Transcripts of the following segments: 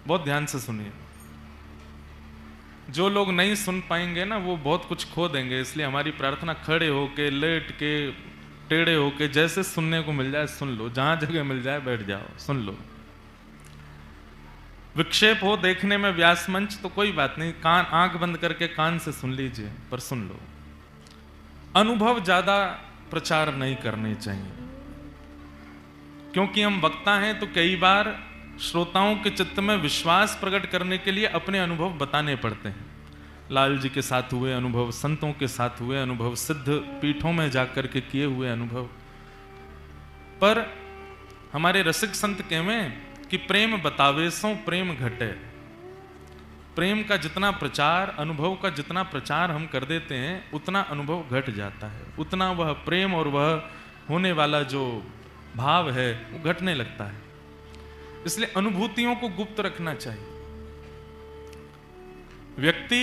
बहुत ध्यान से सुनिए। जो लोग नहीं सुन पाएंगे ना, वो बहुत कुछ खो देंगे। इसलिए हमारी प्रार्थना खड़े होके, लेट के, टेढ़े होके, जैसे सुनने को मिल जाए सुन लो, जहां जगह मिल जाए बैठ जाओ, सुन लो। विक्षेप हो देखने में व्यास मंच तो कोई बात नहीं, कान आंख बंद करके कान से सुन लीजिए, पर सुन लो। अनुभव ज्यादा प्रचार नहीं करने चाहिए, क्योंकि हम वक्ता हैं तो कई बार श्रोताओं के चित्त में विश्वास प्रकट करने के लिए अपने अनुभव बताने पड़ते हैं। लाल जी के साथ हुए अनुभव, संतों के साथ हुए अनुभव, सिद्ध पीठों में जाकर के किए हुए अनुभव। पर हमारे रसिक संत कहवें कि प्रेम बतावे सो प्रेम घटे। प्रेम का जितना प्रचार, अनुभव का जितना प्रचार हम कर देते हैं, उतना अनुभव घट जाता है, उतना वह प्रेम और वह होने वाला जो भाव है वो घटने लगता है। इसलिए अनुभूतियों को गुप्त रखना चाहिए। व्यक्ति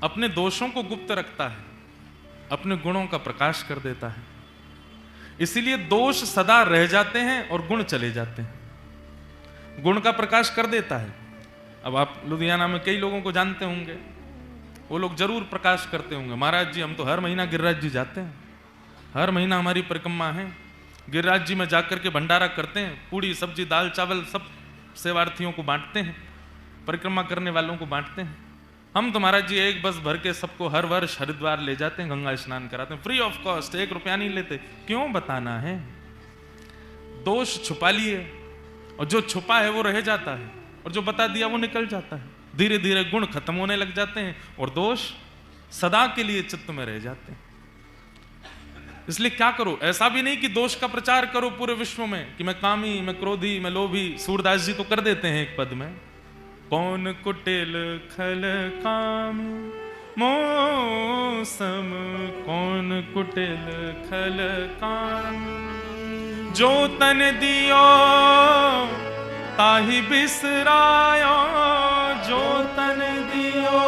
अपने दोषों को गुप्त रखता है, अपने गुणों का प्रकाश कर देता है। इसीलिए दोष सदा रह जाते हैं और गुण चले जाते हैं। गुण का प्रकाश कर देता है। अब आप लुधियाना में कई लोगों को जानते होंगे, वो लोग जरूर प्रकाश करते होंगे, महाराज जी हम तो हर महीना गिरिराज जी जाते हैं, हर महीना हमारी परिक्रमा है, गिरिराज जी में जाकर के भंडारा करते हैं, पूड़ी सब्जी दाल चावल सब सेवार्थियों को बांटते हैं, परिक्रमा करने वालों को बांटते हैं। हम तो महाराज जी एक बस भर के सबको हर वर्ष हरिद्वार ले जाते हैं, गंगा स्नान कराते हैं, फ्री ऑफ कॉस्ट, 1 रुपया नहीं लेते। क्यों बताना है? दोष छुपा लिए, और जो छुपा है वो रह जाता है, और जो बता दिया वो निकल जाता है। धीरे धीरे गुण खत्म होने लग जाते हैं और दोष सदा के लिए चित्त में रह जाते हैं। इसलिए क्या करो, ऐसा भी नहीं कि दोष का प्रचार करो पूरे विश्व में कि मैं कामी, मैं क्रोधी, मैं लोभी। सूरदास जी तो कर देते हैं एक पद में, कौन कुटिल खल काम मौसम, कौन कुटिल खल काम, जो तन दियो ताहि बिसरायो, जो तन दियो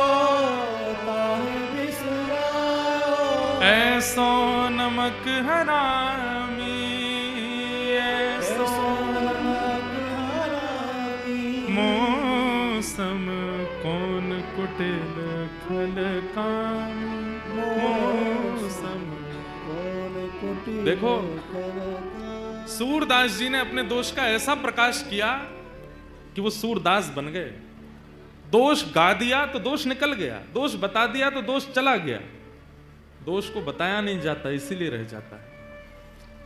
ताहि बिसरायो, ऐसो नमक हरामी, ऐसो नमक हरामी, मौसम कौन कुटिल खल काम, मौसम कौन कुटिल। देखो, सूरदास जी ने अपने दोष का ऐसा प्रकाश किया कि वो सूरदास बन गए। दोष गा दिया तो दोष निकल गया, दोष बता दिया तो दोष चला गया। दोष को बताया नहीं जाता, इसीलिए रह जाता है।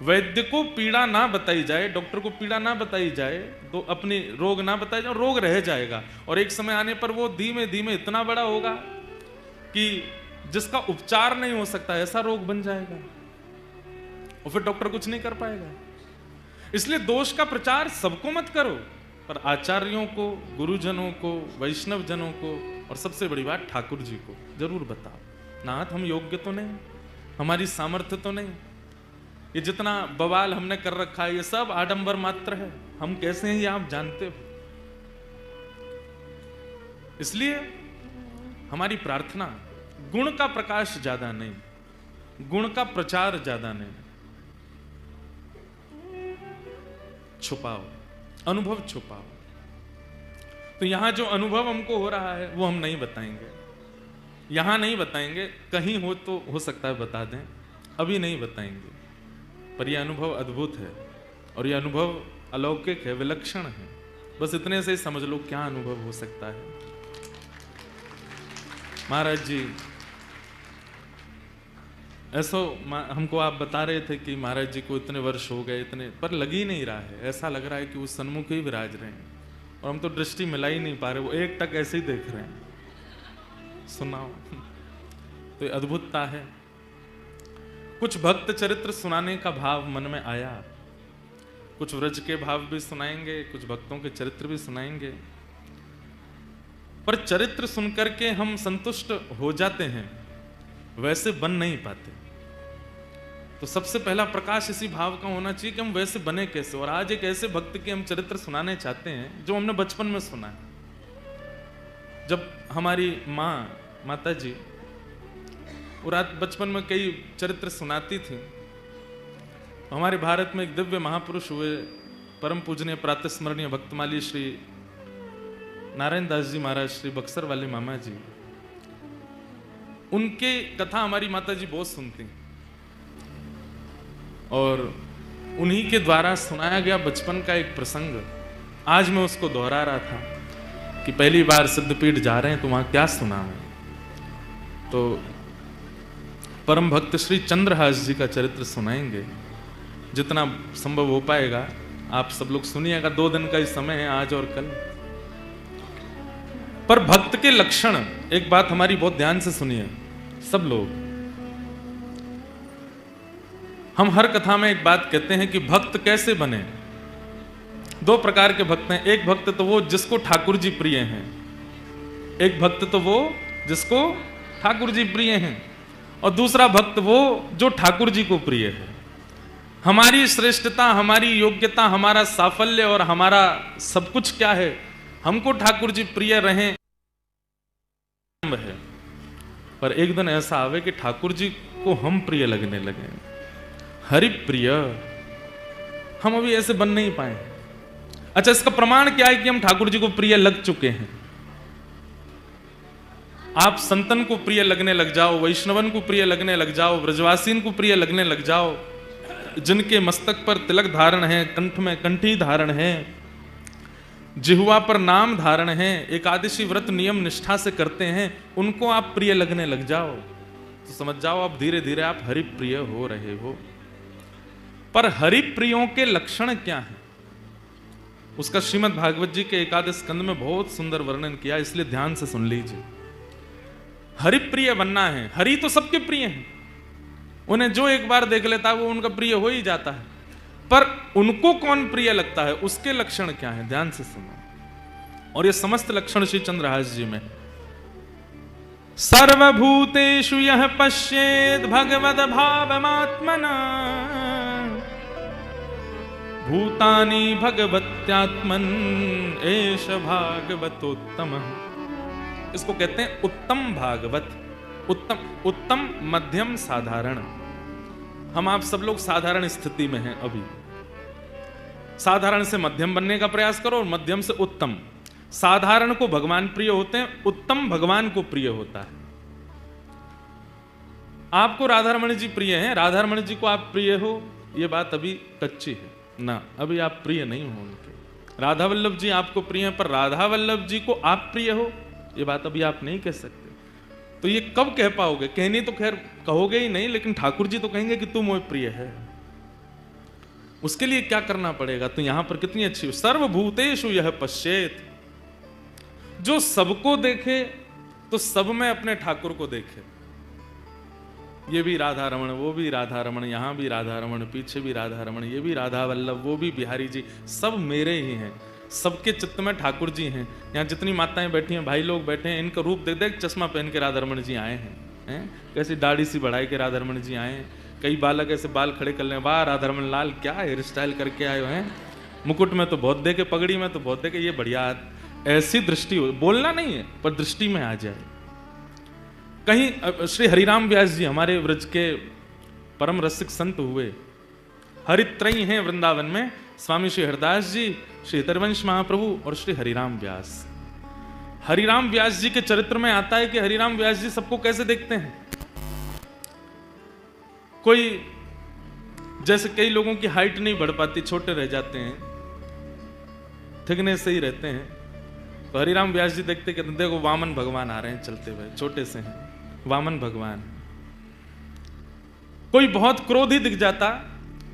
वैद्य को पीड़ा ना बताई जाए, डॉक्टर को पीड़ा ना बताई जाए, तो अपनी रोग ना बताई जाए, रोग रह जाएगा। और एक समय आने पर वो धीमे धीमे इतना बड़ा होगा कि जिसका उपचार नहीं हो सकता, ऐसा रोग बन जाएगा, और फिर डॉक्टर कुछ नहीं कर पाएगा। इसलिए दोष का प्रचार सबको मत करो, पर आचार्यों को, गुरुजनों को, वैष्णव जनों को, और सबसे बड़ी बात ठाकुर जी को जरूर बताओ। नाथ हम योग्य तो नहीं, हमारी सामर्थ्य तो नहीं, ये जितना बवाल हमने कर रखा है ये सब आडंबर मात्र है, हम कैसे हैं ये आप जानते हो। इसलिए हमारी प्रार्थना गुण का प्रकाश ज्यादा नहीं, गुण का प्रचार ज्यादा नहीं, छुपाओ, अनुभव छुपाओ। तो यहां जो अनुभव हमको हो रहा है वो हम नहीं बताएंगे, यहां नहीं बताएंगे, कहीं हो तो हो सकता है बता दें, अभी नहीं बताएंगे। पर यह अनुभव अद्भुत है, और यह अनुभव अलौकिक है, विलक्षण है। बस इतने से ही समझ लो क्या अनुभव हो सकता है। महाराज जी ऐसा हमको आप बता रहे थे कि महाराज जी को इतने वर्ष हो गए, इतने, पर लग ही नहीं रहा है, ऐसा लग रहा है कि वो सन्मुख ही विराज रहे हैं, और हम तो दृष्टि मिला ही नहीं पा रहे, वो एक टक ऐसे ही देख रहे हैं। सुनाओ, तो ये अद्भुतता है। कुछ भक्त चरित्र सुनाने का भाव मन में आया, कुछ व्रज के भाव भी सुनाएंगे, कुछ भक्तों के चरित्र भी सुनाएंगे। पर चरित्र सुनकर के हम संतुष्ट हो जाते हैं, वैसे बन नहीं पाते। तो सबसे पहला प्रकाश इसी भाव का होना चाहिए कि हम वैसे बने कैसे। और आज एक ऐसे भक्त के हम चरित्र सुनाने चाहते हैं जो हमने बचपन में सुना है। जब हमारी माता जी वो रात बचपन में कई चरित्र सुनाती थी। हमारे भारत में एक दिव्य महापुरुष हुए, परम पूजनीय प्रातस्मरणीय भक्तमाली श्री नारायण दास जी महाराज श्री बक्सर वाले मामा जी, उनके कथा हमारी माता जी बहुत सुनती और उन्हीं के द्वारा सुनाया गया बचपन का एक प्रसंग आज मैं उसको दोहरा रहा था कि पहली बार सिद्धपीठ जा रहे हैं तो वहां क्या सुना मैं। तो परम भक्त श्री चंद्रहास जी का चरित्र सुनाएंगे, जितना संभव हो पाएगा आप सब लोग सुनिएगा। 2 दिन का ही समय है, आज और कल। पर भक्त के लक्षण, एक बात हमारी बहुत ध्यान से सुनिए सब लोग। हम हर कथा में एक बात कहते हैं कि भक्त कैसे बने। 2 प्रकार के भक्त हैं। एक भक्त तो वो जिसको ठाकुर जी प्रिय हैं, एक भक्त तो वो जिसको ठाकुर जी प्रिय हैं, और दूसरा भक्त वो जो ठाकुर जी को प्रिय है। हमारी श्रेष्ठता, हमारी योग्यता, हमारा साफल्य और हमारा सब कुछ क्या है, हमको ठाकुर जी प्रिय रहें है। पर एक दिन ऐसा आवे कि ठाकुर जी को हम प्रिय लगने लगे, हरि प्रिय। हम अभी ऐसे बन नहीं पाए। अच्छा, इसका प्रमाण क्या है कि हम ठाकुर जी को प्रिय लग चुके हैं? आप संतन को प्रिय लगने लग जाओ, वैष्णवन को प्रिय लगने लग जाओ, ब्रजवासीन को प्रिय लगने लग जाओ, जिनके मस्तक पर तिलक धारण है, कंठ में कंठी धारण है, जिह्वा पर नाम धारण है, एकादशी व्रत नियम निष्ठा से करते हैं, उनको आप प्रिय लगने लग जाओ तो समझ जाओ आप धीरे धीरे आप हरि प्रिय हो रहे हो। पर हरि प्रियों के लक्षण क्या हैं, उसका श्रीमद् भागवत जी के एकादश स्कंद में बहुत सुंदर वर्णन किया, इसलिए ध्यान से सुन लीजिए। हरि प्रिय बनना है। हरि तो सबके प्रिय हैं, उन्हें जो एक बार देख लेता है वो उनका प्रिय हो ही जाता है। पर उनको कौन प्रिय लगता है, उसके लक्षण क्या है, ध्यान से सुनो। और ये समस्त लक्षण श्री चंद्रहास जी में। सर्वभूतेषु यः पश्येत् भगवद भावमात्मना भूतानि भगवत्यात्मन एष भागवतोत्तमः। इसको कहते हैं उत्तम भागवत। उत्तम मध्यम साधारण। हम आप सब लोग साधारण स्थिति में हैं अभी। साधारण से मध्यम बनने का प्रयास करो और मध्यम से उत्तम। साधारण को भगवान प्रिय होते हैं, उत्तम भगवान को प्रिय होता है। आपको राधा रमण जी प्रिय हैं, राधा रमण जी को आप प्रिय हो, यह बात अभी कच्ची है ना, अभी आप प्रिय नहीं हो उनके। राधा वल्लभ जी आपको प्रिय हैं, पर राधा वल्लभ जी को आप प्रिय हो, ये बात अभी आप नहीं कह सकते। तो ये कब कह पाओगे? कहनी तो खैर कहोगे ही नहीं, लेकिन ठाकुर जी तो कहेंगे कि तू मोह प्रिय है। उसके लिए क्या करना पड़ेगा? तो यहां पर कितनी अच्छी, सर्वभूतेषु यह पश्येत। जो सबको देखे तो सब में अपने ठाकुर को देखे। ये भी राधा रमण, वो भी राधा रमण, यहां भी राधा रमण, पीछे भी राधा रमण, ये भी राधा वल्लभ, वो भी बिहारी जी, सब मेरे ही हैं। सबके चित्त में ठाकुर जी हैं। यहाँ जितनी माताएं बैठी हैं, भाई लोग बैठे हैं, इनका रूप देख देख चश्मा पहन के राधा रमण जी आए हैं, कैसी दाढ़ी सी बढ़ाई के राधा रमण जी आए हैं। कई बालक ऐसे बाल खड़े कर ले, वाह राधा रमण लाल क्या हेयर स्टाइल करके आए हैं, मुकुट में तो बहुत देखे, पगड़ी में तो बहुत देखे, ये बढ़िया। ऐसी दृष्टि हो, बोलना नहीं है पर दृष्टि में आ जाए। कहीं श्री हरिराम व्यास जी हमारे व्रज के परम रसिक संत हुए, हरित्रयी हैं वृंदावन में, स्वामी श्री हरदास जी, श्री हरिवंश महाप्रभु और श्री हरिराम व्यास। हरिराम व्यास जी के चरित्र में आता है कि हरिराम व्यास जी सबको कैसे देखते हैं। कोई जैसे कई लोगों की हाइट नहीं बढ़ पाती, छोटे रह जाते हैं, थिकनेस से ही रहते हैं, तो हरिराम व्यास जी देखते कि देखो वामन भगवान आ रहे हैं चलते हुए, छोटे से हैं वामन भगवान। कोई बहुत क्रोधी दिख जाता,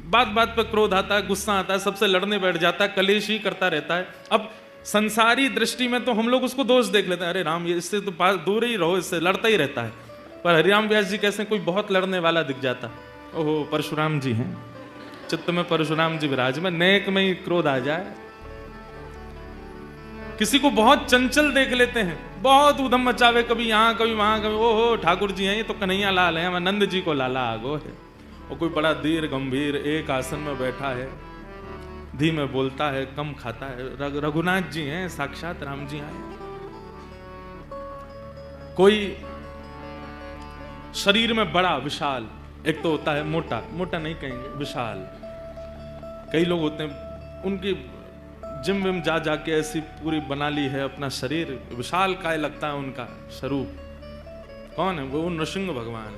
बात बात पर क्रोध आता है, गुस्सा आता है, सबसे लड़ने बैठ जाता है, कलेश ही करता रहता है। अब संसारी दृष्टि में तो हम लोग उसको दोष देख लेते हैं, अरे राम ये इससे तो पास दूर ही रहो, इससे लड़ता ही रहता है। पर हरिराम व्यास जी कैसे कोई बहुत लड़ने वाला दिख जाता, ओहो परशुराम जी हैं, चित्त में परशुराम जी विराज में, नेक में ही क्रोध आ जाए। किसी को बहुत चंचल देख लेते हैं, बहुत उधम मचावे, कभी यहाँ कभी वहां, कभी ओहो ठाकुर जी हैं, ये तो कन्हैया लाल है, नंद जी को लाला आगो है। और कोई बड़ा धीर गंभीर एक आसन में बैठा है, धीमे बोलता है, कम खाता है, रघुनाथ जी हैं, साक्षात राम जी आए। कोई शरीर में बड़ा विशाल, एक तो होता है मोटा, मोटा नहीं कहेंगे, विशाल। कई लोग होते हैं उनकी जिम विम जा जाके ऐसी पूरी बना ली है अपना शरीर, विशाल काय लगता है उनका स्वरूप। कौन है वो? नृसिंह भगवान।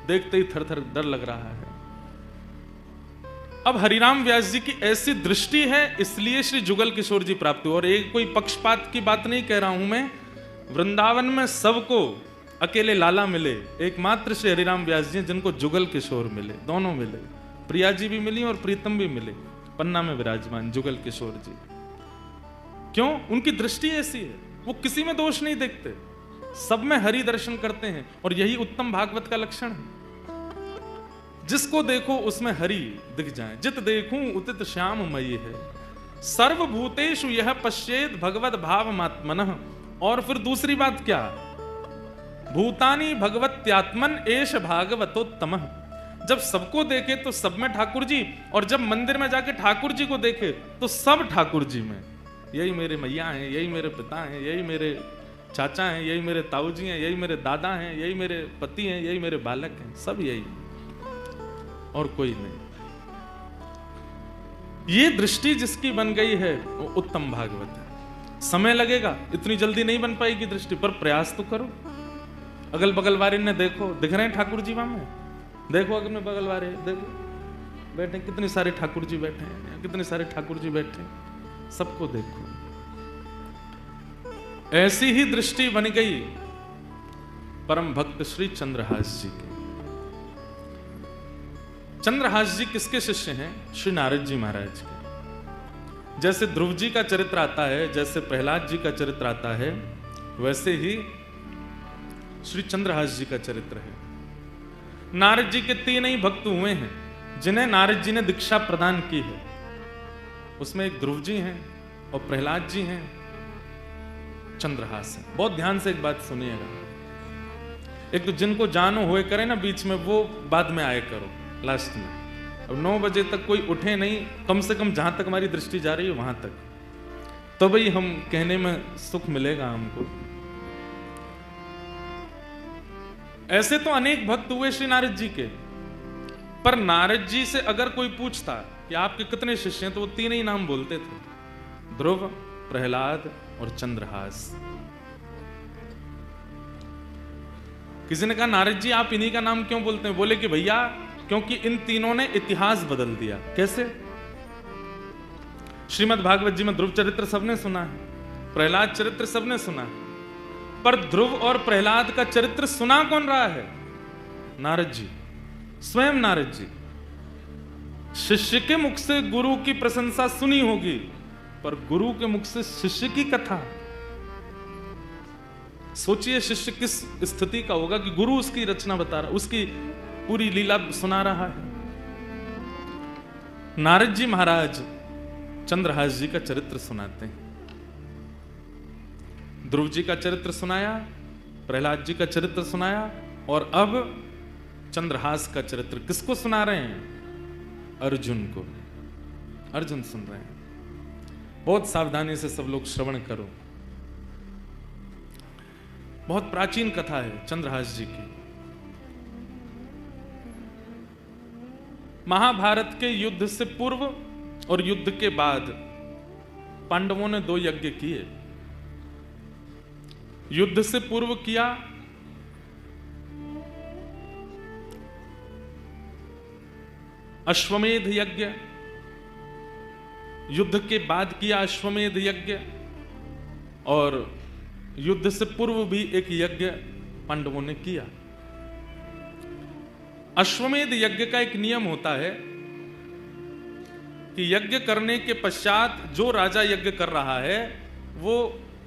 देखते ही थर थर डर लग रहा है। अब हरिराम व्यास जी की ऐसी दृष्टि है, इसलिए श्री जुगल किशोर जी प्राप्त हुए। और एक कोई पक्षपात की बात नहीं कह रहा हूं मैं, वृंदावन में सबको अकेले लाला मिले, एकमात्र श्री हरिराम व्यास जी जिनको जुगल किशोर मिले, दोनों मिले। प्रिया जी भी मिली और प्रीतम भी मिले, पन्ना में विराजमान जुगल किशोर जी। क्यों? उनकी दृष्टि ऐसी है, वो किसी में दोष नहीं देखते, सब में हरि दर्शन करते हैं। और यही उत्तम भागवत का लक्षण है, जिसको देखो उसमें हरि दिख जाए। जित देखूं उतित श्याम मयि है, सर्वभूतेषु यह पश्येत भगवत भावमात्मनः। और फिर दूसरी बात क्या? भूतानि भगवत्यात्मन एष भागवतोत्तमः। जब सबको देखे तो सब में ठाकुर जी, और जब मंदिर में जाके ठाकुर जी को देखे तो सब ठाकुर जी में। यही मेरे मैया हैं, यही मेरे पिता हैं, यही मेरे चाचा हैं, यही मेरे ताऊ जी हैं, यही मेरे दादा हैं, यही मेरे पति हैं, यही मेरे बालक हैं, सब यही, और कोई नहीं। ये दृष्टि जिसकी बन गई है वो उत्तम भागवत है। समय लगेगा, इतनी जल्दी नहीं बन पाएगी दृष्टि, पर प्रयास तो करो। अगल बगल वाले ने देखो, दिख रहे हैं ठाकुर जी वहां में, देखो अगल बगल वाले, देखो बैठे कितने सारे ठाकुर जी बैठे हैं, कितने सारे ठाकुर जी बैठे हैं, सबको देखो। ऐसी ही दृष्टि बन गई परम भक्त श्री चंद्रहास जी की। चंद्रहास जी किसके शिष्य हैं? श्री नारद जी महाराज के। जैसे ध्रुव जी का चरित्र आता है, जैसे प्रहलाद जी का चरित्र आता है, वैसे ही श्री चंद्रहास जी का चरित्र है। नारद जी के 3 ही भक्त हुए हैं जिन्हें नारद जी ने दीक्षा प्रदान की है। उसमें एक ध्रुव जी हैं और प्रहलाद जी हैं, चंद्रहास है। बहुत ध्यान से एक बात सुनिएगा। एक तो जिनको जानो होए करे ना बीच में, वो बाद में आए करो लास्ट में। अब 9 बजे तक कोई उठे नहीं, कम से कम जहां तक हमारी दृष्टि जा रही है वहां तक, तो भाई हम कहने में सुख मिलेगा हमको। ऐसे तो अनेक भक्त हुए श्री नारद जी के, पर नारद जी से अगर कोई पूछता कि आपके कितने शिष्य हैं, तो वो 3 ही नाम बोलते थे, ध्रुव, प्रहलाद और चंद्रहास। किसी ने कहा नारद जी आप इन्हीं का नाम क्यों बोलते हैं? बोले कि भैया क्योंकि इन तीनों ने इतिहास बदल दिया। कैसे? श्रीमद् भागवत जी में ध्रुव चरित्र सबने सुना है, प्रहलाद चरित्र सबने सुना है, पर ध्रुव और प्रहलाद का चरित्र सुना कौन रहा है? नारद जी, स्वयं नारद जी। शिष्य के मुख से गुरु की प्रशंसा सुनी होगी, पर गुरु के मुख से शिष्य की कथा। सोचिए शिष्य किस स्थिति का होगा कि गुरु उसकी रचना बता रहा, उसकी पूरी लीला सुना रहा है। नारद जी महाराज चंद्रहास जी का चरित्र सुनाते हैं। ध्रुव जी का चरित्र सुनाया, प्रहलाद जी का चरित्र सुनाया, और अब चंद्रहास का चरित्र किसको सुना रहे हैं? अर्जुन को। अर्जुन सुन रहे हैं। बहुत सावधानी से सब लोग श्रवण करो। बहुत प्राचीन कथा है चंद्रहास जी की। महाभारत के युद्ध से पूर्व और युद्ध के बाद पांडवों ने 2 यज्ञ किए। युद्ध से पूर्व किया अश्वमेध यज्ञ, युद्ध के बाद किया अश्वमेध यज्ञ, और युद्ध से पूर्व भी एक यज्ञ पांडवों ने किया। अश्वमेध यज्ञ का एक नियम होता है कि यज्ञ करने के पश्चात जो राजा यज्ञ कर रहा है वो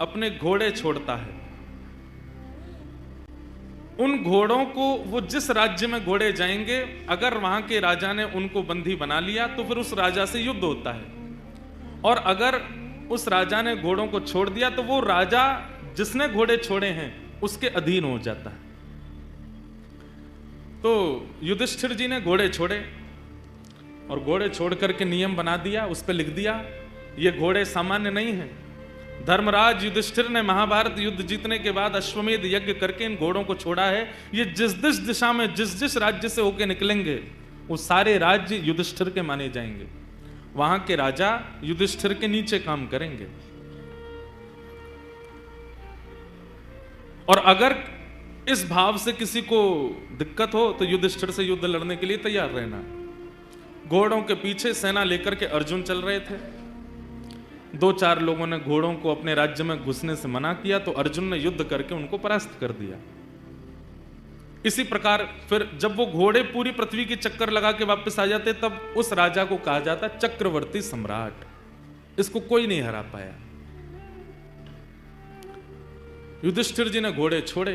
अपने घोड़े छोड़ता है। उन घोड़ों को, वो जिस राज्य में घोड़े जाएंगे, अगर वहां के राजा ने उनको बंदी बना लिया तो फिर उस राजा से युद्ध होता है, और अगर उस राजा ने घोड़ों को छोड़ दिया तो वो राजा जिसने घोड़े छोड़े हैं उसके अधीन हो जाता है। तो युधिष्ठिर जी ने घोड़े छोड़े, और घोड़े छोड़ करके नियम बना दिया, उस पर लिख दिया ये घोड़े सामान्य नहीं हैं। धर्मराज युधिष्ठिर ने महाभारत युद्ध जीतने के बाद अश्वमेध यज्ञ करके इन घोड़ों को छोड़ा है। ये जिस जिस दिशा में जिस जिस राज्य से होके निकलेंगे वो सारे राज्य युधिष्ठिर के माने जाएंगे। वहां के राजा युधिष्ठिर के नीचे काम करेंगे। और अगर इस भाव से किसी को दिक्कत हो तो युधिष्ठिर से युद्ध लड़ने के लिए तैयार रहना। घोड़ों के पीछे सेना लेकर के अर्जुन चल रहे थे। 2-4 लोगों ने घोड़ों को अपने राज्य में घुसने से मना किया तो अर्जुन ने युद्ध करके उनको परास्त कर दिया। इसी प्रकार फिर जब वो घोड़े पूरी पृथ्वी की चक्कर लगा के वापस आ जाते तब उस राजा को कहा जाता चक्रवर्ती सम्राट। इसको कोई नहीं हरा पाया। युधिष्ठिर जी ने घोड़े छोड़े,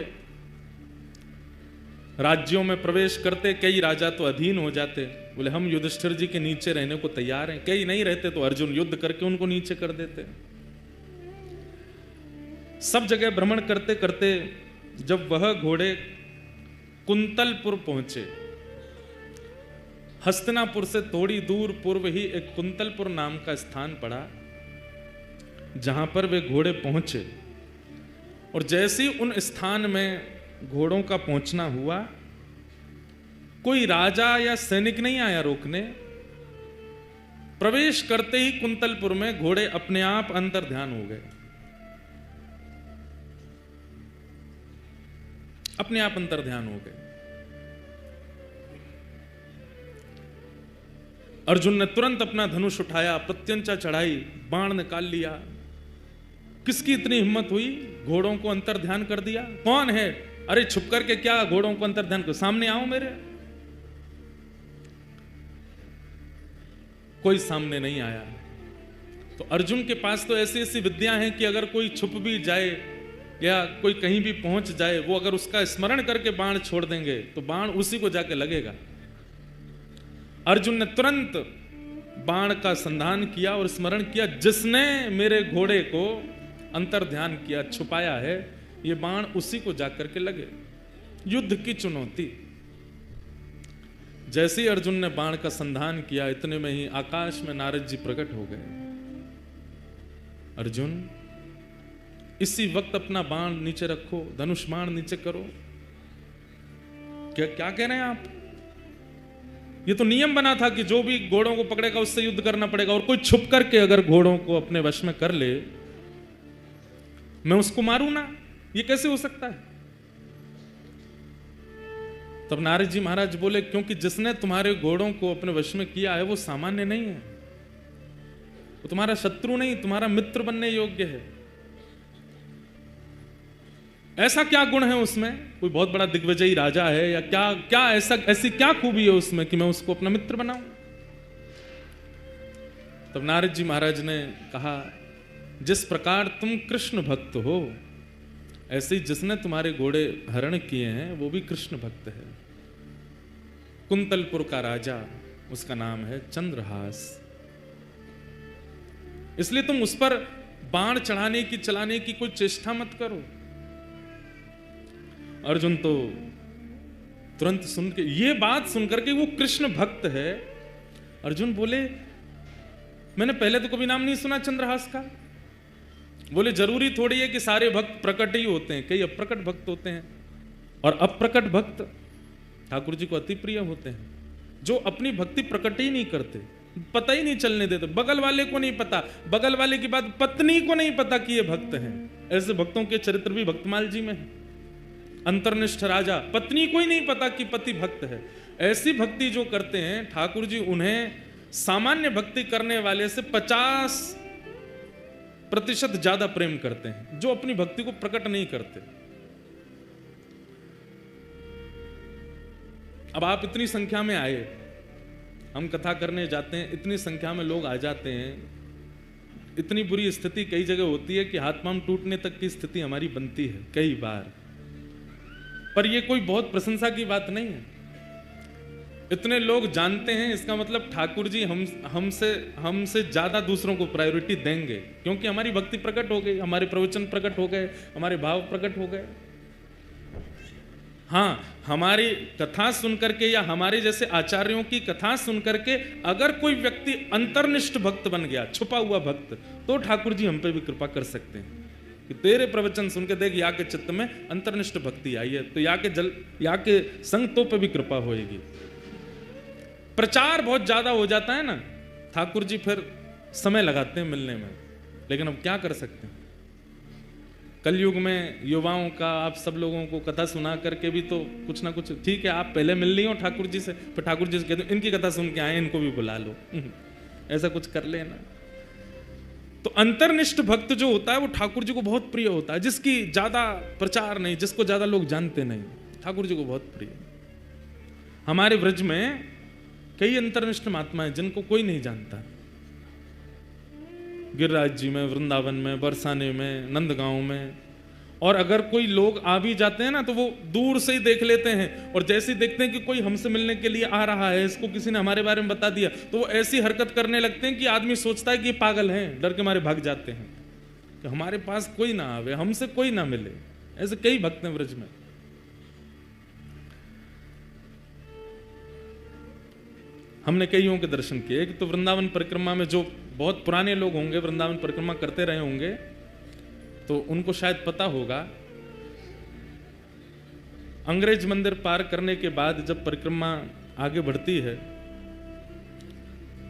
राज्यों में प्रवेश करते। कई राजा तो अधीन हो जाते, बोले हम युधिष्ठिर जी के नीचे रहने को तैयार हैं। कई नहीं रहते तो अर्जुन युद्ध करके उनको नीचे कर देते। सब जगह भ्रमण करते करते जब वह घोड़े कुंतलपुर पहुंचे, हस्तिनापुर से थोड़ी दूर पूर्व ही एक कुंतलपुर नाम का स्थान पड़ा, जहां पर वे घोड़े पहुंचे। और जैसे ही उन स्थान में घोड़ों का पहुंचना हुआ, कोई राजा या सैनिक नहीं आया रोकने। प्रवेश करते ही कुंतलपुर में घोड़े अपने आप अंतर ध्यान हो गए, अपने आप अंतर ध्यान हो गए। अर्जुन ने तुरंत अपना धनुष उठाया, प्रत्यंचा चढ़ाई, बाण निकाल लिया। किसकी इतनी हिम्मत हुई, घोड़ों को अंतर ध्यान कर दिया? कौन है? अरे छुप करके क्या घोड़ों को अंतर ध्यान कर, सामने आओ मेरे। कोई सामने नहीं आया। तो अर्जुन के पास तो ऐसी ऐसी विद्या हैं कि अगर कोई छुप भी जाए या कोई कहीं भी पहुंच जाए, वो अगर उसका स्मरण करके बाण छोड़ देंगे तो बाण उसी को जाके लगेगा। अर्जुन ने तुरंत बाण का संधान किया और स्मरण किया, जिसने मेरे घोड़े को अंतर ध्यान किया, छुपाया है, ये बाण उसी को जाकर के लगे। युद्ध की चुनौती। जैसे ही अर्जुन ने बाण का संधान किया, इतने में ही आकाश में नारद जी प्रकट हो गए। अर्जुन, इसी वक्त अपना बाण नीचे रखो, धनुष बाण नीचे करो। क्या कह रहे हैं आप? ये तो नियम बना था कि जो भी घोड़ों को पकड़ेगा उससे युद्ध करना पड़ेगा, और कोई छुप करके अगर घोड़ों को अपने वश में कर ले, मैं उसको मारूं ना, ये कैसे हो सकता है? तब नारद जी महाराज बोले, क्योंकि जिसने तुम्हारे घोड़ों को अपने वश में किया है वो सामान्य नहीं है, वो तुम्हारा शत्रु नहीं, तुम्हारा मित्र बनने योग्य है। ऐसा क्या गुण है उसमें? कोई बहुत बड़ा दिग्विजयी राजा है या क्या ऐसी क्या खूबी है उसमें कि मैं उसको अपना मित्र बनाऊं? तब नारद जी महाराज ने कहा, जिस प्रकार तुम कृष्ण भक्त हो, ऐसे ही जिसने तुम्हारे घोड़े हरण किए हैं वो भी कृष्ण भक्त है। कुंतलपुर का राजा, उसका नाम है चंद्रहास। इसलिए तुम उस पर बाण चलाने की कोई चेष्टा मत करो। अर्जुन तो तुरंत सुन के, ये बात सुनकर के वो कृष्ण भक्त है, अर्जुन बोले, मैंने पहले तो कभी नाम नहीं सुना चंद्रहास का। बोले, जरूरी थोड़ी है कि सारे भक्त प्रकट ही होते हैं, कई अप्रकट भक्त होते हैं, और अप्रकट भक्त ठाकुर जी को अति प्रिय होते हैं, जो अपनी भक्ति प्रकट ही नहीं करते, पता ही नहीं चलने देते। बगल वाले को नहीं पता, बगल वाले की बात पत्नी को नहीं पता कि ये भक्त हैं। ऐसे भक्तों के चरित्र भी भक्तमाल जी में है। अंतर्निष्ठ राजा, पत्नी को ही नहीं पता कि पति भक्त है। ऐसी भक्ति जो करते हैं ठाकुर जी, उन्हें सामान्य भक्ति करने वाले से 50% ज्यादा प्रेम करते हैं, जो अपनी भक्ति को प्रकट नहीं करते। अब आप इतनी संख्या में आए, हम कथा करने जाते हैं, इतनी संख्या में लोग आ जाते हैं, इतनी बुरी स्थिति कई जगह होती है कि हाथ पांव टूटने तक की स्थिति हमारी बनती है कई बार। पर यह कोई बहुत प्रशंसा की बात नहीं है। इतने लोग जानते हैं, इसका मतलब ठाकुर जी हमसे ज्यादा दूसरों को प्रायोरिटी देंगे, क्योंकि हमारी भक्ति प्रकट हो गई, हमारे प्रवचन प्रकट हो गए, हमारे भाव प्रकट हो गए। हाँ, हमारी कथा सुनकर के या हमारे जैसे आचार्यों की कथा सुनकर के अगर कोई व्यक्ति अंतर्निष्ठ भक्त बन गया, छुपा हुआ भक्त, तो ठाकुर जी हम पे भी कृपा कर सकते हैं कि तेरे प्रवचन सुन के देख, या के चित्त में अंतर्निष्ठ भक्ति आई है, तो या के संगतों पे भी कृपा होएगी। प्रचार बहुत ज्यादा हो जाता है ना, ठाकुर जी फिर समय लगाते हैं मिलने में, लेकिन अब क्या कर सकते हैं, कलयुग में युवाओं का आप सब लोगों को कथा सुना करके भी तो कुछ ना कुछ, ठीक है आप पहले मिल ली हो ठाकुर जी से, फिर ठाकुर जी से कहते इनकी कथा सुन के आए, इनको भी बुला लो, ऐसा कुछ कर लेना। तो अंतर्निष्ठ भक्त जो होता है वो ठाकुर जी को बहुत प्रिय होता है, जिसकी ज्यादा प्रचार नहीं, जिसको ज्यादा लोग जानते नहीं, ठाकुर जी को बहुत प्रिय। हमारे ब्रज में कई अंतर्निष्ठ महात्मा हैं जिनको कोई नहीं जानता, गिरिराज जी में, वृंदावन में, बरसाने में, नंदगांव में, और अगर कोई लोग आ भी जाते हैं ना तो वो दूर से ही देख लेते हैं, और जैसे ही देखते हैं कि कोई हमसे मिलने के लिए आ रहा है, इसको किसी ने हमारे बारे में बता दिया, तो वो ऐसी हरकत करने लगते हैं कि आदमी सोचता है कि ये पागल हैं, डर के मारे भाग जाते हैं कि हमारे पास कोई ना आवे, हमसे कोई ना मिले। ऐसे कई भक्त हैं ब्रज में। हमने कईयों के दर्शन किए। एक तो वृंदावन परिक्रमा में जो बहुत पुराने लोग होंगे, वृंदावन परिक्रमा करते रहे होंगे, तो उनको शायद पता होगा, अंग्रेज मंदिर पार करने के बाद जब परिक्रमा आगे बढ़ती है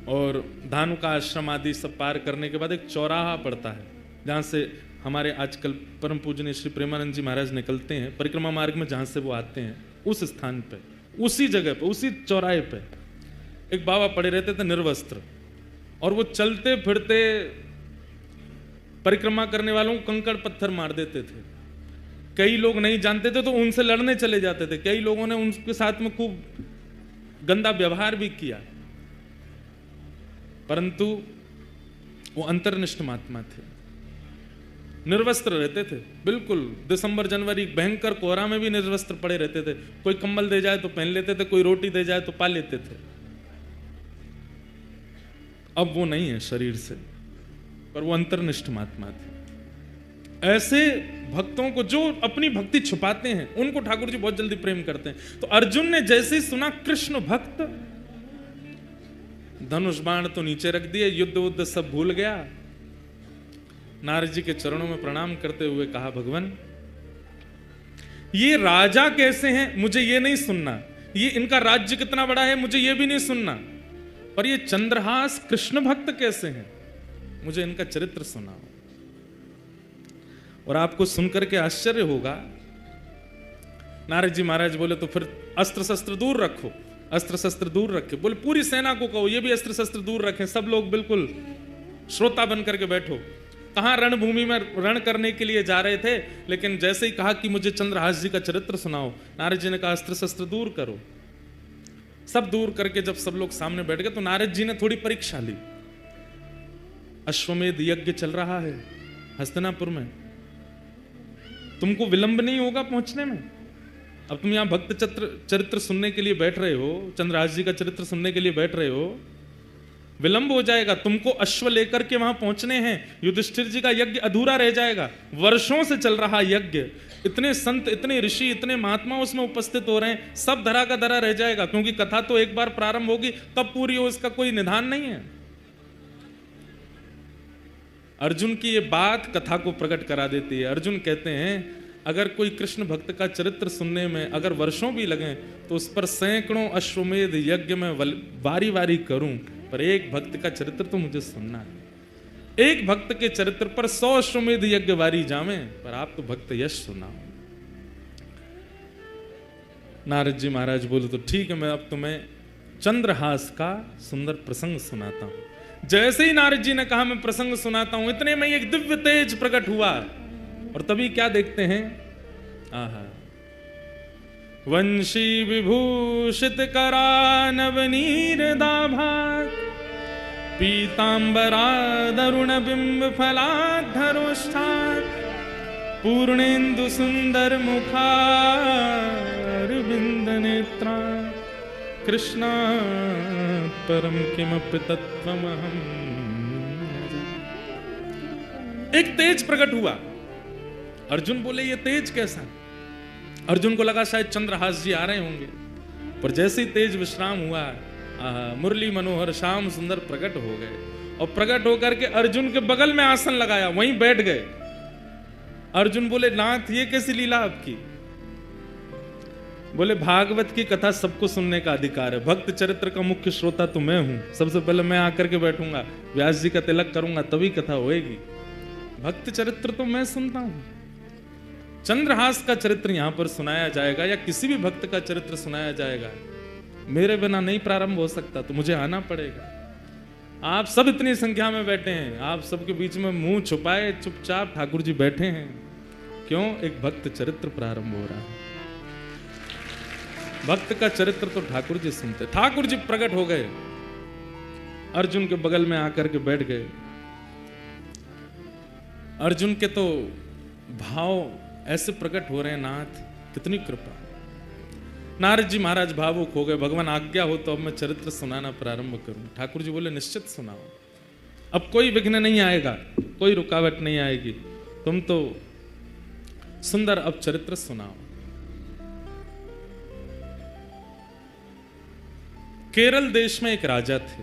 और धानुका आश्रम आदि सब पार करने के बाद एक चौराहा पड़ता है, जहां से हमारे आजकल परम पूजनीय श्री प्रेमानंद जी महाराज निकलते हैं परिक्रमा मार्ग में, जहां से वो आते हैं, उस स्थान पे, उसी जगह पे, उसी चौराहे पे एक बाबा पड़े रहते थे निर्वस्त्र, और वो चलते फिरते परिक्रमा करने वालों को कंकड़ पत्थर मार देते थे। कई लोग नहीं जानते थे तो उनसे लड़ने चले जाते थे, कई लोगों ने उनके साथ में खूब गंदा व्यवहार भी किया, परंतु वो अंतर्निष्ठ महात्मा थे, निर्वस्त्र रहते थे बिल्कुल। दिसंबर जनवरी भयंकर कोहरा में भी निर्वस्त्र पड़े रहते थे, कोई कंबल दे जाए तो पहन लेते थे, कोई रोटी दे जाए तो पा लेते थे। अब वो नहीं है शरीर से, पर वो अंतर्निष्ठ महात्मा थे। ऐसे भक्तों को जो अपनी भक्ति छुपाते हैं उनको ठाकुर जी बहुत जल्दी प्रेम करते हैं। तो अर्जुन ने जैसे ही सुना कृष्ण भक्त, धनुष बाण तो नीचे रख दिए, युद्ध उद्ध सब भूल गया, नारद जी के चरणों में प्रणाम करते हुए कहा, भगवान ये राजा कैसे हैं मुझे ये नहीं सुनना, ये इनका राज्य कितना बड़ा है मुझे ये भी नहीं सुनना, पर ये चंद्रहास कृष्ण भक्त कैसे हैं मुझे इनका चरित्र सुनाओ। और आपको सुनकर के आश्चर्य होगा, नारद जी महाराज बोले तो फिर अस्त्र शस्त्र दूर रखो, अस्त्र शस्त्र दूर रखे, बोले पूरी सेना को कहो ये भी अस्त्र शस्त्र दूर रखें, सब लोग बिल्कुल श्रोता बन करके बैठो। कहां रणभूमि में रण करने के लिए जा रहे थे, लेकिन जैसे ही कहा कि मुझे चंद्रहास जी का चरित्र सुनाओ, नारद जी ने कहा अस्त्र शस्त्र दूर करो। सब दूर करके जब सब लोग सामने बैठ गए तो नारद जी ने थोड़ी परीक्षा ली। अश्वमेध यज्ञ चल रहा है हस्तिनापुर में, तुमको विलंब नहीं होगा पहुंचने में। अब तुम यहां भक्त चरित्र सुनने के लिए बैठ रहे हो, चंद्रहास जी का चरित्र सुनने के लिए बैठ रहे हो, विलंब हो जाएगा, तुमको अश्व लेकर के वहां पहुंचने हैं, युधिष्ठिर जी का यज्ञ अधूरा रह जाएगा। वर्षों से चल रहा यज्ञ, इतने संत, इतने ऋषि, इतने महात्मा उसमें उपस्थित हो रहे हैं, सब धरा का धरा रह जाएगा, क्योंकि कथा तो एक बार प्रारंभ होगी, कब पूरी हो इसका कोई निधान नहीं है। अर्जुन की ये बात कथा को प्रकट करा देती है। अर्जुन कहते हैं अगर कोई कृष्ण भक्त का चरित्र सुनने में अगर वर्षों भी लगे तो उस पर सैकड़ों अश्वमेध यज्ञ में वारी वारी करूं, पर एक भक्त का चरित्र तो मुझे सुनना है। एक भक्त के चरित्र पर 100 अश्वमेध यज्ञ वारी जावे, पर आप तो भक्त यश सुनाओ। नारद जी महाराज बोले तो ठीक है, मैं अब तुम्हें चंद्रहास का सुंदर प्रसंग सुनाता हूं। जैसे ही नारद जी ने कहा मैं प्रसंग सुनाता हूं, इतने में एक दिव्य तेज प्रकट हुआ, और तभी क्या देखते हैं, आहा, वंशी विभूषित करा नवनीर दाभा, पीतांबरा दरुण बिंब फलाधरोष्ठात्, पूर्णेन्दु सुंदर मुखारविंद नेत्रा, कृष्णा परम किमपि तत्त्वमहम्। एक तेज प्रकट हुआ। अर्जुन बोले ये तेज कैसा? अर्जुन को लगा शायद चंद्रहास जी आ रहे होंगे, पर जैसे ही तेज विश्राम हुआ, मुरली मनोहर श्याम सुंदर प्रकट हो गए, और प्रकट होकर के अर्जुन के बगल में आसन लगाया, वहीं बैठ गए। अर्जुन बोले नाथ ये कैसी लीला आपकी? बोले भागवत की कथा सबको सुनने का अधिकार है, भक्त चरित्र का मुख्य श्रोता तो मैं हूं, सबसे पहले मैं आकर के बैठूंगा, व्यास जी का तिलक करूंगा, तभी कथा होएगी। भक्त चरित्र तो मैं सुनता हूं। चंद्रहास का चरित्र यहां पर सुनाया जाएगा या किसी भी भक्त का चरित्र सुनाया जाएगा, मेरे बिना नहीं प्रारंभ हो सकता, तो मुझे आना पड़ेगा। आप सब इतनी संख्या में बैठे हैं, आप सबके बीच में मुंह छुपाए चुपचाप ठाकुर जी बैठे हैं, क्यों? एक भक्त चरित्र प्रारंभ हो रहा है। भक्त का चरित्र तो ठाकुर जी सुनते। ठाकुर जी प्रकट हो गए, अर्जुन के बगल में आकर के बैठ गए। अर्जुन के तो भाव ऐसे प्रकट हो रहे हैं, नाथ कितनी कृपा। नारद जी महाराज भावुक हो गए, भगवान आज्ञा हो तो अब मैं चरित्र सुनाना प्रारंभ करूं। ठाकुर जी बोले निश्चित सुनाओ, अब कोई विघ्न नहीं आएगा, कोई रुकावट नहीं आएगी, तुम तो सुंदर अब चरित्र सुनाओ। केरल देश में एक राजा थे,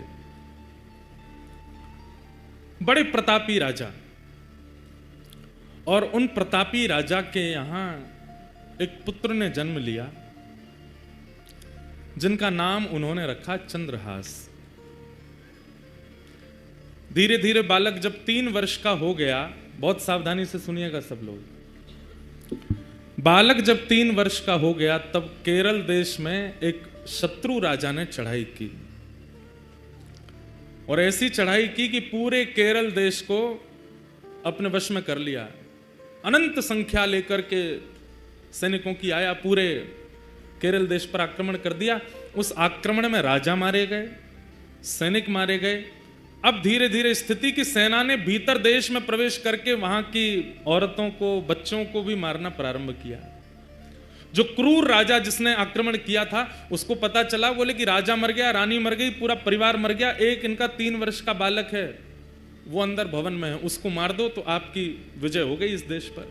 बड़े प्रतापी राजा, और उन प्रतापी राजा के यहां एक पुत्र ने जन्म लिया जिनका नाम उन्होंने रखा चंद्रहास। धीरे धीरे बालक जब 3 वर्ष का हो गया, बहुत सावधानी से सुनिएगा सब लोग, बालक जब 3 वर्ष का हो गया तब केरल देश में एक शत्रु राजा ने चढ़ाई की, और ऐसी चढ़ाई की कि पूरे केरल देश को अपने वश में कर लिया। अनंत संख्या लेकर के सैनिकों की आया, पूरे केरल देश पर आक्रमण कर दिया। उस आक्रमण में राजा मारे गए, सैनिक मारे गए। अब धीरे धीरे स्थिति की सेना ने भीतर देश में प्रवेश करके वहां की औरतों को, बच्चों को भी मारना प्रारंभ किया। जो क्रूर राजा जिसने आक्रमण किया था उसको पता चला, बोले कि राजा मर गया, रानी मर गई, पूरा परिवार मर गया, एक इनका 3 वर्ष का बालक है वो अंदर भवन में है, उसको मार दो तो आपकी विजय हो गई इस देश पर।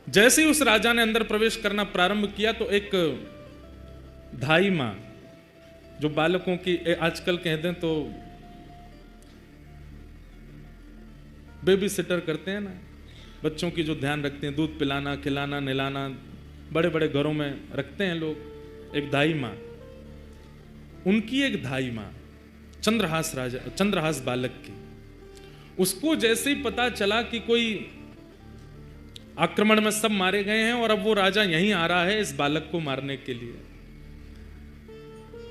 जैसे ही उस राजा ने अंदर प्रवेश करना प्रारंभ किया तो एक धाई मां, जो बालकों की आजकल कह दें तो बेबी सिटर करते हैं ना, बच्चों की जो ध्यान रखते हैं, दूध पिलाना, खिलाना, नहलाना, बड़े बड़े घरों में रखते हैं लोग, एक धाई मां, उनकी एक धाई मां चंद्रहास राजा, चंद्रहास बालक की, उसको जैसे ही पता चला कि कोई आक्रमण में सब मारे गए हैं और अब वो राजा यहीं आ रहा है इस बालक को मारने के लिए,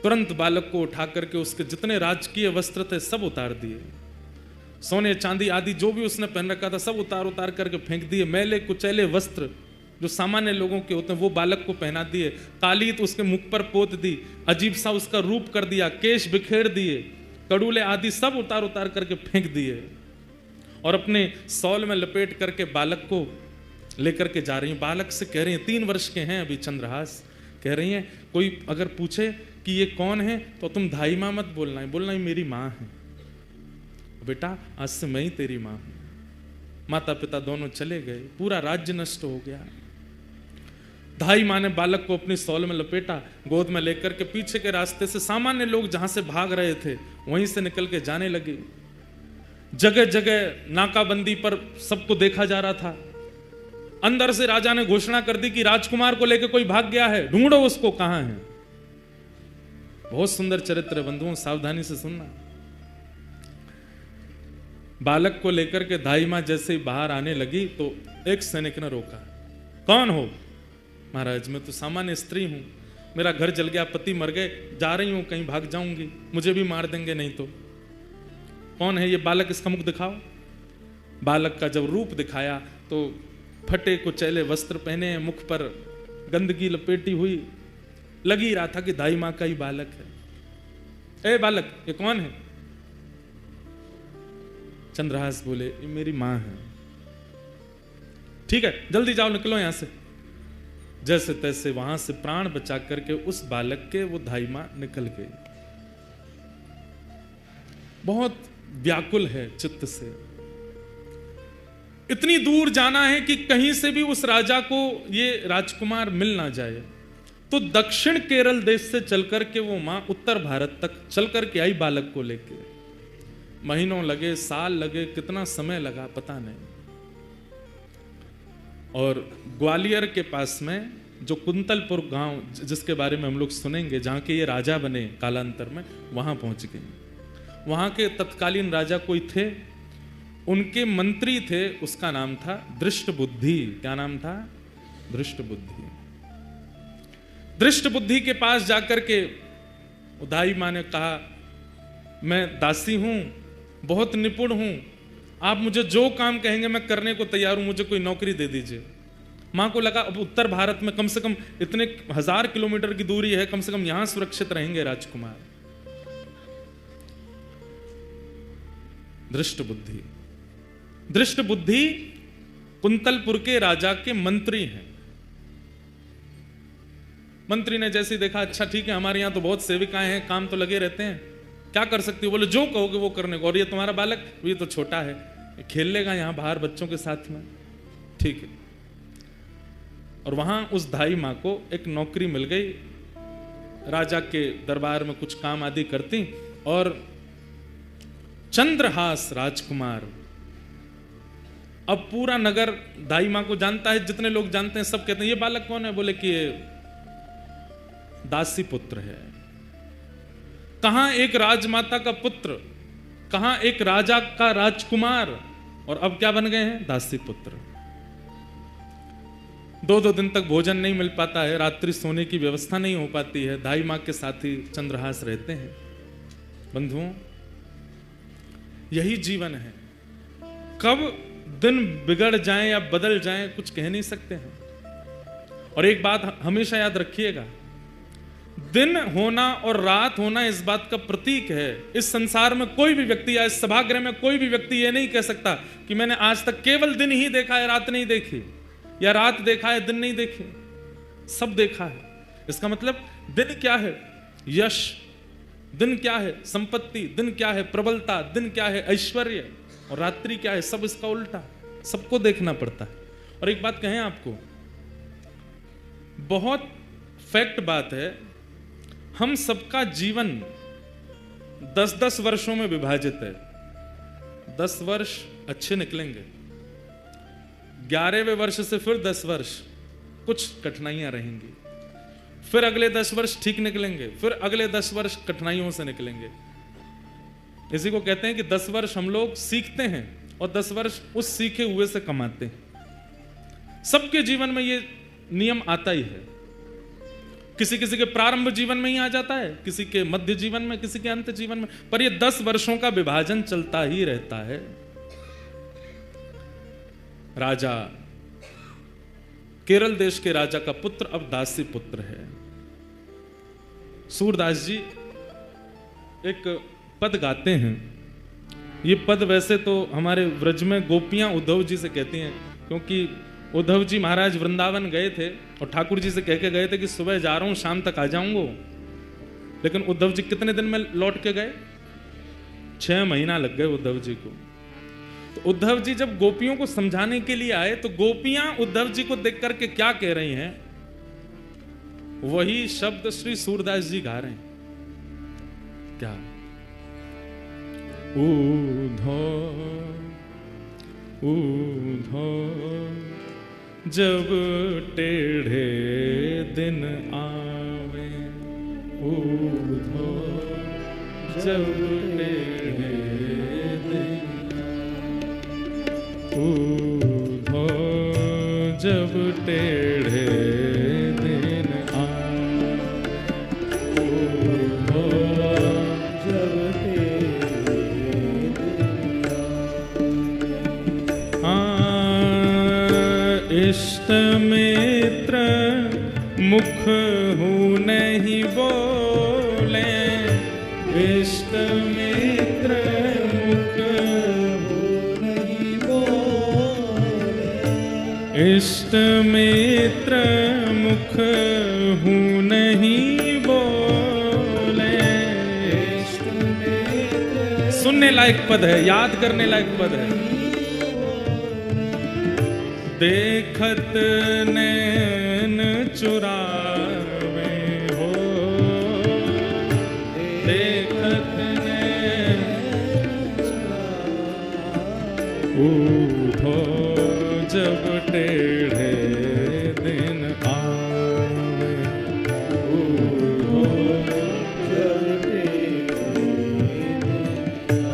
तुरंत बालक को उठा करके उसके जितने राजकीय वस्त्र थे सब उतार दिए, सोने चांदी आदि जो भी उसने पहन रखा था सब उतार उतार करके फेंक दिए। मैले कुचैले वस्त्र जो सामान्य लोगों के होते हैं वो बालक को पहना दिए, तालीत उसके मुख पर पोत दी, अजीब सा उसका रूप कर दिया, केश बिखेर दिए, कड़ूले आदि सब उतार उतार करके फेंक दिए, और अपने सौल में लपेट करके बालक को लेकर के जा रही हैं। बालक से कह रही हैं, 3 वर्ष के हैं अभी चंद्रहास, कह रही हैं कोई अगर पूछे कि ये कौन है तो तुम धाई मां मत बोलना है, बोलना ही मेरी मां है। बेटा आज से मैं ही तेरी मां हूं। माता पिता दोनों चले गए, पूरा राज्य नष्ट हो गया। धाई मां ने बालक को अपनी सौल में लपेटा, गोद में लेकर के पीछे के रास्ते से सामान्य लोग जहां से भाग रहे थे वहीं से निकल के जाने लगे। जगह जगह नाकाबंदी पर सबको देखा जा रहा था। अंदर से राजा ने घोषणा कर दी कि राजकुमार को लेकर कोई भाग गया है, ढूंढो उसको, कहां है। बहुत सुंदर चरित्र है बंधुओं, सावधानी से सुनना। बालक को लेकर के धाई मां जैसे ही बाहर आने लगी तो एक सैनिक ने रोका। कौन हो? महाराज मैं तो सामान्य स्त्री हूं, मेरा घर जल गया, पति मर गए, जा रही हूं कहीं, भाग जाऊंगी, मुझे भी मार देंगे नहीं तो। कौन है ये बालक, इसका मुख दिखाओ। बालक का जब रूप दिखाया तो फटे कुचैले वस्त्र पहने, मुख पर गंदगी लपेटी हुई, लगी रहा था कि दाई मां का ही बालक है। ए बालक ये कौन है? चंद्रहास बोले ये मेरी मां है। ठीक है जल्दी जाओ, निकलो यहां से। जैसे तैसे वहां से प्राण बचा करके उस बालक के वो धाई मां निकल गई। बहुत व्याकुल है चित्त से, इतनी दूर जाना है कि कहीं से भी उस राजा को ये राजकुमार मिल ना जाए। तो दक्षिण केरल देश से चलकर के वो मां उत्तर भारत तक चलकर के आई बालक को लेके। महीनों लगे, साल लगे, कितना समय लगा पता नहीं। और ग्वालियर के पास में जो कुंतलपुर गांव, जिसके बारे में हम लोग सुनेंगे, जहाँ के ये राजा बने कालांतर में, वहाँ पहुँच गए। वहाँ के तत्कालीन राजा कोई थे, उनके मंत्री थे, उसका नाम था दृष्टबुद्धि। क्या नाम था? दृष्टबुद्धि। दृष्टबुद्धि के पास जाकर के उदाई माँ ने कहा, मैं दासी हूं, बहुत निपुण हूं, आप मुझे जो काम कहेंगे मैं करने को तैयार हूं, मुझे कोई नौकरी दे दीजिए। मां को लगा अब उत्तर भारत में कम से कम इतने 1000 किलोमीटर की दूरी है, कम से कम यहां सुरक्षित रहेंगे राजकुमार। दृष्टबुद्धि। दृष्टबुद्धि कुंतलपुर के राजा के मंत्री हैं। मंत्री ने जैसे देखा, अच्छा ठीक है, हमारे यहां तो बहुत सेविकाएं हैं, काम तो लगे रहते हैं, क्या कर सकती हो? बोले जो कहोगे वो करने को। और ये तुम्हारा बालक, ये तो छोटा है, खेल लेगा यहां बाहर बच्चों के साथ में, ठीक है। और वहां उस धाई माँ को एक नौकरी मिल गई, राजा के दरबार में कुछ काम आदि करती। और चंद्रहास राजकुमार, अब पूरा नगर दाई माँ को जानता है, जितने लोग जानते हैं सब कहते हैं ये बालक कौन है? बोले कि ये दासी पुत्र है। कहां एक राजमाता का पुत्र, कहां एक राजा का राजकुमार, और अब क्या बन गए हैं? दासी पुत्र। 2-2 दिन तक भोजन नहीं मिल पाता है, रात्रि सोने की व्यवस्था नहीं हो पाती है, दाई माँ के साथ ही चंद्रहास रहते हैं। बंधुओं, यही जीवन है। कब दिन बिगड़ जाएं या बदल जाएं कुछ कह नहीं सकते हैं। और एक बात हमेशा याद रखिएगा, दिन होना और रात होना इस बात का प्रतीक है। इस संसार में कोई भी व्यक्ति या इस सभागृह में कोई भी व्यक्ति ये नहीं कह सकता कि मैंने आज तक केवल दिन ही देखा है, रात नहीं देखी, या रात देखा है दिन नहीं देखी। सब देखा है। इसका मतलब दिन क्या है? यश। दिन क्या है? संपत्ति। दिन क्या है? प्रबलता। दिन क्या है? ऐश्वर्य। और रात्रि क्या है? सब इसका उल्टा। सबको देखना पड़ता है। और एक बात कहें आपको, बहुत फैक्ट बात है, हम सबका जीवन 10-10 वर्षों में विभाजित है। 10 वर्ष अच्छे निकलेंगे, 11वें वर्ष से फिर 10 वर्ष कुछ कठिनाइयां रहेंगी, फिर अगले 10 वर्ष ठीक निकलेंगे, फिर अगले 10 वर्ष कठिनाइयों से निकलेंगे। इसी को कहते हैं कि 10 वर्ष हम लोग सीखते हैं और 10 वर्ष उस सीखे हुए से कमाते हैं। सबके जीवन में ये नियम आता ही है। किसी किसी के प्रारंभ जीवन में ही आ जाता है, किसी के मध्य जीवन में, किसी के अंत जीवन में, पर ये 10 वर्षों का विभाजन चलता ही रहता है। राजा, केरल देश के राजा का पुत्र अब दासी पुत्र है। सूरदास जी एक पद गाते हैं। ये पद वैसे तो हमारे व्रज में गोपियां उद्धव जी से कहती हैं, क्योंकि उद्धव जी महाराज वृंदावन गए थे और ठाकुर जी से कह के गए थे कि सुबह जा रहा हूं, शाम तक आ जाऊंगा। लेकिन उद्धव जी कितने दिन में लौट के गए? 6 महीना लग गए उद्धव जी को। तो उद्धव जी जब गोपियों को समझाने के लिए आए तो गोपियां उद्धव जी को देख करके क्या कह रही हैं? वही शब्द श्री सूरदास जी गा रहे हैं। क्या? उद्धव जब टेढ़े दिन आवे, उद्धव जब टेढ़े दिन, उद्धव जब टेढ़े दिन आवे, उद्धव जब टेढ़े दिन आवे। इष्ट मित्र मुख हूँ नहीं बोले, इष्ट मित्र मुख हूँ नहीं बोले, इष्ट मित्र मुख हूँ नहीं बोले। इष्ट मित्र, सुनने लायक पद है, याद करने लायक पद है। देखत नैन चुरावे हो, देखत नैन चुरावे, उठो जब टेढ़े दिन आवे, उठो जब टेढ़े दिन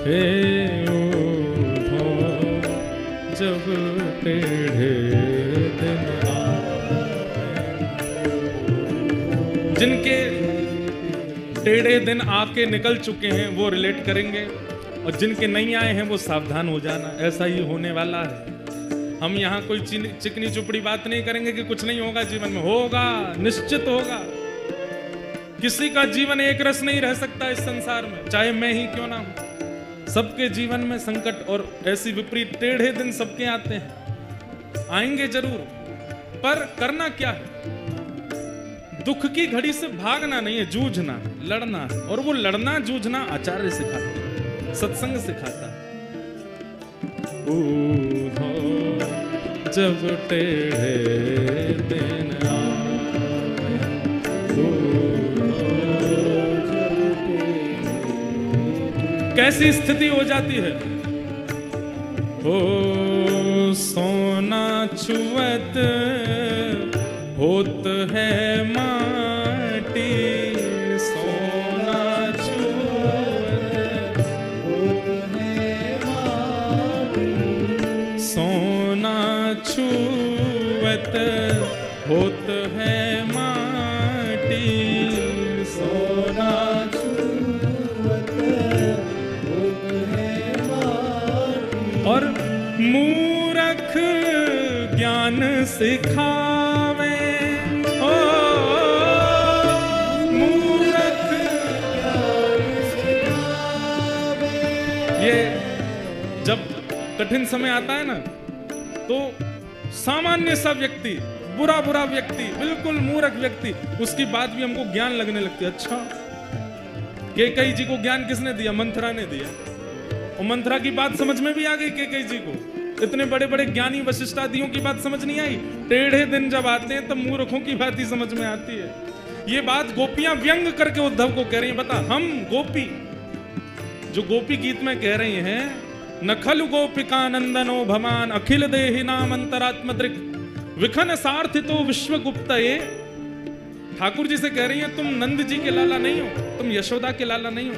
आवे, उठो जब टेढ़े दिन आवे। जिनके टेढ़े दिन आके निकल चुके हैं वो रिलेट करेंगे, और जिनके नहीं आए हैं वो सावधान हो जाना, ऐसा ही होने वाला है। हम यहाँ कोई चिकनी चुपड़ी बात नहीं करेंगे कि कुछ नहीं होगा जीवन में, होगा, निश्चित होगा। किसी का जीवन एक रस नहीं रह सकता इस संसार में, चाहे मैं ही क्यों ना हूं। सबके जीवन में संकट और ऐसी विपरीत टेढ़े दिन सबके आते हैं, आएंगे जरूर, पर करना क्या है? दुख की घड़ी से भागना नहीं है, जूझना है, लड़ना है। और वो लड़ना जूझना आचार्य सिखाते हैं, सत्संग सिखाता है। उठो जब टेढ़े दिन आवे, कैसी स्थिति हो जाती है? ओ सोना छुअत होत है माटी, सोना छुअत होत है माटी, सोना छुअत होत है माटी, सोना छुअत होत है माटी। और मूर्ख ज्ञान सिखावे, जब कठिन समय आता है ना, तो सामान्य सा व्यक्ति, बुरा बुरा व्यक्ति, बिल्कुल मूर्ख व्यक्ति, उसकी बात भी हमको ज्ञान लगने लगती है। अच्छा, कैकेयी जी को ज्ञान किसने दिया? मंथरा ने दिया। और मंथरा की बात समझ में भी आ गई कैकेयी जी को। इतने बड़े बड़े ज्ञानी वशिष्ठ आदियों की बात समझ नहीं आई। टेढ़े दिन जब आते हैं तब मूर्खों की बात ही समझ में आती है। ये बात गोपियां व्यंग करके उद्धव को कह रही हैं। बता, हम गोपी, जो गोपी गीत में कह रही हैं, नखलु गोपिका नंदनो भमान अखिल देहि नाम अंतरात्म दृक् विखन सार्थितो विश्वगुप्तये। ठाकुर जी से कह रही हैं, तुम नंद जी के लाला नहीं हो, तुम यशोदा के लाला नहीं हो।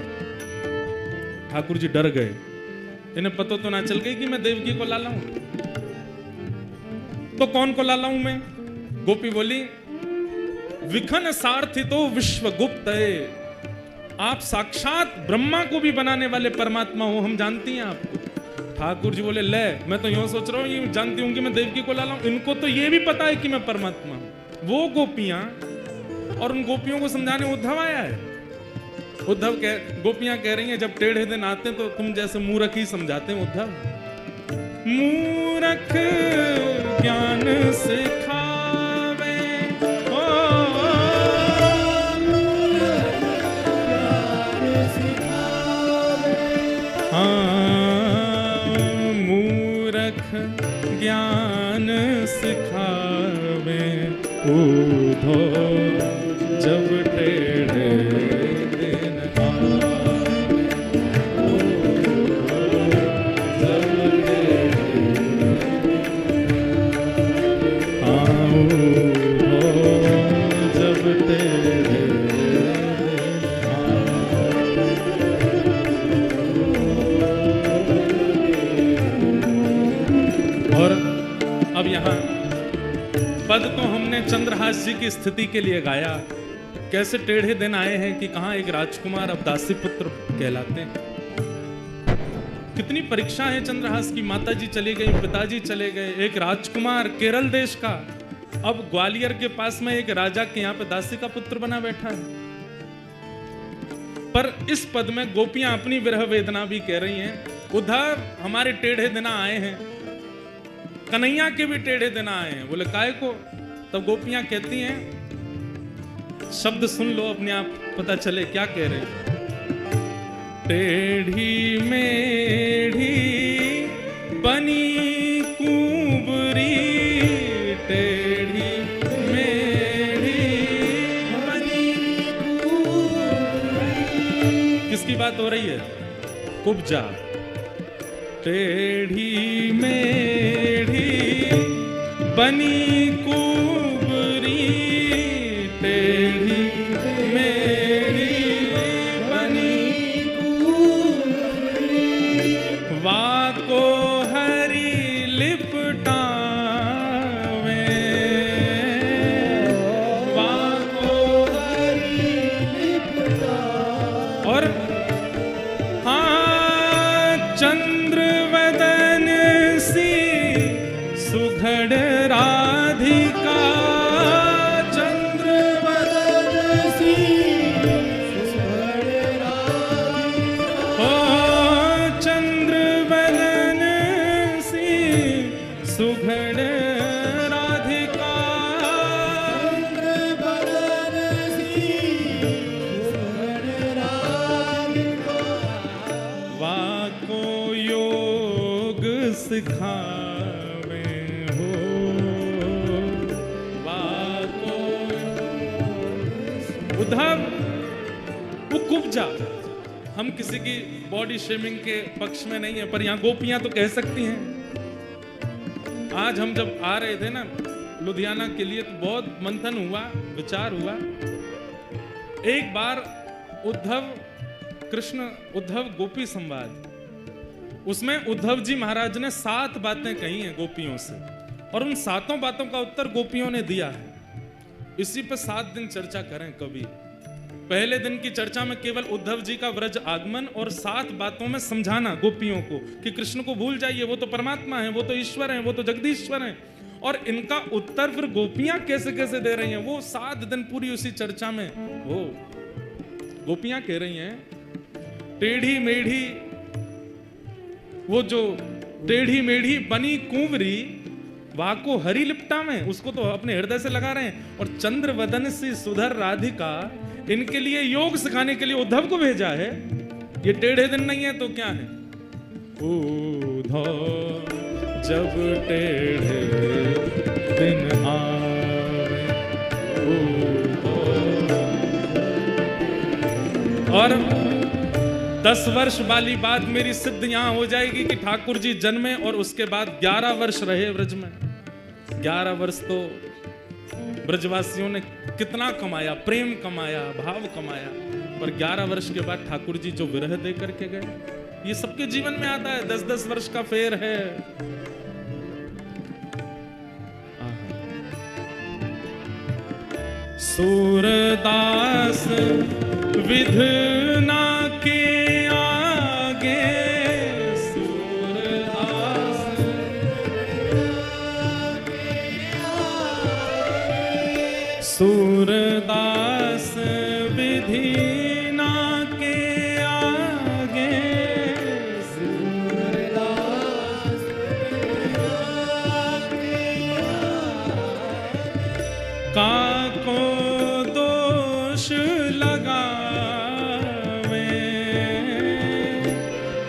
ठाकुर जी डर गए, इन्हें पता तो ना चल गई कि मैं देवकी को लाला हूं। तो कौन को लाला हूं मैं? गोपी बोली, विखन सार्थितो विश्वगुप्तये, आप साक्षात ब्रह्मा को भी बनाने वाले परमात्मा हो, हम जानती हैं आपको। ठाकुर जी बोले, ले, मैं तो यूं सोच रहा हूं, ये जानती हूं कि मैं देवकी को लाला हूं, इनको तो ये भी पता है कि मैं परमात्मा हूं। वो गोपियां, और उन गोपियों को समझाने उद्धव आया है। गोपियां कह रही हैं, जब टेढ़े दिन आते हैं तो तुम जैसे मूर्ख ही समझाते हैं उद्धव। मूर्ख ज्ञान सिखावे, मूर्ख ज्ञान सिखावे, उठो जब टेढ़े दिन आवे, जब टेढ़े उठो जब टेढ़े अब यहाँ पद तो हमने चंद्रहास जी की स्थिति के लिए गाया, कैसे टेढ़े दिन आए हैं कि कहाँ एक राजकुमार अब दासी पुत्र कहलाते हैं। कितनी परीक्षा है चंद्रहास की। माता जी चली गई, पिताजी चले गए, एक राजकुमार केरल देश का अब ग्वालियर के पास में एक राजा के यहाँ पे दासी का पुत्र बना बैठा है। पर इस पद में गोपियां अपनी विरह वेदना भी कह रही हैं, उद्धव हमारे टेढ़े दिन आए हैं, कन्हैया के भी टेढ़े दिन आए हैं। बोले काय को? तब गोपियां कहती हैं, शब्द सुन लो अपने आप पता चले क्या कह रहे हैं। टेढ़ी मेढ़ी बनी कुंबरी, टेढ़ी मेढ़ी बनी कुंबरी। किसकी बात हो रही है? कुब्जा। टेढ़ी मेढ़ी बनी कुबरी, टेढ़ी मेढ़ी बनी कुबरी, वाको हरी लिपटावे, वाको हरी लिपटावे। और चंद्रवदन सी सुघड़ राधिका, चंद्रवदन सी सुघड़ राधिका, ओ चंद्रवदन सी सुघड़ राधिका, चंद्रवदन सी सुघड़ राधिका, वाको योग सिखावे हो, वाको। उद्धव वो कुब्जा, हम किसी की बॉडी शेमिंग के पक्ष में नहीं है, पर यहां गोपियां तो कह सकती हैं। आज हम जब आ रहे थे ना लुधियाना के लिए, तो बहुत मंथन हुआ, विचार हुआ। एक बार उद्धव गोपी संवाद, उसमें उद्धव जी महाराज ने 7 बातें कही हैं गोपियों से, और उन 7 बातों का उत्तर गोपियों ने दिया है। इसी पे 7 दिन चर्चा करें कभी। पहले दिन की चर्चा में केवल उद्धव जी का व्रज आगमन और 7 बातों में समझाना गोपियों को कि कृष्ण को भूल जाइए, वो तो परमात्मा है, वो तो ईश्वर है, वो तो जगदीश्वर है। और इनका उत्तर फिर गोपियां कैसे कैसे दे रही हैं, वो 7 दिन पूरी उसी चर्चा में वो गोपियां कह रही हैं, टेढ़ी मेढ़ी, वो जो टेढ़ी मेढ़ी बनी कुंवरी, वाको हरी लिपटा में, उसको तो अपने हृदय से लगा रहे हैं। और चंद्रवदन सी सुधर राधिका, इनके लिए योग सिखाने के लिए उद्धव को भेजा है। ये टेढ़े दिन नहीं है तो क्या है? उद्धव जब टेढ़े दिन आवे, और 10 वर्ष वाली बात मेरी सिद्ध यहां हो जाएगी कि ठाकुर जी जन्मे और उसके बाद 11 वर्ष रहे ब्रज में। 11 वर्ष तो ब्रजवासियों ने कितना कमाया, प्रेम कमाया, भाव कमाया, पर 11 वर्ष के बाद ठाकुर जी जो विरह दे करके गए, ये सबके जीवन में आता है। 10-10 वर्ष का फेर है। सूरदास विधना के आगे, सूरदास विधि ना के आगे, सूरदास काको दोष लगावे,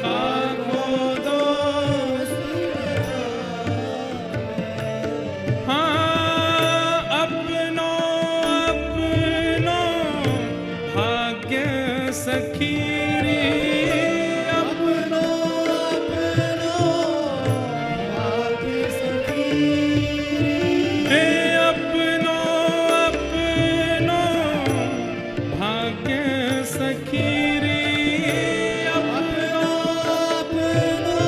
काको दोष, हाँ सखीरी, अपनो अपनो भाग्य सखीरी, हे अपनो अपनो भाग्य सखीरी, अपनो अपनो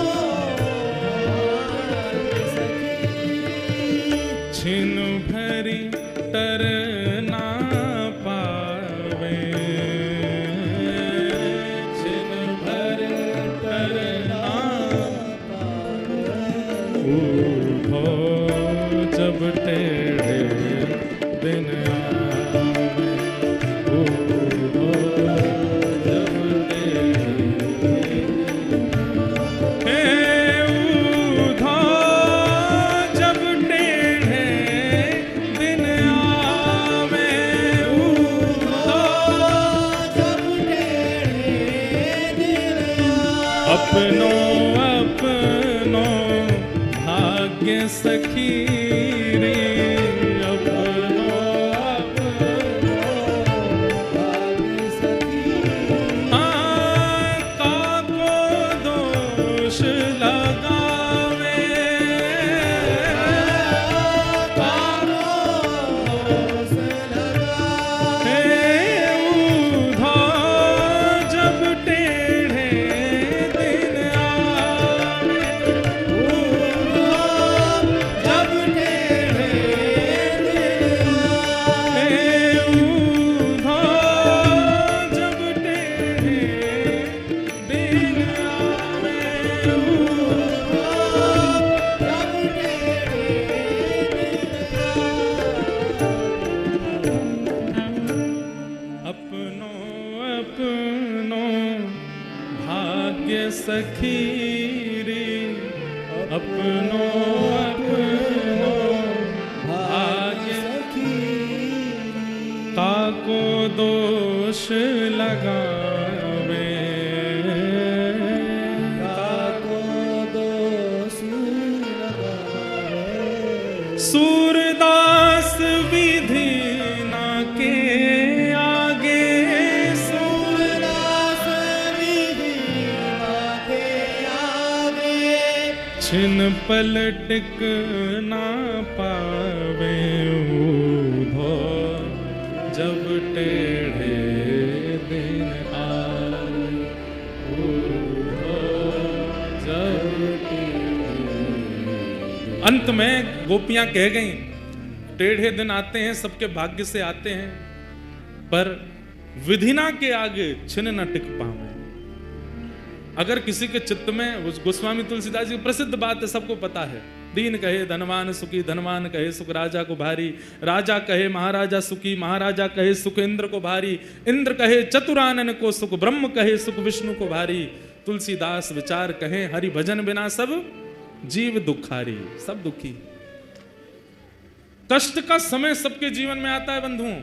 भाग्य सखीरी, छिन भरी तरना पावे, जब टेढ़े दिन आवे, जब जब टेढ़े दिन आवे, जब टेढ़े दिन अपनो अपनो भाग्य सखीरी, अपनो अपनो भाग्य सखीरी, काको दोष ला अपनो अपनो भाग्य ताको दोष लगावे, ताको दोष लगावे। सूरदास विधि ना के आगे, सूरदास विधि ना के आगे, छिन पलटिक ना पावे ऊधो जब टेढ़े दिन आए, ऊधो जब टेढ़े। अंत में गोपियां कह गईं, टेढ़े दिन आते हैं, सबके भाग्य से आते हैं, पर विधिना के आगे छिन न टिक पावे। अगर किसी के चित्त में, उस गोस्वामी तुलसीदास जी की प्रसिद्ध बात है, सबको पता है, दीन कहे धनवान सुखी, धनवान कहे सुख राजा को भारी, राजा कहे महाराजा सुखी, महाराजा कहे सुख इंद्र को भारी, इंद्र कहे चतुरानन को सुख, ब्रह्म कहे सुख विष्णु को भारी, तुलसीदास विचार कहे हरि भजन बिना सब जीव दुखारी, सब दुखी। कष्ट का समय सबके जीवन में आता है बंधुओं,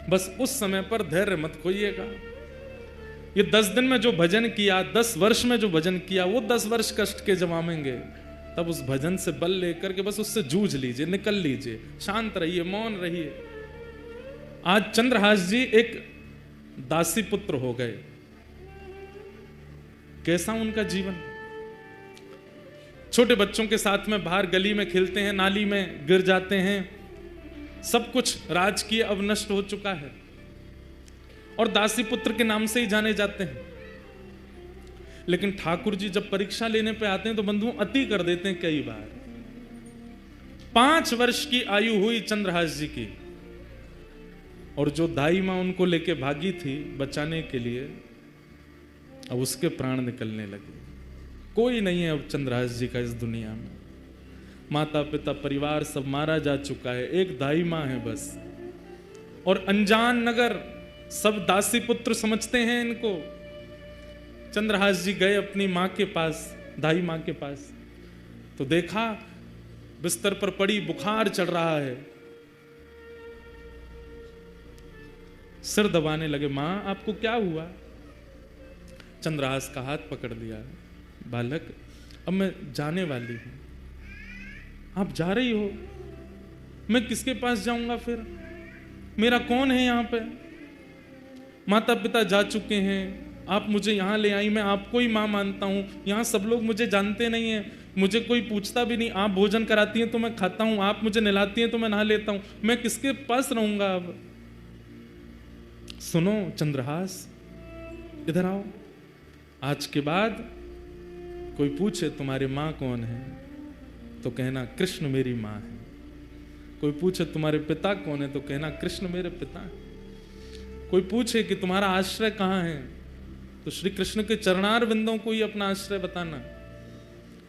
बस उस समय पर धैर्य मत खोइएगा। ये 10 दिन में जो भजन किया, 10 वर्ष में जो भजन किया, वो 10 वर्ष कष्ट के जमावेंगे। तब उस भजन से बल लेकर के बस उससे जूझ लीजिए, निकल लीजिए, शांत रहिए, मौन रहिए। आज चंद्रहास जी एक दासी पुत्र हो गए। कैसा उनका जीवन, छोटे बच्चों के साथ में बाहर गली में खेलते हैं, नाली में गिर जाते हैं, सब कुछ राजकीय अब नष्ट हो चुका है और दासी पुत्र के नाम से ही जाने जाते हैं। लेकिन ठाकुर जी जब परीक्षा लेने पे आते हैं तो बंधुओं अति कर देते हैं कई बार। 5 वर्ष की आयु हुई चंद्रहास जी की, और जो दाई मां उनको लेके भागी थी बचाने के लिए, अब उसके प्राण निकलने लगे। कोई नहीं है अब चंद्रहास जी का इस दुनिया में, माता पिता परिवार सब मारा जा चुका है, एक दाई मां है बस। और अनजान नगर सब दासी पुत्र समझते हैं इनको। चंद्रहास जी गए अपनी मां के पास, दाई मां के पास, तो देखा बिस्तर पर पड़ी, बुखार चढ़ रहा है। सिर दबाने लगे, मां आपको क्या हुआ? चंद्रहास का हाथ पकड़ लिया, बालक अब मैं जाने वाली हूं, आप जा रही हो, मैं किसके पास जाऊंगा फिर? मेरा कौन है यहाँ पे? माता पिता जा चुके हैं, आप मुझे यहाँ ले आई, मैं आपको ही माँ मानता हूँ, यहाँ सब लोग मुझे जानते नहीं हैं, मुझे कोई पूछता भी नहीं, आप भोजन कराती हैं तो मैं खाता हूँ, आप मुझे नहलाती हैं तो मैं नहा लेता हूँ, मैं किसके पास रहूंगा अब? सुनो चंद्रहास, इधर आओ, आज के बाद कोई पूछे तुम्हारी माँ कौन है तो कहना कृष्ण मेरी माँ है। कोई पूछे तुम्हारे पिता कौन है तो कहना कृष्ण मेरे पिता है। कोई पूछे कि तुम्हारा आश्रय कहाँ है तो श्री कृष्ण के चरणार बिंदों को ही अपना आश्रय बताना।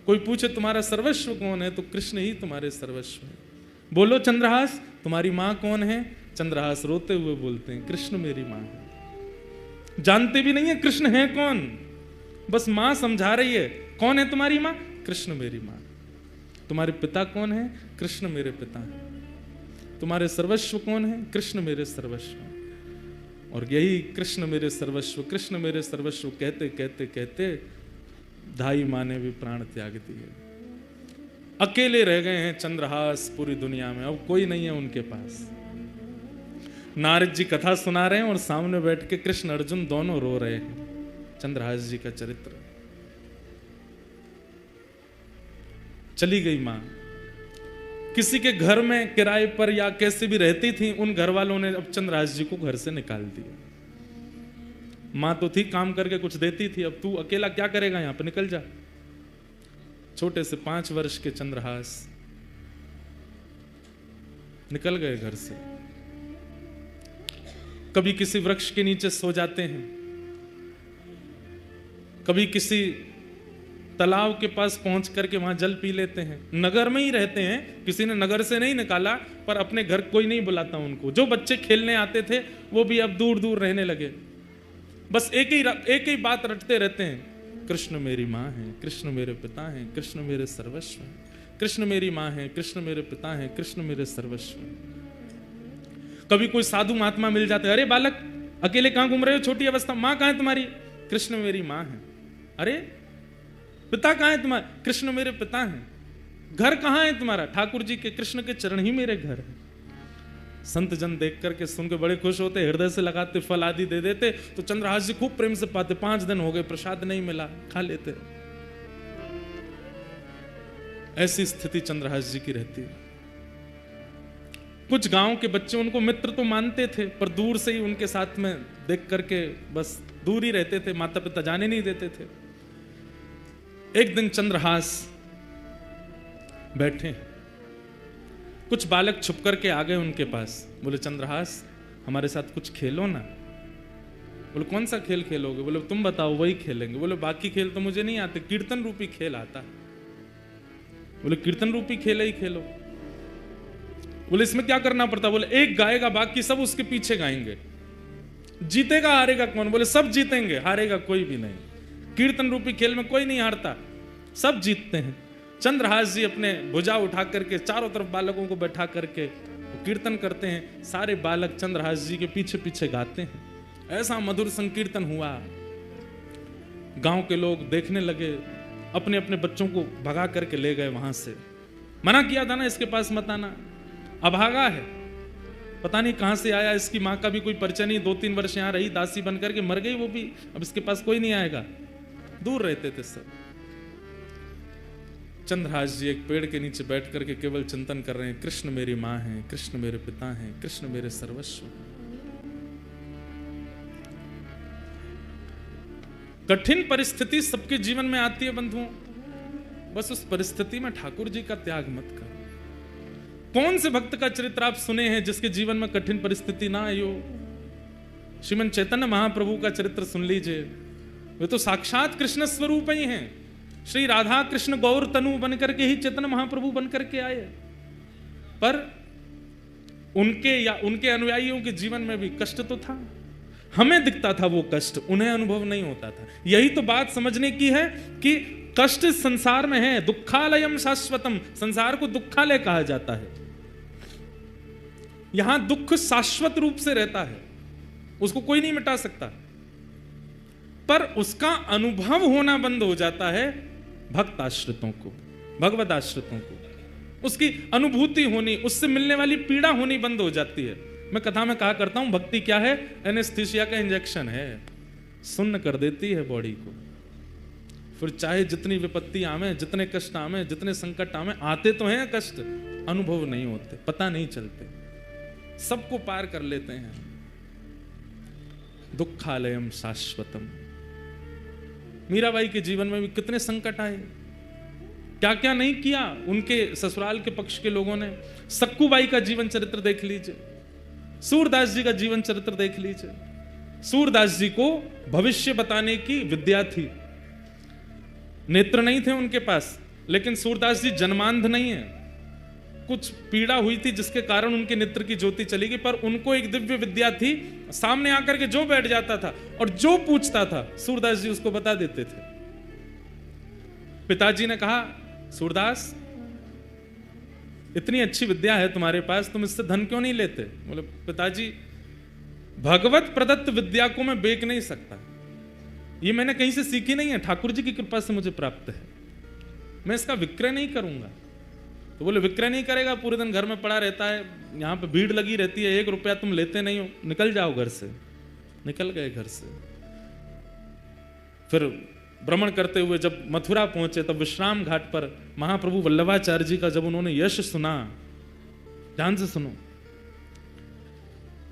कोई पूछे तुम्हारा सर्वस्व कौन है तो कृष्ण ही तुम्हारे सर्वस्व है। बोलो चंद्रहास, तुम्हारी माँ कौन है? चंद्रहास रोते हुए बोलते हैं कृष्ण मेरी माँ है। जानते भी नहीं है कृष्ण है कौन, बस माँ समझा रही है। कौन है तुम्हारी माँ? कृष्ण मेरी माँ। तुम्हारे पिता कौन है? कृष्ण मेरे पिता है। तुम्हारे सर्वस्व कौन है? कृष्ण मेरे सर्वस्व। और यही कृष्ण मेरे सर्वस्व, कृष्ण मेरे सर्वस्व कहते कहते कहते दाई माँ ने भी प्राण त्याग दिए। अकेले रह गए हैं चंद्रहास पूरी दुनिया में, अब कोई नहीं है उनके पास। नारद जी कथा सुना रहे हैं और सामने बैठ के कृष्ण अर्जुन दोनों रो रहे हैं। चंद्रहास जी का चरित्र। चली गई मां, किसी के घर में किराए पर या कैसे भी रहती थी, उन घर वालों ने अब चंद्रहास जी को घर से निकाल दिया। मां तो थी, काम करके कुछ देती थी, अब तू अकेला क्या करेगा, यहां पर निकल जा। छोटे से 5 वर्ष के चंद्रहास निकल गए घर से। कभी किसी वृक्ष के नीचे सो जाते हैं, कभी किसी तालाब के पास पहुंच करके वहां जल पी लेते हैं। नगर में ही रहते हैं, किसी ने नगर से नहीं निकाला, पर अपने घर कोई नहीं बुलाता उनको। जो बच्चे खेलने आते थे वो भी अब दूर दूर रहने लगे। बस एक ही बात रटते रहते हैं, कृष्ण मेरी माँ है, कृष्ण मेरे पिता हैं, कृष्ण मेरे सर्वस्व हैं, कृष्ण मेरी माँ है, कृष्ण मेरे पिता हैं, कृष्ण मेरे सर्वस्व हैं। कभी कोई साधु महात्मा मिल जाते, अरे बालक अकेले कहां घूम रहे हो, छोटी अवस्था, माँ कहां है तुम्हारी? कृष्ण मेरी माँ है। अरे पिता कहां है तुम्हारा? कृष्ण मेरे पिता हैं। घर कहां है तुम्हारा? ठाकुर जी के, कृष्ण के चरण ही मेरे घर है। संत जन देख करके सुन के बड़े खुश होते, हृदय से लगाते, फल आदि दे देते। तो चंद्रहास जी खूब प्रेम से पाते। 5 दिन हो गए, प्रसाद नहीं मिला, खा लेते। ऐसी स्थिति चंद्रहास जी की रहती है। कुछ गांव के बच्चे उनको मित्र तो मानते थे, पर दूर से ही उनके साथ में देख करके बस दूर ही रहते थे, माता पिता जाने नहीं देते थे। एक दिन चंद्रहास बैठे, कुछ बालक छुप करके आ गए उनके पास। बोले चंद्रहास हमारे साथ कुछ खेलो ना। बोले कौन सा खेल खेलोगे? बोले तुम बताओ, वही खेलेंगे। बोले बाकी खेल तो मुझे नहीं आते, कीर्तन रूपी खेल आता है। बोले कीर्तन रूपी खेल ही खेलो। बोले इसमें क्या करना पड़ता? बोले एक गाएगा, बाकी सब उसके पीछे गाएंगे। जीतेगा हारेगा कौन? बोले सब जीतेंगे, हारेगा कोई भी नहीं। कीर्तन रूपी खेल में कोई नहीं हारता, सब जीतते हैं। चंद्रहास जी अपने भुजा उठा करके चारों तरफ बालकों को बैठा करके कीर्तन करते हैं। सारे बालक चंद्रहास जी के पीछे पीछे गाते हैं। ऐसा मधुर संकीर्तन हुआ, गांव के लोग देखने लगे, अपने अपने बच्चों को भगा करके ले गए वहां से। मना किया था ना इसके पास मत आना, अभागा है, पता नहीं कहां से आया, इसकी माँ का भी कोई परिचय नहीं, 2-3 वर्ष यहाँ रही, दासी बन करके मर गई वो भी, अब इसके पास कोई नहीं आएगा। दूर रहते थे सब। चंद्रहास जी एक पेड़ के नीचे बैठ करके केवल चिंतन कर रहे हैं, कृष्ण मेरी माँ है, कृष्ण मेरे पिता हैं, कृष्ण मेरे सर्वस्व हैं। कठिन परिस्थिति सबके जीवन में आती है बंधुओं, बस उस परिस्थिति में ठाकुर जी का त्याग मत करो। कौन से भक्त का चरित्र आप सुने हैं जिसके जीवन में कठिन परिस्थिति ना आई हो? श्रीमन चैतन्य महाप्रभु का चरित्र सुन लीजिए, वे तो साक्षात कृष्ण स्वरूप ही हैं। श्री राधा कृष्ण गौर तनु बनकर के ही चैतन्य महाप्रभु बनकर के आए, पर उनके या उनके अनुयायियों के जीवन में भी कष्ट तो था। हमें दिखता था वो कष्ट, उन्हें अनुभव नहीं होता था। यही तो बात समझने की है कि कष्ट संसार में है, दुखालयम शाश्वतम, संसार को दुखालय कहा जाता है। यहां दुख शाश्वत रूप से रहता है, उसको कोई नहीं मिटा सकता, पर उसका अनुभव होना बंद हो जाता है भक्त आश्रितों को, भगवत आश्रितों को। उसकी अनुभूति होनी, उससे मिलने वाली पीड़ा होनी बंद हो जाती है। मैं कथा में कहा करता हूं, भक्ति क्या है? एनेस्थीसिया का इंजेक्शन है, सुन्न कर देती है बॉडी को। फिर चाहे जितनी विपत्ति आवे, जितने कष्ट आवे, जितने संकट आवे, आते तो हैं कष्ट, अनुभव नहीं होते, पता नहीं चलते, सबको पार कर लेते हैं। दुखालयम शाश्वतम। मीराबाई के जीवन में भी कितने संकट आए, क्या क्या नहीं किया उनके ससुराल के पक्ष के लोगों ने। सक्कूबाई का जीवन चरित्र देख लीजिए, सूरदास जी का जीवन चरित्र देख लीजिए। सूरदास जी को भविष्य बताने की विद्या थी, नेत्र नहीं थे उनके पास, लेकिन सूरदास जी जन्मांध नहीं है। कुछ पीड़ा हुई थी जिसके कारण उनके नेत्र की ज्योति चली गई, पर उनको एक दिव्य विद्या थी, सामने आकर के जो बैठ जाता था और जो पूछता था सूरदास जी उसको बता देते थे। पिताजी ने कहा, सूरदास इतनी अच्छी विद्या है तुम्हारे पास, तुम इससे धन क्यों नहीं लेते? बोले पिताजी, भगवत प्रदत्त विद्या को मैं बेच नहीं सकता, ये मैंने कहीं से सीखी नहीं है, ठाकुर जी की कृपा से मुझे प्राप्त है, मैं इसका विक्रय नहीं करूंगा। तो बोले विक्रय नहीं करेगा, पूरे दिन घर में पड़ा रहता है, यहाँ पे भीड़ लगी रहती है, 1 रुपया तुम लेते नहीं हो, निकल जाओ घर से। निकल गए घर से। फिर भ्रमण करते हुए जब मथुरा पहुंचे, तब विश्राम घाट पर महाप्रभु वल्लभाचार्य जी का जब उन्होंने यश सुना, ध्यान से सुनो,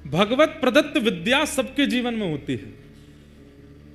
भगवत प्रदत्त विद्या सबके जीवन में होती है।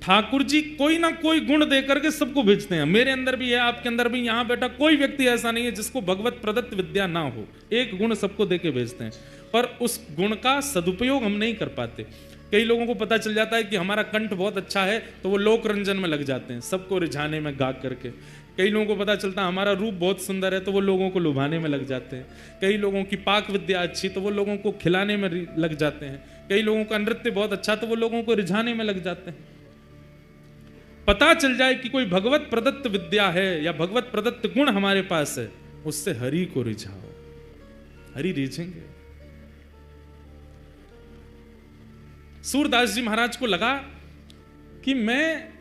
ठाकुर जी कोई ना कोई गुण देकर के सबको भेजते हैं। मेरे अंदर भी है, आपके अंदर भी, यहां बैठा कोई व्यक्ति ऐसा नहीं है जिसको भगवत प्रदत्त विद्या ना हो। एक गुण सबको देके भेजते हैं, पर उस गुण का सदुपयोग हम नहीं कर पाते। कई लोगों को पता चल जाता है कि हमारा कंठ बहुत अच्छा है, तो वो लोक रंजन में लग जाते हैं, सबको रिझाने में गा करके। कई लोगों को पता चलता है हमारा रूप बहुत सुंदर है, तो वो लोगों को लुभाने में लग जाते हैं। कई लोगों की पाक विद्या अच्छी, तो वो लोगों को खिलाने में लग जाते हैं। कई लोगों का नृत्य बहुत अच्छा, तो वो लोगों को रिझाने में लग जाते हैं। पता चल जाए कि कोई भगवत प्रदत्त विद्या है या भगवत प्रदत्त गुण हमारे पास है, उससे हरि को रिझाओ, हरि रिझेंगे। सूरदास जी महाराज को लगा कि मैं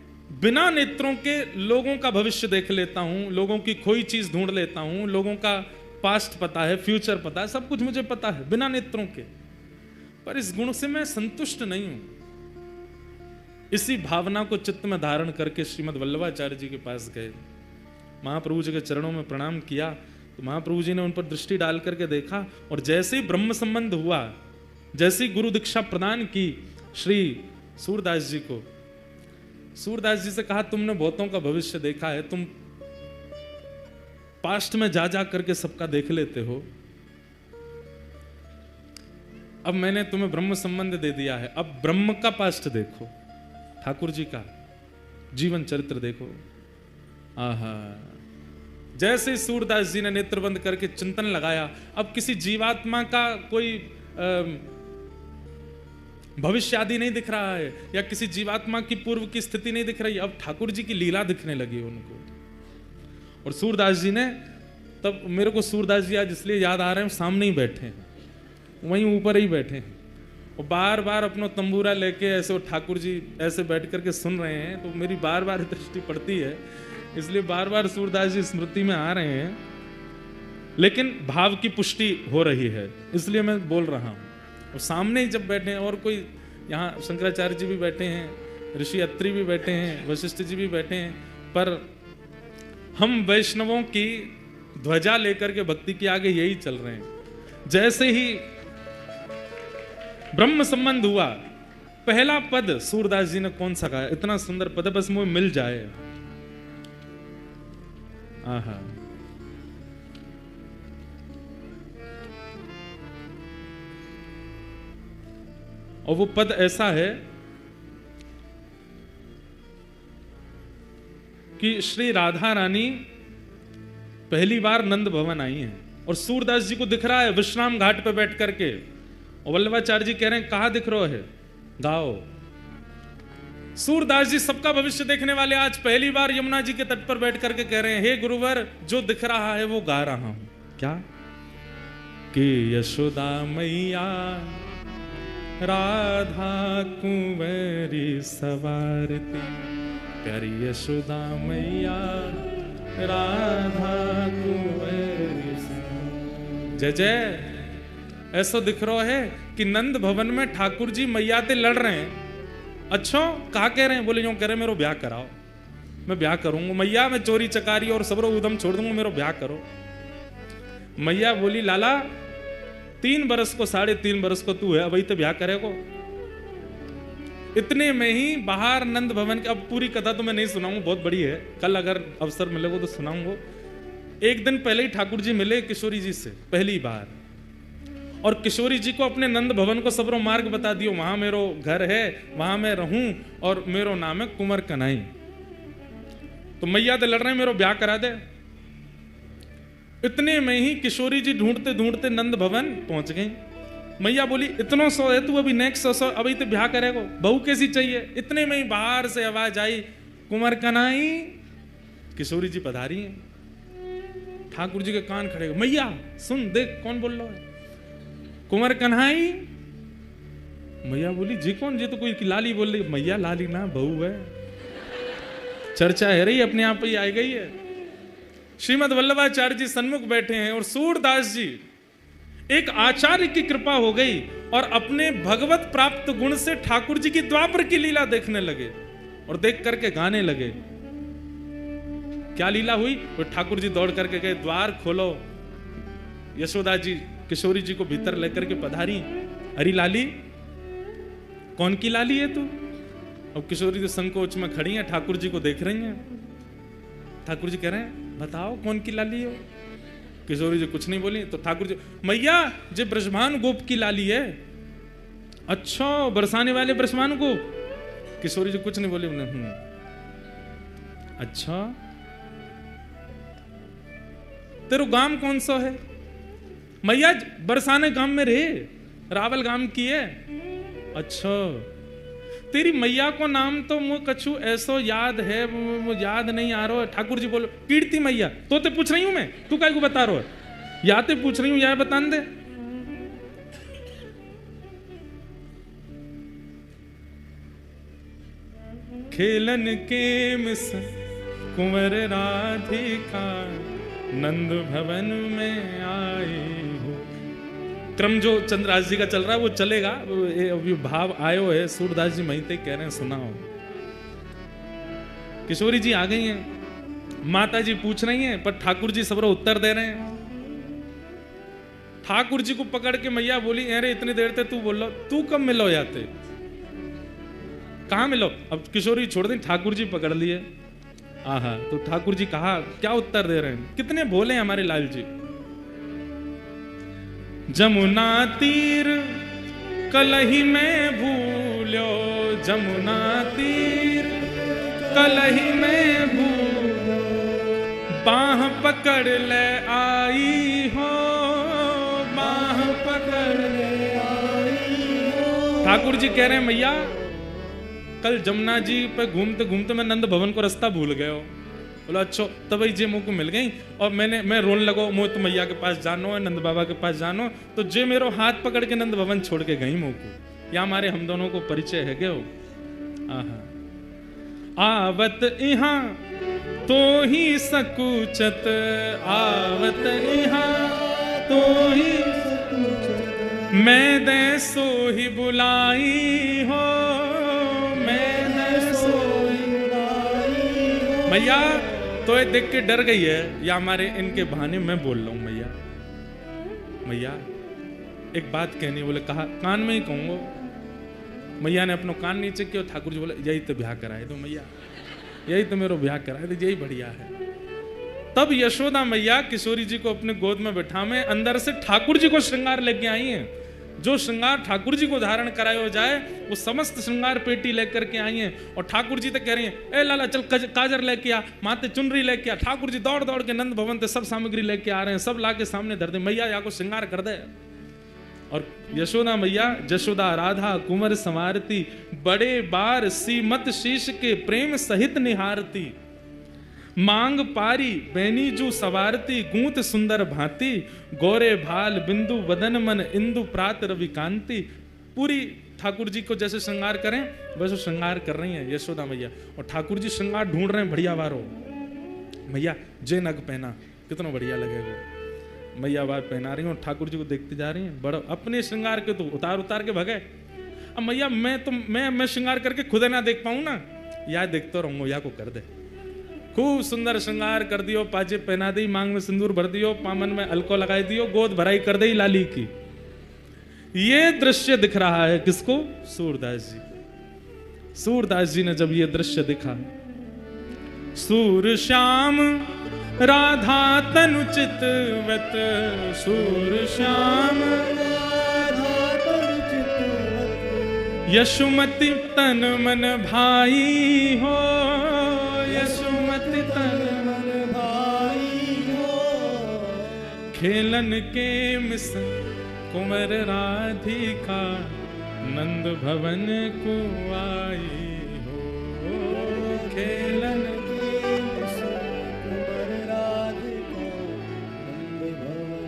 बिना नेत्रों के लोगों का भविष्य देख लेता हूं, लोगों की खोई चीज ढूंढ लेता हूं, लोगों का पास्ट पता है, फ्यूचर पता है, सब कुछ मुझे पता है बिना नेत्रों के, पर इस गुण से मैं संतुष्ट नहीं हूं। इसी भावना को चित्त में धारण करके श्रीमद् वल्लभाचार्य जी के पास गए, महाप्रभु जी के चरणों में प्रणाम किया, तो महाप्रभु जी ने उन पर दृष्टि डाल करके देखा, और जैसे ही ब्रह्म संबंध हुआ, जैसी गुरु दीक्षा प्रदान की श्री सूरदास जी को, सूरदास जी से कहा तुमने बहुतों का भविष्य देखा है, तुम पास्ट में जा जा करके सबका देख लेते हो, अब मैंने तुम्हें ब्रह्म संबंध दे दिया है, अब ब्रह्म का पास्ट देखो, ठाकुर जी का जीवन चरित्र देखो। आहा, जैसे ही सूरदास जी ने नेत्र बंद करके चिंतन लगाया, अब किसी जीवात्मा का कोई भविष्य आदि नहीं दिख रहा है, या किसी जीवात्मा की पूर्व की स्थिति नहीं दिख रही, अब ठाकुर जी की लीला दिखने लगी उनको। और सूरदास जी ने, तब मेरे को सूरदास जी आज इसलिए याद आ रहे हैं, सामने ही बैठे हैं, वहीं ऊपर ही बैठे हैं, और बार बार अपना तंबूरा लेके ऐसे ठाकुर जी ऐसे बैठ करके सुन रहे हैं, तो मेरी बार बार दृष्टि पड़ती है, इसलिए बार बार सूरदास जी स्मृति में आ रहे हैं, लेकिन भाव की पुष्टि हो रही है, इसलिए मैं बोल रहा हूं। और सामने ही जब बैठे हैं, और कोई यहाँ शंकराचार्य जी भी बैठे हैं, ऋषि अत्रि भी बैठे हैं, वशिष्ठ जी भी बैठे हैं, पर हम वैष्णवों की ध्वजा लेकर के भक्ति के आगे यही चल रहे हैं। जैसे ही ब्रह्म संबंध हुआ, पहला पद सूरदास जी ने कौन सा गाया, इतना सुंदर पद, बस मुझे मिल जाए। आहा, और वो पद ऐसा है कि श्री राधा रानी पहली बार नंद भवन आई हैं, और सूरदास जी को दिख रहा है विश्राम घाट पे बैठ करके, और वल्लभाचार्य जी कह रहे हैं कहां दिख रहे है, गाओ। सूरदास जी सबका भविष्य देखने वाले आज पहली बार यमुना जी के तट पर बैठ करके कह रहे हैं, हे गुरुवर, जो दिख रहा है वो गा रहा हूं। क्या कि यशोदा मैया राधा कुंवरी सवारती, प्यारी यशोदा मैया राधा कुंवरी सवारती। जय जय। ऐसा दिख रहा है कि नंद भवन में ठाकुर जी मैया ते लड़ रहे हैं। अच्छा, कहा कह रहे हैं? बोले यूं कह रहे मेरो ब्याह कराओ, मैं ब्याह करूंगा मैया, मैं चोरी चकारी और सबरो उदम छोड़ दूंगा, मेरो ब्याह करो। मैया बोली लाला 3 बरस को 3.5 बरस को तू है, अभी तो ब्याह करेगो। इतने में ही बाहर नंद भवन की, अब पूरी कथा तो मैं नहीं सुनाऊंगा, बहुत बड़ी है, कल अगर अवसर मिलेगा तो सुनाऊंगा। एक दिन पहले ही ठाकुर जी मिले किशोरी जी से पहली बार, और किशोरी जी को अपने नंद भवन को सबरो मार्ग बता दियो, वहां मेरो घर है, वहां मैं रहूं, और मेरो नाम है कुंवर कन्हई। तो मैया तो लड़ रहे हैं मेरो ब्याह करा दे। इतने में ही किशोरी जी ढूंढते ढूंढते नंद भवन पहुंच गई। मैया बोली इतना सौ है तू, अभी नेक्स्ट 100 अभी तो ब्याह करेगो, बहू कैसी चाहिए? इतने में ही बाहर से आवाज आई, कुंवर कन्हई। किशोरी जी पधारी हैं। ठाकुर जी के कान खड़े, मैया सुन देख कौन बोल रहा है, कुंवर कन्हई। मैया बोली जी कौन? जी तो कोई लाली बोल रही। मैया लाली ना, बहू है, चर्चा है रही, अपने आप ही आई गई है। श्रीमद् वल्लभाचार्य जी सन्मुख बैठे हैं, और सूरदास जी एक आचार्य की कृपा हो गई, और अपने भगवत प्राप्त गुण से ठाकुर जी की द्वापर की लीला देखने लगे, और देख करके गाने लगे। क्या लीला हुई? तो ठाकुर जी दौड़ करके गए, द्वार खोलो। यशोदा जी किशोरी जी को भीतर लेकर के पधारी। अरे लाली, कौन की लाली है तू? अब किशोरी जी संकोच में खड़ी हैं, ठाकुर जी को देख रही हैं। ठाकुर जी कह रहे हैं बताओ कौन की लाली हो? किशोरी जी कुछ नहीं बोली। तो ठाकुर जी, मैया जे ब्रजमान गोप की लाली है। अच्छा, बरसाने वाले ब्रजमान गोप? किशोरी जी कुछ नहीं बोली। अच्छा, तेरो गांव कौन सा है? मैया बरसाने गांव में रहे, रावल गांव की है। अच्छा, तेरी मैया को नाम तो मुझे कछु ऐसो याद है, मुझे याद नहीं आ रहा है। ठाकुर जी बोलो कीर्ति मैया, तो ते पूछ रही हूं मैं, तू काय को बता रहा है, या ते पूछ रही हूं या बता दे। खेलन के मिस कुंवर राधिका नंद भवन में आए हो। क्रम जो चंद्रहास जी का चल रहा है वो चलेगा, अभी भाव आयो है। सूरदास जी महिते कह रहे हैं सुनाओ। किशोरी जी आ गई हैं, माता जी पूछ रही हैं, पर ठाकुर जी सबरो उत्तर दे रहे हैं। ठाकुर जी को पकड़ के मैया बोली, अरे इतनी देर से तू बोल लो, तू कब मिलो याते, कहाँ मिलो। अब किशोरी छोड़ दी, ठाकुर जी पकड़ लिए। आहा, तो ठाकुर जी कहा क्या उत्तर दे रहे हैं, कितने भोले हैं हमारे लाल जी। जमुना तीर कलही में भूलो, जमुना तीर कलही में भूलो, बाह पकड़ ले आई हो, बाह पकड़ ले आई हो। ठाकुर जी कह रहे हैं मैया कल जमुना जी पे घूमते घूमते मैं नंद भवन को रास्ता भूल गए हो। बोला अच्छा, तब जे मुँह को मिल गई और मैं रोन लगो, मुँह तो मैया के पास जानो है, नंद बाबा के पास जानो, तो जे मेरो हाथ पकड़ के नंद भवन छोड़ के गई मुँह को। या हमारे हम दोनों को परिचय है क्या हो। आवत इहाँ तो ही सकुचत, आवत इहाँ तो ही मैं दे सो ही बुलाई हो, मैं दे सो ही बुलाई हो। मैया तो ये देख के डर गई है, या हमारे इनके बहाने मैं बोल रहा हूं मैया। मैया एक बात कहनी, बोले कहा कान में ही कहूंगा। मैया ने अपना कान नीचे किया, ठाकुर जी बोले यही तो ब्याह कराए तो मैया, यही तो मेरा ब्याह कराए तो यही बढ़िया है। तब यशोदा मैया किशोरी जी को अपने गोद में बैठा में अंदर से ठाकुर जी को श्रृंगार लेके आई हैं। जो श्रृंगार ठाकुर जी को धारण कराया जाए वो समस्त श्रृंगार पेटी लेकर के आई हैं। और ठाकुर जी तो कह रही हैं ए लाला चल काजर लेके आ, माथे चुनरी लेके आ। ठाकुर जी दौड़ दौड़ के नंद भवन से सब सामग्री लेके आ रहे हैं, सब ला के सामने धर दे, मैया या को श्रृंगार कर दे। और यशोदा मैया जशोदा राधा कुंवर संवारती, बड़े बार सीमत शीश के प्रेम सहित निहारती, मांग पारी बैनीजू सवारती, गूंत सुंदर भांति, गोरे भाल बिंदु वदन मन इंदु प्रात रवि कांति। पूरी ठाकुर जी को जैसे श्रृंगार करें वैसे श्रृंगार कर रही हैं यशोदा मैया। और ठाकुर जी श्रृंगार ढूंढ रहे हैं बढ़िया वारो। मैया जे नग पहना कितना बढ़िया लगेगा, मैया बात पहना रही हूँ, ठाकुर जी को देखते जा रही हैं। बड़ा अपने श्रृंगार के तो उतार उतार के भगे। अब मैया मैं श्रृंगार करके खुद ना देख पाऊं ना, या देखते रहूंगा, या को कर दे। खूब सुंदर श्रृंगार कर दियो, पाजे पहना दी, मांग में सिंदूर भर दियो, पामन में अलको लगाई दियो, गोद भराई कर दी लाली की। ये दृश्य दिख रहा है किसको? सूरदास जी। सूरदास जी ने जब ये दृश्य दिखा, सूर श्याम राधा तनु चितवत, सूर श्याम राधा तनु चितवत, यशुमति तन मन भाई हो, यशुमति तन मन भाई हो, खेलन के मिस कुंवर राधिका नंद भवन को आई हो, खेलन के मिस कुंवर राधिका नंद भवन।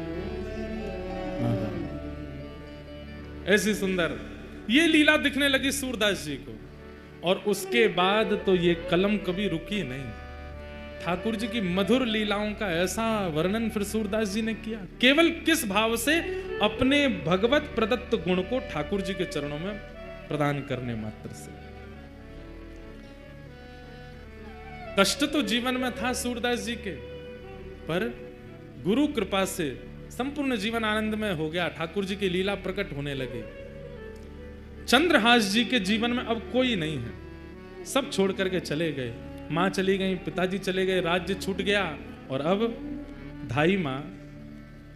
ऐसी सुंदर ये लीला दिखने लगी सूरदास जी को। और उसके बाद तो ये कलम कभी रुकी नहीं। ठाकुर जी की मधुर लीलाओं का ऐसा वर्णन फिर सूरदास जी ने किया, केवल किस भाव से? अपने भगवत प्रदत्त गुण को ठाकुर जी के चरणों में प्रदान करने मात्र से। कष्ट तो जीवन में था सूरदास जी के, पर गुरु कृपा से संपूर्ण जीवन आनंदमय हो गया। ठाकुर जी की लीला प्रकट होने लगी। चंद्रहास जी के जीवन में अब कोई नहीं है, सब छोड़ करके चले गए। माँ चली गई, पिताजी चले गए, राज्य छूट गया। और अब धाई माँ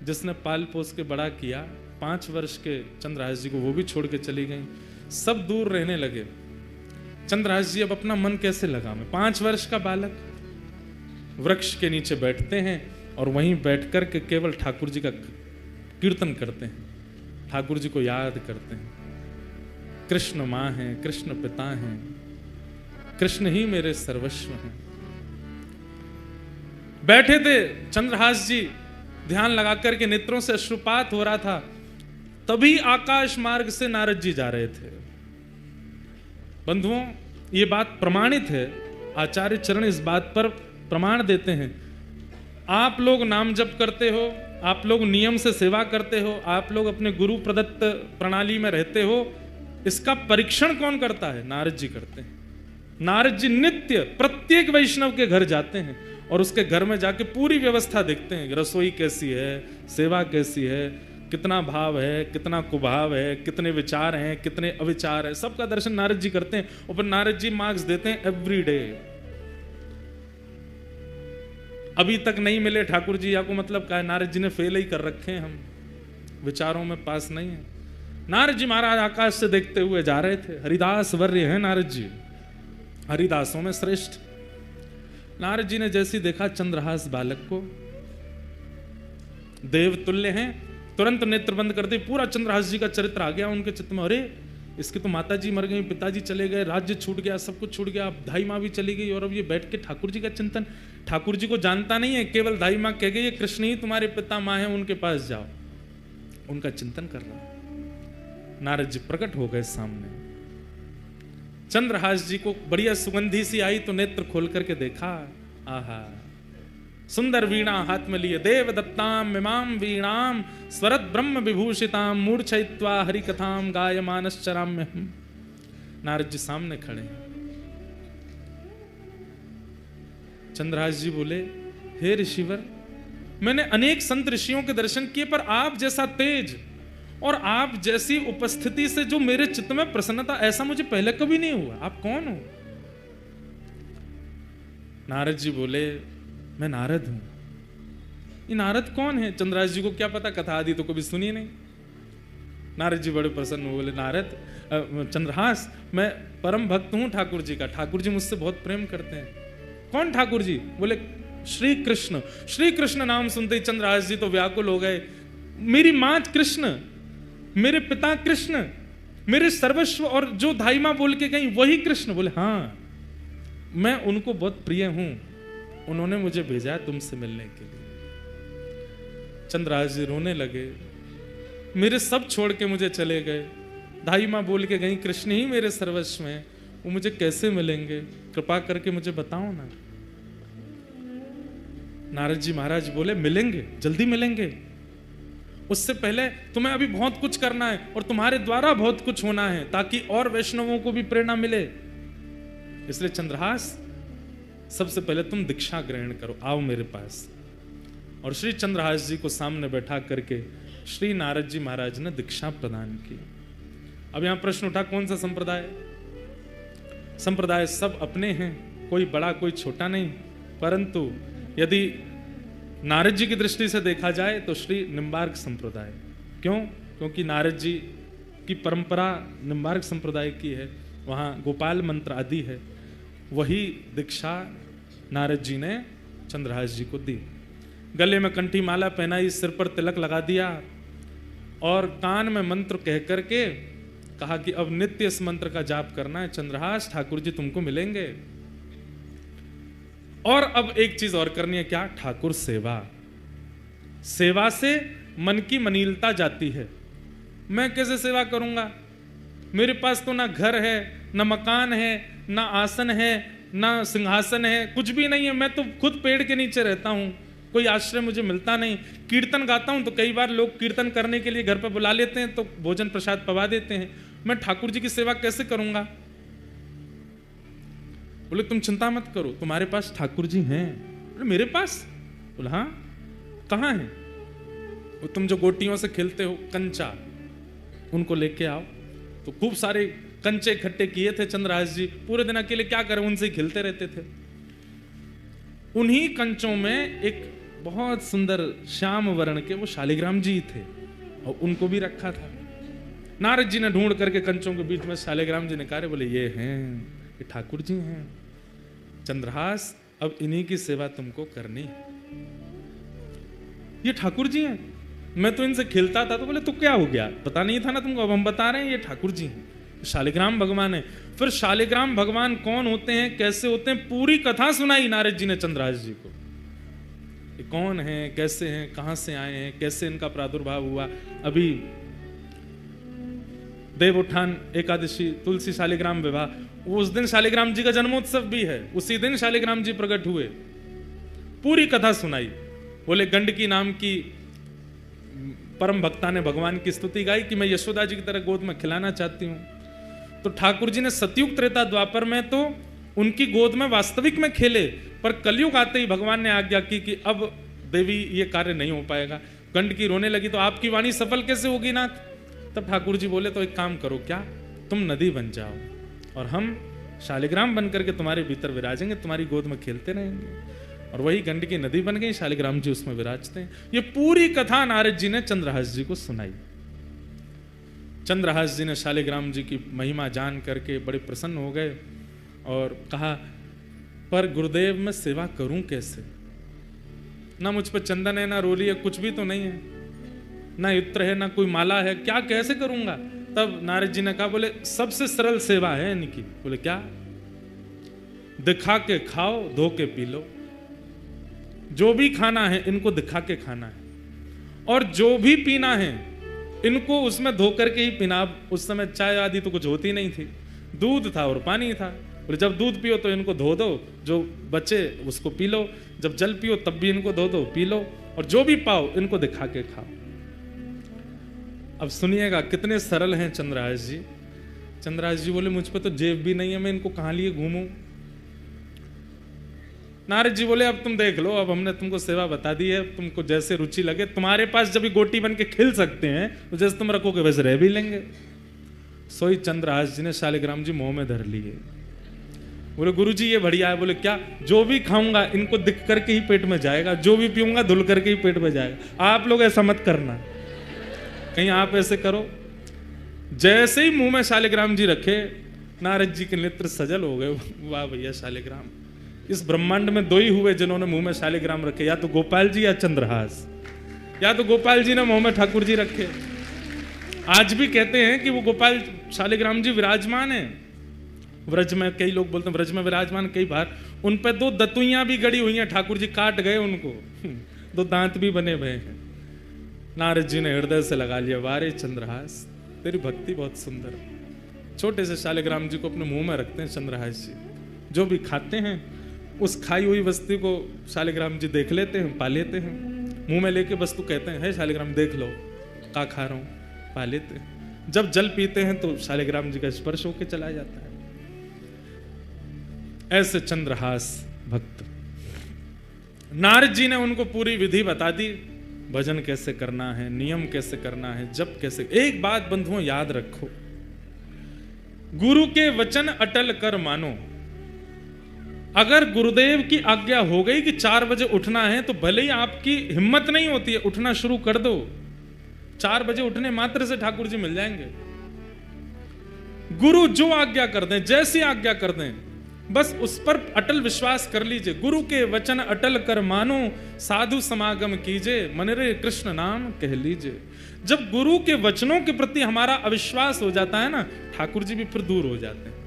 जिसने पाल पोस के बड़ा किया, 5 वर्ष के चंद्रहास जी को, वो भी छोड़ के चली गई। सब दूर रहने लगे। चंद्रहास जी अब अपना मन कैसे लगावे? 5 वर्ष का बालक वृक्ष के नीचे बैठते हैं और वहीं बैठ कर के केवल ठाकुर जी का कीर्तन करते हैं, ठाकुर जी को याद करते हैं। कृष्ण माँ हैं, कृष्ण पिता हैं, कृष्ण ही मेरे सर्वस्व हैं। बैठे थे चंद्रहास जी, ध्यान लगाकर के नेत्रों से अश्रुपात हो रहा था। तभी आकाश मार्ग से नारद जी जा रहे थे। बंधुओं, ये बात प्रमाणित है, आचार्य चरण इस बात पर प्रमाण देते हैं। आप लोग नाम जप करते हो, आप लोग नियम से सेवा करते हो, आप लोग अपने गुरु प्रदत्त प्रणाली में रहते हो, इसका परीक्षण कौन करता है? नारद जी करते हैं। नारद जी नित्य प्रत्येक वैष्णव के घर जाते हैं और उसके घर में जाके पूरी व्यवस्था देखते हैं, रसोई कैसी है, सेवा कैसी है, कितना भाव है, कितना कुभाव है, कितने विचार हैं, कितने अविचार है, सबका दर्शन नारद जी करते हैं। और फिर नारद जी मार्क्स देते हैं एवरी डे। अभी तक नहीं मिले ठाकुर जी, या को मतलब क्या है? नारद जी ने फेल ही कर रखे हैं, हम विचारों में पास नहीं है। नारद जी महाराज आकाश से देखते हुए जा रहे थे। हरिदास वर्य हैं नारद जी, हरिदासों में श्रेष्ठ। नारद जी ने जैसे देखा चंद्रहास बालक को, देव तुल्य हैं, तुरंत नेत्र बंद कर दे। पूरा चंद्रहास जी का चरित्र आ गया उनके चित्त में। अरे इसके तो माता जी मर गई, पिताजी चले गए, राज्य छूट गया, सब कुछ छूट गया, अब धाई माँ भी चली गई, और अब ये बैठ के ठाकुर जी का चिंतन। ठाकुर जी को जानता नहीं है, केवल धाई माँ कह गई, ये कृष्ण ही तुम्हारे पिता माँ है, उनके पास जाओ। उनका चिंतन कर रहा। नारद जी प्रकट हो गए सामने। चंद्रहास जी को बढ़िया सुगंधी सी आई तो नेत्र खोल करके देखा। आहा, सुंदर वीणा हाथ में लिए, देव दत्ताम मिमाम वीणाम स्वरत ब्रह्म विभूषिताम मूर्छयित्वा हरि कथाम गायमानश्चराम्य। नारद जी सामने खड़े हैं। चंद्रहास जी बोले, हे ऋषिवर, मैंने अनेक संत ऋषियों के दर्शन किए, पर आप जैसा तेज और आप जैसी उपस्थिति से जो मेरे चित्त में प्रसन्नता, ऐसा मुझे पहले कभी नहीं हुआ। आप कौन हो? नारद जी बोले, मैं नारद हूं। ये नारद कौन है? चंद्रहास जी को क्या पता, कथा आदि तो कभी सुनी नहीं। नारद जी बड़े प्रसन्न बोले, नारद चंद्रहास, मैं परम भक्त हूं ठाकुर जी का, ठाकुर जी मुझसे बहुत प्रेम करते हैं। कौन ठाकुर जी? बोले श्री कृष्ण। श्री कृष्ण नाम सुनते ही चंद्रहास जी तो व्याकुल हो गए। मेरी मां कृष्ण, मेरे पिता कृष्ण, मेरे सर्वस्व, और जो धाई मां बोल के गई वही कृष्ण। बोले हाँ, मैं उनको बहुत प्रिय हूं, उन्होंने मुझे भेजा है तुमसे मिलने के लिए। चंद्रहास जी रोने लगे, मेरे सब छोड़ के मुझे चले गए, धाई मां बोल के गई कृष्ण ही मेरे सर्वस्व में, वो मुझे कैसे मिलेंगे? कृपा करके मुझे बताओ ना। नारद जी महाराज बोले, मिलेंगे, जल्दी मिलेंगे। उससे पहले तुम्हें अभी बहुत कुछ करना है और तुम्हारे द्वारा बहुत कुछ होना है, ताकि और वैष्णवों को भी प्रेरणा मिले। इसलिए चंद्रहास, सबसे पहले तुम दीक्षा ग्रहण करो, आओ मेरे पास। और श्री चंद्रहास जी को सामने बैठा करके श्री नारद जी महाराज ने दीक्षा प्रदान की। अब यहां प्रश्न उठा, कौन सा संप्रदाय? संप्रदाय सब अपने हैं, कोई बड़ा कोई छोटा नहीं, परंतु यदि नारद जी की दृष्टि से देखा जाए तो श्री निम्बार्क संप्रदाय। क्यों? क्योंकि नारद जी की परंपरा निम्बार्क संप्रदाय की है, वहाँ गोपाल मंत्र आदि है। वही दीक्षा नारद जी ने चंद्रहास जी को दी। गले में कंठी माला पहनाई, सिर पर तिलक लगा दिया और कान में मंत्र कह करके कहा कि अब नित्य इस मंत्र का जाप करना है। चंद्रहास, ठाकुर जी तुमको मिलेंगे। और अब एक चीज और करनी है, क्या? ठाकुर सेवा। सेवा से मन की मनीलता जाती है। मैं कैसे सेवा करूंगा? मेरे पास तो ना घर है, ना मकान है, ना आसन है, ना सिंहासन है, कुछ भी नहीं है। मैं तो खुद पेड़ के नीचे रहता हूं, कोई आश्रय मुझे मिलता नहीं। कीर्तन गाता हूं तो कई बार लोग कीर्तन करने के लिए घर पर बुला लेते हैं, तो भोजन प्रसाद पवा देते हैं। मैं ठाकुर जी की सेवा कैसे करूंगा? बोले तुम चिंता मत करो, तुम्हारे पास ठाकुर जी हैं। बोले मेरे पास? बोले हाँ। कहाँ हैं? वो तुम जो गोटियों से खेलते हो, कंचा, उनको लेके आओ। तो खूब सारे कंचे इकट्ठे किए थे चंद्रहास जी। पूरे दिन अकेले क्या करें, उनसे ही खेलते रहते थे। उन्हीं कंचों में एक बहुत सुंदर श्याम वर्ण के वो शालिग्राम जी थे, और उनको भी रखा था। नारद जी ने ढूंढ करके कंचों के बीच में शालिग्राम जी निकाले। बोले ये हैं, ये ठाकुर जी हैं। चंद्रहास, अब इन्हीं की सेवा तुमको करनी है। ये ठाकुर जी हैं। मैं तो इनसे खेलता था। तो बोले तो क्या हो गया, पता नहीं था ना तुमको? अब हम बता रहे हैं, ये ठाकुर जी हैं। शालिग्राम भगवान है। फिर शालिग्राम भगवान कौन होते हैं, कैसे होते हैं, पूरी कथा सुनाई नारद जी ने चंद्रहास जी को। ये कौन है, कैसे हैं, कहां से आए हैं, कैसे इनका प्रादुर्भाव हुआ। अभी देवोत्थान एकादशी, तुलसी शालिग्राम विवाह, उस दिन शालिग्राम जी का जन्मोत्सव भी है, उसी दिन शालिग्राम जी प्रकट हुए। पूरी कथा सुनाई। बोले गंडकी नाम की परम भक्ता ने भगवान की स्तुति गाई कि मैं यशोदा जी की तरह गोद में खिलाना चाहती हूं। तो ठाकुर जी ने सतयुग त्रेता द्वापर में तो उनकी गोद में वास्तविक में खेले, पर कलयुग आते ही भगवान ने आज्ञा की कि अब देवी ये कार्य नहीं हो पाएगा। गंडकी रोने लगी तो आपकी वाणी सफल कैसे होगी नाथ। तब ठाकुर जी बोले तो एक काम करो, क्या तुम नदी बन जाओ और हम शालिग्राम बन करके तुम्हारे भीतर विराजेंगे, तुम्हारी गोद में खेलते रहेंगे। और वही गंडकी नदी बन गई, शालिग्राम जी उसमें विराजते हैं। ये पूरी कथा नारद जी ने चंद्रहास जी को सुनाई। चंद्रहास जी ने शालिग्राम जी की महिमा जान करके बड़े प्रसन्न हो गए और कहा, पर गुरुदेव मैं सेवा करूं कैसे, ना मुझ पर चंदन है, ना रोली है, कुछ भी तो नहीं है, ना इत्र है, ना कोई माला है, क्या कैसे करूंगा। तब नारद जी ने कहा, बोले सबसे सरल सेवा है इनकी। बोले क्या, दिखा के खाओ, धो के पी लो। जो भी खाना है इनको दिखा के खाना है, और जो भी पीना है इनको उसमें धो करके ही पीना। उस समय चाय आदि तो कुछ होती नहीं थी, दूध था और पानी था। और जब दूध पियो तो इनको धो दो, जो बचे उसको पी लो, जब जल पियो तब भी इनको धो दो, पी लो, और जो भी पाओ इनको दिखा के खाओ। अब सुनिएगा कितने सरल हैं चंद्रहास जी। चंद्रहास जी बोले मुझ पे तो जेब भी नहीं है, मैं इनको कहां लिए घूमूं। नारद जी बोले अब तुम देख लो, अब हमने तुमको सेवा बता दी है, तुमको जैसे रुचि लगे, तुम्हारे पास जब भी गोटी बन के खिल सकते हैं तो जैसे तुम रखोगे वैसे रह भी लेंगे। सोई चंद्रहास जी ने शालिग्राम जी मुंह में धर लिए। बोले गुरु जी ये बढ़िया है। बोले क्या, जो भी खाऊंगा इनको दिख करके ही पेट में जाएगा, जो भी पीऊंगा धुल करके ही पेट में जाएगा। आप लोग ऐसा मत करना, कहीं आप ऐसे करो। जैसे ही मुंह में शालिग्राम जी रखे, नारद जी के नेत्र सजल हो गए। वाह भैया शालिग्राम, इस ब्रह्मांड में दो ही हुए जिन्होंने मुंह में शालिग्राम रखे, या तो गोपाल जी या चंद्रहास। या तो गोपाल जी ने मुंह में ठाकुर जी रखे। आज भी कहते हैं कि वो गोपाल शालिग्राम जी विराजमान है व्रज में। कई लोग बोलते हैं व्रज में विराजमान, कई बार उन पे दो दतुइयां भी गड़ी हुई हैं, ठाकुर जी काट गए उनको, दो दांत भी बने हुए हैं। नारद जी ने हृदय से लगा लिया, वारे चंद्रहास तेरी भक्ति बहुत सुंदर। छोटे से शालिग्राम जी को अपने मुंह में रखते हैं चंद्रहास जी। जो भी खाते हैं उस खाई हुई वस्तु को शालिग्राम जी देख लेते हैं, पा लेते हैं। मुंह में लेके वस्तु कहते हैं, है शालिग्राम देख लो का खा रहा हूं, पा लेते हैं। जब जल पीते हैं तो शालिग्राम जी का स्पर्श होके चला जाता है। ऐसे चंद्रहास भक्त। नारद जी ने उनको पूरी विधि बता दी, भजन कैसे करना है, नियम कैसे करना है, जप कैसे। एक बात बंधुओं याद रखो, गुरु के वचन अटल कर मानो। अगर गुरुदेव की आज्ञा हो गई कि 4 बजे उठना है, तो भले ही आपकी हिम्मत नहीं होती है, उठना शुरू कर दो। 4 बजे उठने मात्र से ठाकुर जी मिल जाएंगे। गुरु जो आज्ञा कर दें, जैसी आज्ञा कर दें, बस उस पर अटल विश्वास कर लीजिए। गुरु के वचन अटल कर मानो, साधु समागम कीजिए, मन रे कृष्ण नाम कह लीजिए। जब गुरु के वचनों के प्रति हमारा अविश्वास हो जाता है ना, ठाकुर जी भी फिर दूर हो जाते हैं।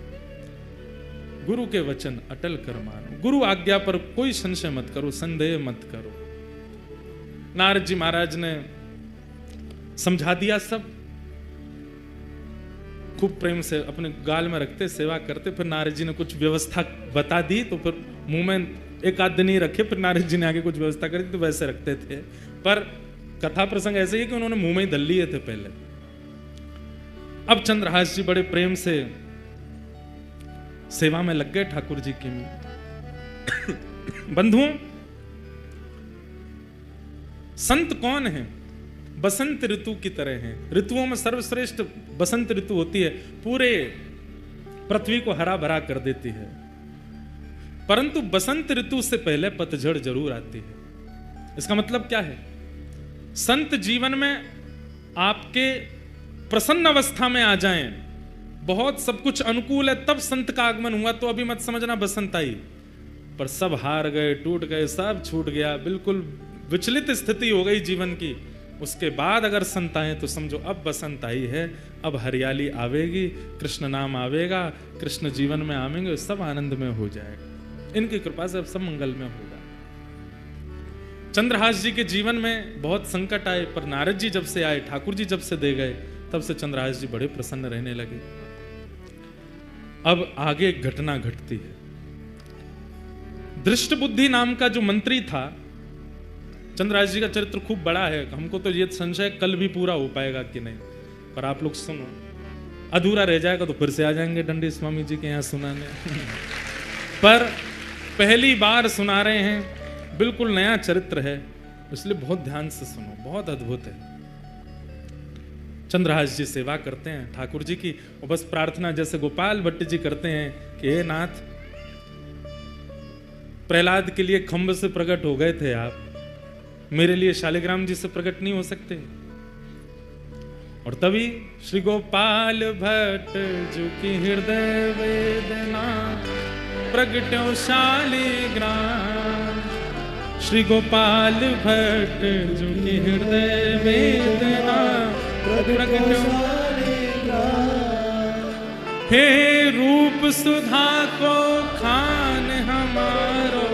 गुरु के वचन अटल कर मानो, गुरु आज्ञा पर कोई संशय मत करो, संदेह मत करो। नारद जी महाराज ने समझा दिया सब, खूब प्रेम से अपने गाल में रखते, सेवा करते। फिर नारद जी ने कुछ व्यवस्था बता दी, तो फिर मुंह में एक आध दिन ही रखे, फिर नारद जी ने आगे कुछ व्यवस्था करी तो वैसे रखते थे। पर कथा प्रसंग ऐसे ही कि उन्होंने मुंह में ही धर लिए थे पहले। अब चंद्रहास जी बड़े प्रेम से सेवा में लग गए ठाकुर जी की। बंधुओं, संत कौन है? बसंत ऋतु की तरह हैं। ऋतुओं में सर्वश्रेष्ठ बसंत ऋतु होती है, पूरे पृथ्वी को हरा भरा कर देती है। परंतु बसंत ऋतु से पहले पतझड़ जरूर आती है। इसका मतलब क्या है? संत जीवन में आपके प्रसन्न अवस्था में आ जाएं, बहुत सब कुछ अनुकूल है, तब संत का आगमन हुआ, तो अभी मत समझना बसंत आई। पर सब हार गए, टूट गए, सब छूट गया, बिल्कुल विचलित स्थिति हो गई जीवन की, उसके बाद अगर संत आए तो समझो अब बसंत आई है, अब हरियाली आवेगी, कृष्ण नाम आवेगा, कृष्ण जीवन में आवेंगे, सब आनंद में हो जाएगा। इनकी कृपा से अब सब मंगल में होगा। चंद्रहास जी के जीवन में बहुत संकट आए, पर नारद जी जब से आए, ठाकुर जी जब से दे गए, तब से चंद्रहास जी बड़े प्रसन्न रहने लगे। अब आगे एक घटना घटती है। दृष्ट बुद्धि नाम का जो मंत्री था, चंद्रहास जी का चरित्र खूब बड़ा है, हमको तो ये संशय कल भी पूरा हो पाएगा कि नहीं, पर आप लोग सुनो, अधूरा रह जाएगा तो फिर से आ जाएंगे दंडी स्वामी जी के यहाँ सुनाने। पर पहली बार सुना रहे हैं, बिल्कुल नया चरित्र है, इसलिए बहुत ध्यान से सुनो, बहुत अद्भुत है। चंद्रहास जी सेवा करते हैं ठाकुर जी की, और बस प्रार्थना जैसे गोपाल भट्ट जी करते हैं कि हे नाथ, प्रहलाद के लिए खंभ से प्रकट हो गए थे आप, मेरे लिए शालिग्राम जी से प्रकट नहीं हो सकते। और तभी श्री गोपाल भट्ट जी की हृदय वेदना प्रगट्यो शालिग्राम, श्री गोपाल भट्ट जी की हृदय वेदना प्रगट्यो शालिग्राम। हे रूप सुधा को खान हमारो,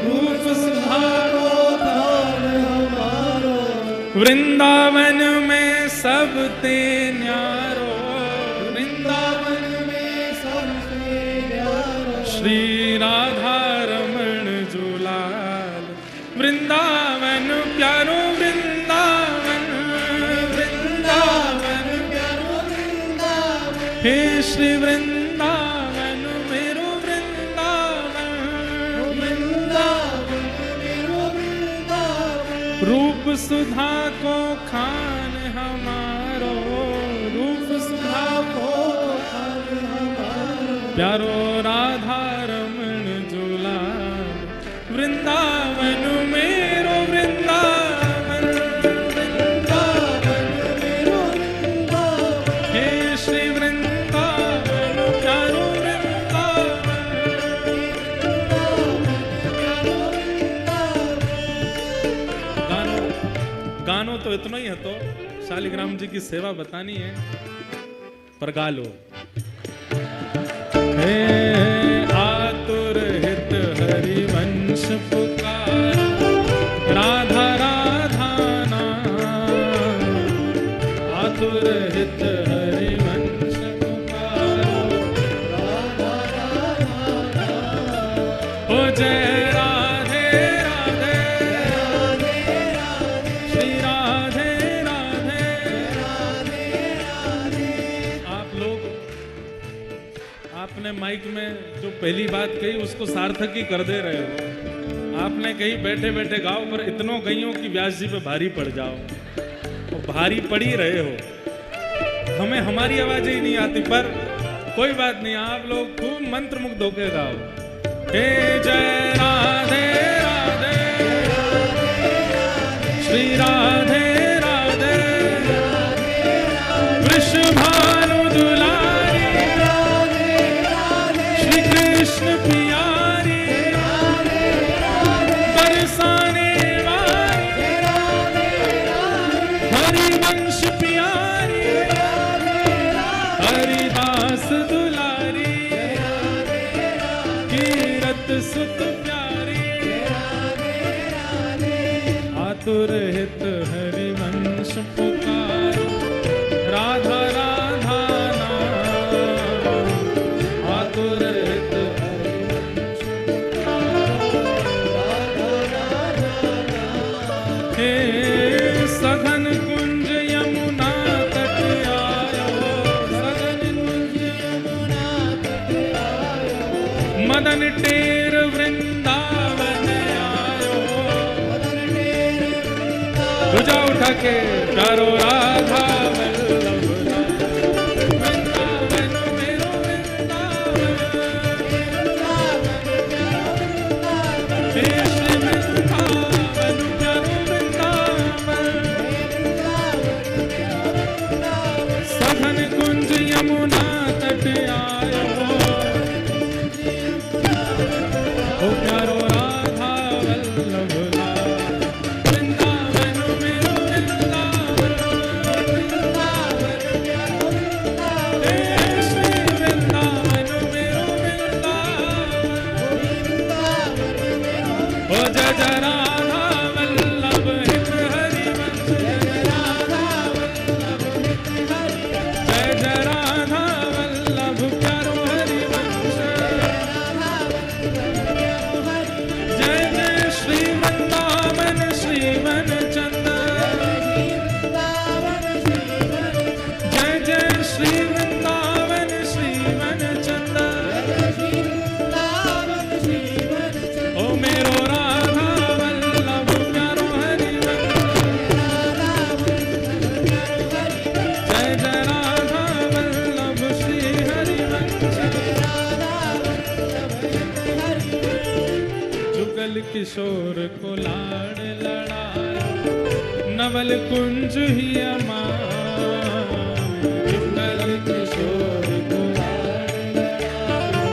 रूप सुधा को खान हमारो, वृंदावन में सब ते न्यारो, वृंदावन में सब ते न्यारो, श्री राधा रमण जुलाल, वृंदावन प्यारो वृंदावन, वृंदावन प्यारो वृंदावन, हे श्री वृंदावन मेरो वृंदावन, वृंदावन मेरो वृंदावन, रूप सुधा को खान हमारो, रूप सुधा को खान हमारो, प्यारो राधा रमण जुलाल, वृंदावन मेरो वृंदावन, वृंदावन मेरो वृंदावन, हे श्री वृंदावन प्यारो वृंदावन, गानो तो इतना ही है, तो शालिग्राम जी की सेवा बतानी है, पर गा लो। हे आतुर हित हरि वंश पुकार, राधा राधा नाम, आतुर हित हरि वंश पुकार, राधा राधा नाम, ओ जय राधे राधे, राधे राधे, श्री राधे राधे, राधे राधे। आप लोग, आपने माइक में जो पहली बात कही उसको सार्थक ही कर दे रहे हो। आपने कही बैठे बैठे गाओ, पर इतनों कहियों कि व्यास जी पे भारी पड़ जाओ, और भारी पड़ ही रहे हो। हमें हमारी आवाजें ही नहीं आती, पर कोई बात नहीं, आप लोग खूब मंत्र मुग्ध होके गाओ। हे जय राधे राधे, श्री राधे राधे, वृषभानु दुलारी, श्री कृष्ण प्यारी, बरसाने वाली, हरिवंश प्यारी, हरिदास दुलारी, कीरत सुत प्यारी, आतुर हित हरिवंश पुकार, राधा राधा नाम, आतुर हित हरिवंश पुकार, हे सघन कुंज यमुना तट आयो, सघन कुंज यमुना तट आयो, मदन टेर वृंदावन आयो, मदन टेर वृंदावन, तुझा उठा के प्यारो राधा वल्लभ, वृंदावन मेरो वृंदावन, हे श्री वृंदावन प्यारो वृंदावन, सघन कुंज यमुना तट आयो, ओ प्यारो राधा वल्लभ, वृंदावन मेरो वृंदावन, किशोर को लाड़ लड़ायो, नवल कुंज ही अमाय, जुगल किशोर को लाड़ लड़ायो।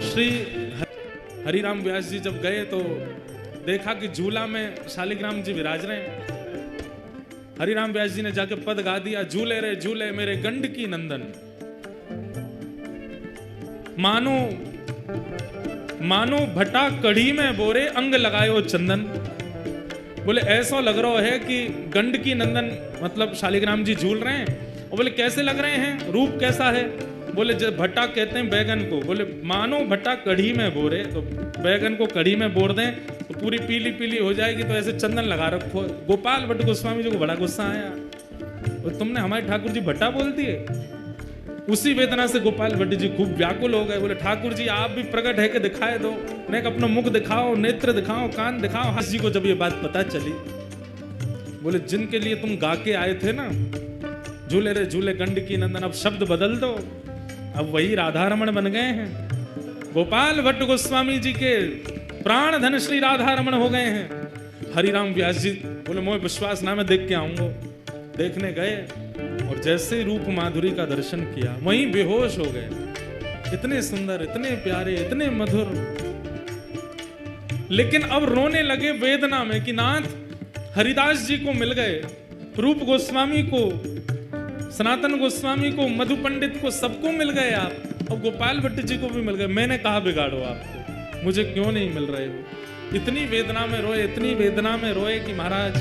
श्री हरिराम व्यास जी जब गए तो देखा कि झूला में शालिग्राम जी विराज रहे हैं। हरिराम व्यास जी ने जाके पद गा दिया, झूले रे झूले मेरे गंडकी नंदन। मानो भट्टा कढ़ी में बोरे, अंग लगायो चंदन। बोले ऐसा लग रहा है कि गंडकी नंदन मतलब शालिग्राम जी झूल रहे हैं। और बोले कैसे लग रहे हैं, रूप कैसा है? बोले जब भट्टा कहते हैं बैगन को, बोले मानो भट्टा कढ़ी में बोरे, तो बैगन को कढ़ी में बोर दें तो पूरी पीली पीली हो जाएगी, तो ऐसे चंदन लगा रखो। गोपाल भट्ट गोस्वामी जी को बड़ा गुस्सा आया, और तुमने हमारे ठाकुर जी भट्टा बोल दिए। उसी वेदना से गोपाल भट्ट जी खूब व्याकुल हो गए। बोले ठाकुर जी आप भी प्रकट है कि दिखाए दो, नहीं अपना मुख दिखाओ, नेत्र दिखाओ, कान दिखाओ। हंस जी को जब ये बात पता चली, बोले जिनके लिए तुम गा के आए थे ना, झूले रे झूले गंडकी नंदन, अब शब्द बदल दो, अब वही राधा रमण बन गए हैं। गोपाल भट्ट गोस्वामी जी के प्राण धन श्री राधा रमण हो गए हैं। हरिराम व्यास जी बोले मोह विश्वास ना, मैं देख के आऊंगा। देखने गए और जैसे रूप माधुरी का दर्शन किया वहीं बेहोश हो गए। इतने सुंदर, इतने प्यारे, इतने मधुर, लेकिन अब रोने लगे वेदना में कि नाथ हरिदास जी को मिल गए, रूप गोस्वामी को, सनातन गोस्वामी को, मधु पंडित को, सबको मिल गए आप, और गोपाल भट्ट जी को भी मिल गए। मैंने कहा बिगाड़ो आपको, मुझे क्यों नहीं मिल रहे हो? इतनी वेदना में रोए, इतनी वेदना में रोए कि महाराज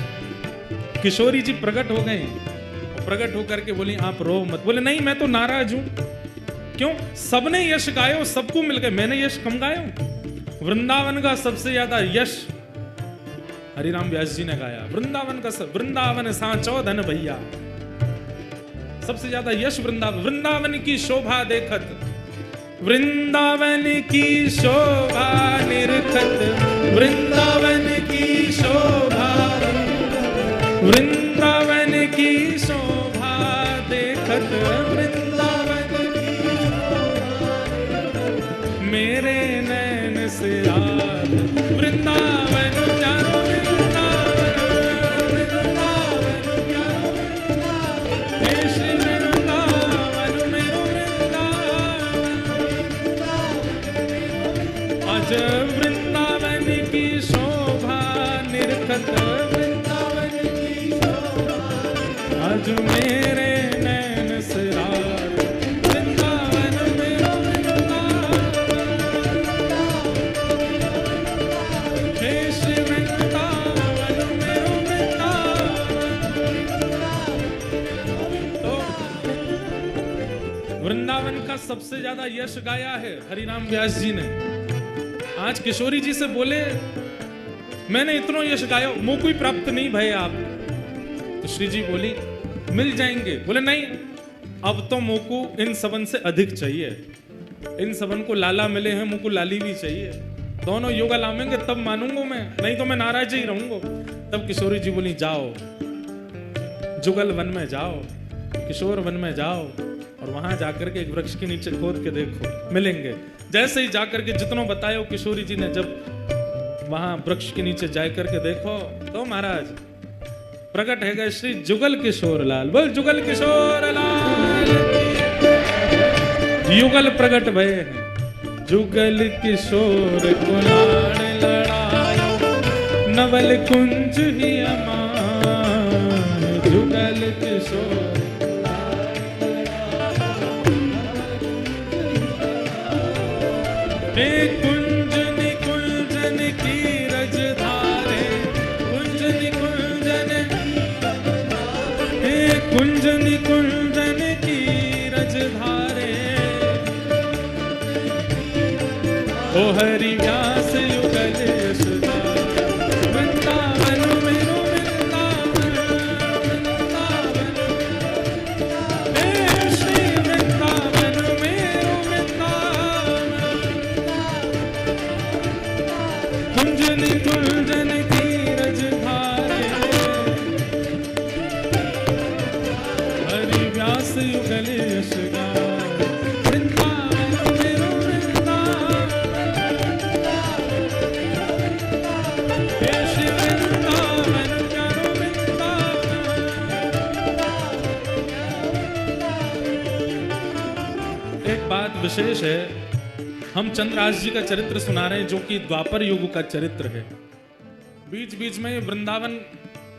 किशोरी जी प्रकट हो गए। प्रकट होकर के बोली आप रो मत। बोले नहीं मैं तो नाराज हूं। क्यों? सबने यश गायो, सबको मिल गए, मैंने यश कम गायो? वृंदावन का सबसे ज्यादा यश हरिराम व्यास जी ने गाया। वृंदावन का सब, वृंदावन सांचो धन भैया, सबसे ज्यादा यश वृंदावन। वृंदावन की शोभा देखत, वृंदावन की शोभा निरखत, वृंदावन की शोभा, वृंदावन की शोभा देखत, वृंदावन की शोभा मेरे नैन से याद, वृंदावन प्यारो, वृंदावन, वृंदावन प्यारो, हे श्री वृंदावन मेरो वृंदावन, आज वृंदावन की शोभा निरखत, आज मेरे नैन से रात, वृंदावन मेरो वृंदावन, हे श्री वृंदावन मेरो वृंदावन। तो वृंदावन का सबसे ज्यादा यश गाया है हरिराम व्यास जी ने। आज किशोरी जी से बोले मैंने इतना यश गाया, मुंह कोई प्राप्त नहीं भय आप। तो श्री जी बोली मिल जाएंगे। बोले नहीं, अब तो मोको इन सबन से अधिक चाहिए। इन सबन को लाला मिले हैं, मुझको लाली भी चाहिए। दोनों योगा लामेंगे तब मानूंगा मैं, नहीं तो मैं नाराज ही रहूंगा। तब किशोरी जी बोली जाओ जुगल वन में जाओ, किशोर वन में जाओ, और वहां जाकर के एक वृक्ष के नीचे खोद के देखो, मिलेंगे। जैसे ही जाकर के जितनों बतायो किशोरी जी ने, जब वहां वृक्ष के नीचे जाकर के देखो तो महाराज प्रकट है गए श्री जुगल किशोर लाल। बोल जुगल किशोर लाल, युगल प्रकट भय है। जुगल किशोर को लाड़ लड़ायो, नवल कुंज ही अमान, जुगल किशोर हे कुंजन कुंजन की रजधारे, कुंजन कुंजन, हे कुंजन कुंजन की रजधारे, ओ हरि व्यास युगल यशोदारे, वृंदावन मेरो वृंदावन, वृंदावन, हे श्री वृंदावन मेरो वृंदावन, कुंजन कुंजन की रजधारे, हरि व्यास युगल यशोदारे, वृंदावन मेरो वृंदावन। हे श्री वृंदावन प्यारो वृंदावन। एक बात विशेष है, हम चंद्रहास जी का चरित्र सुना रहे हैं जो कि द्वापर युग का चरित्र है। बीच बीच में वृंदावन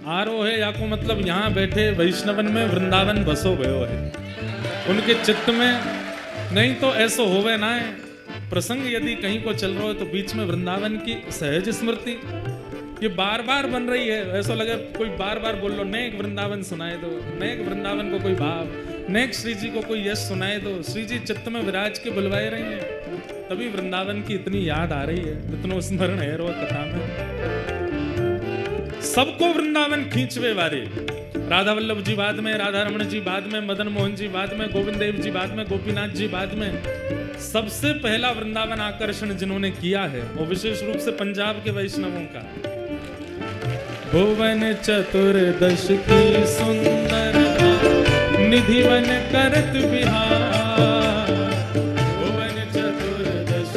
आरो है या को मतलब यहाँ बैठे वैष्णवन में वृंदावन बसो भयो है उनके चित्त में। नहीं तो ऐसो होवे ना है, प्रसंग यदि कहीं को चल रहा है तो बीच में वृंदावन की सहज स्मृति ये बार बार बन रही है। ऐसा लगे कोई बार बार बोल लो, नेक वृंदावन सुनाए दो, नेक वृंदावन को कोई भाव, नेक श्री जी को कोई यश सुनाए दो। श्री जी चित्त में विराज के बुलवाए रहे हैं, तभी वृंदावन की इतनी याद आ रही है, इतना स्मरण है रो कथा में। सबको वृंदावन खींचवे वाले, राधा वल्लभ जी बाद में, राधा रमण जी बाद में, मदन मोहन जी बाद में, गोविंद देव जी बाद में, गोपीनाथ जी बाद में। सबसे पहला वृंदावन आकर्षण जिन्होंने किया है वो विशेष रूप से पंजाब के वैष्णवों का। भुवन चतुर्दश की सुंदर निधिवन करत बिहार, भुवन चतुर्दश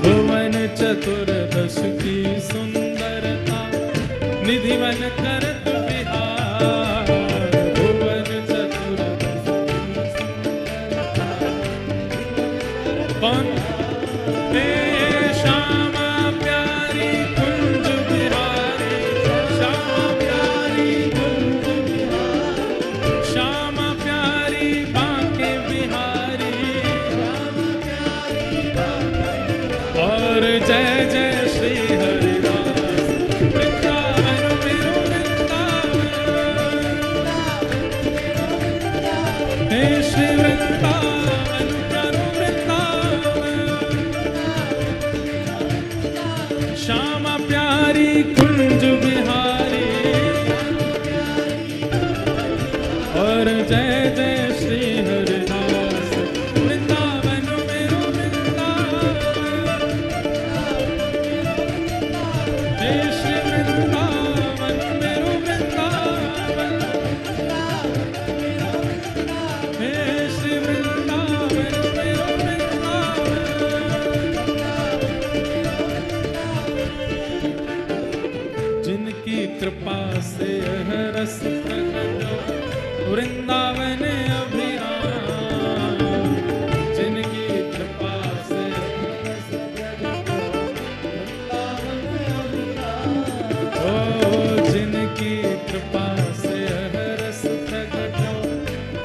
भुवन चतुर्दश की सुंदरता निधिवन करत बिहार, भुवन चतुर्दश कौन श्यामा प्यारी कुंज बिहारी, श्यामा प्यारी कुंज बिहारी, श्यामा प्यारी बांके बिहारी, और जय जय श्री हरिदास वृंदावन मेरो वृंदावन, हे श्री वृंदावन प्यारो वृंदावन, श्यामा प्यारी कुंज बिहारी, और जय जय श्री हरिदास वृंदावन मेरो वृंदावन, हे श्री वृंदावन मेरो वृंदावन, हे श्री वृंदावन मेरो वृंदावन। जिनकी कृपा से यह रस प्रकट वृंदावन अभिराम, जिनकी कृपा से ओ जिनकी कृपा से यह रस प्रकट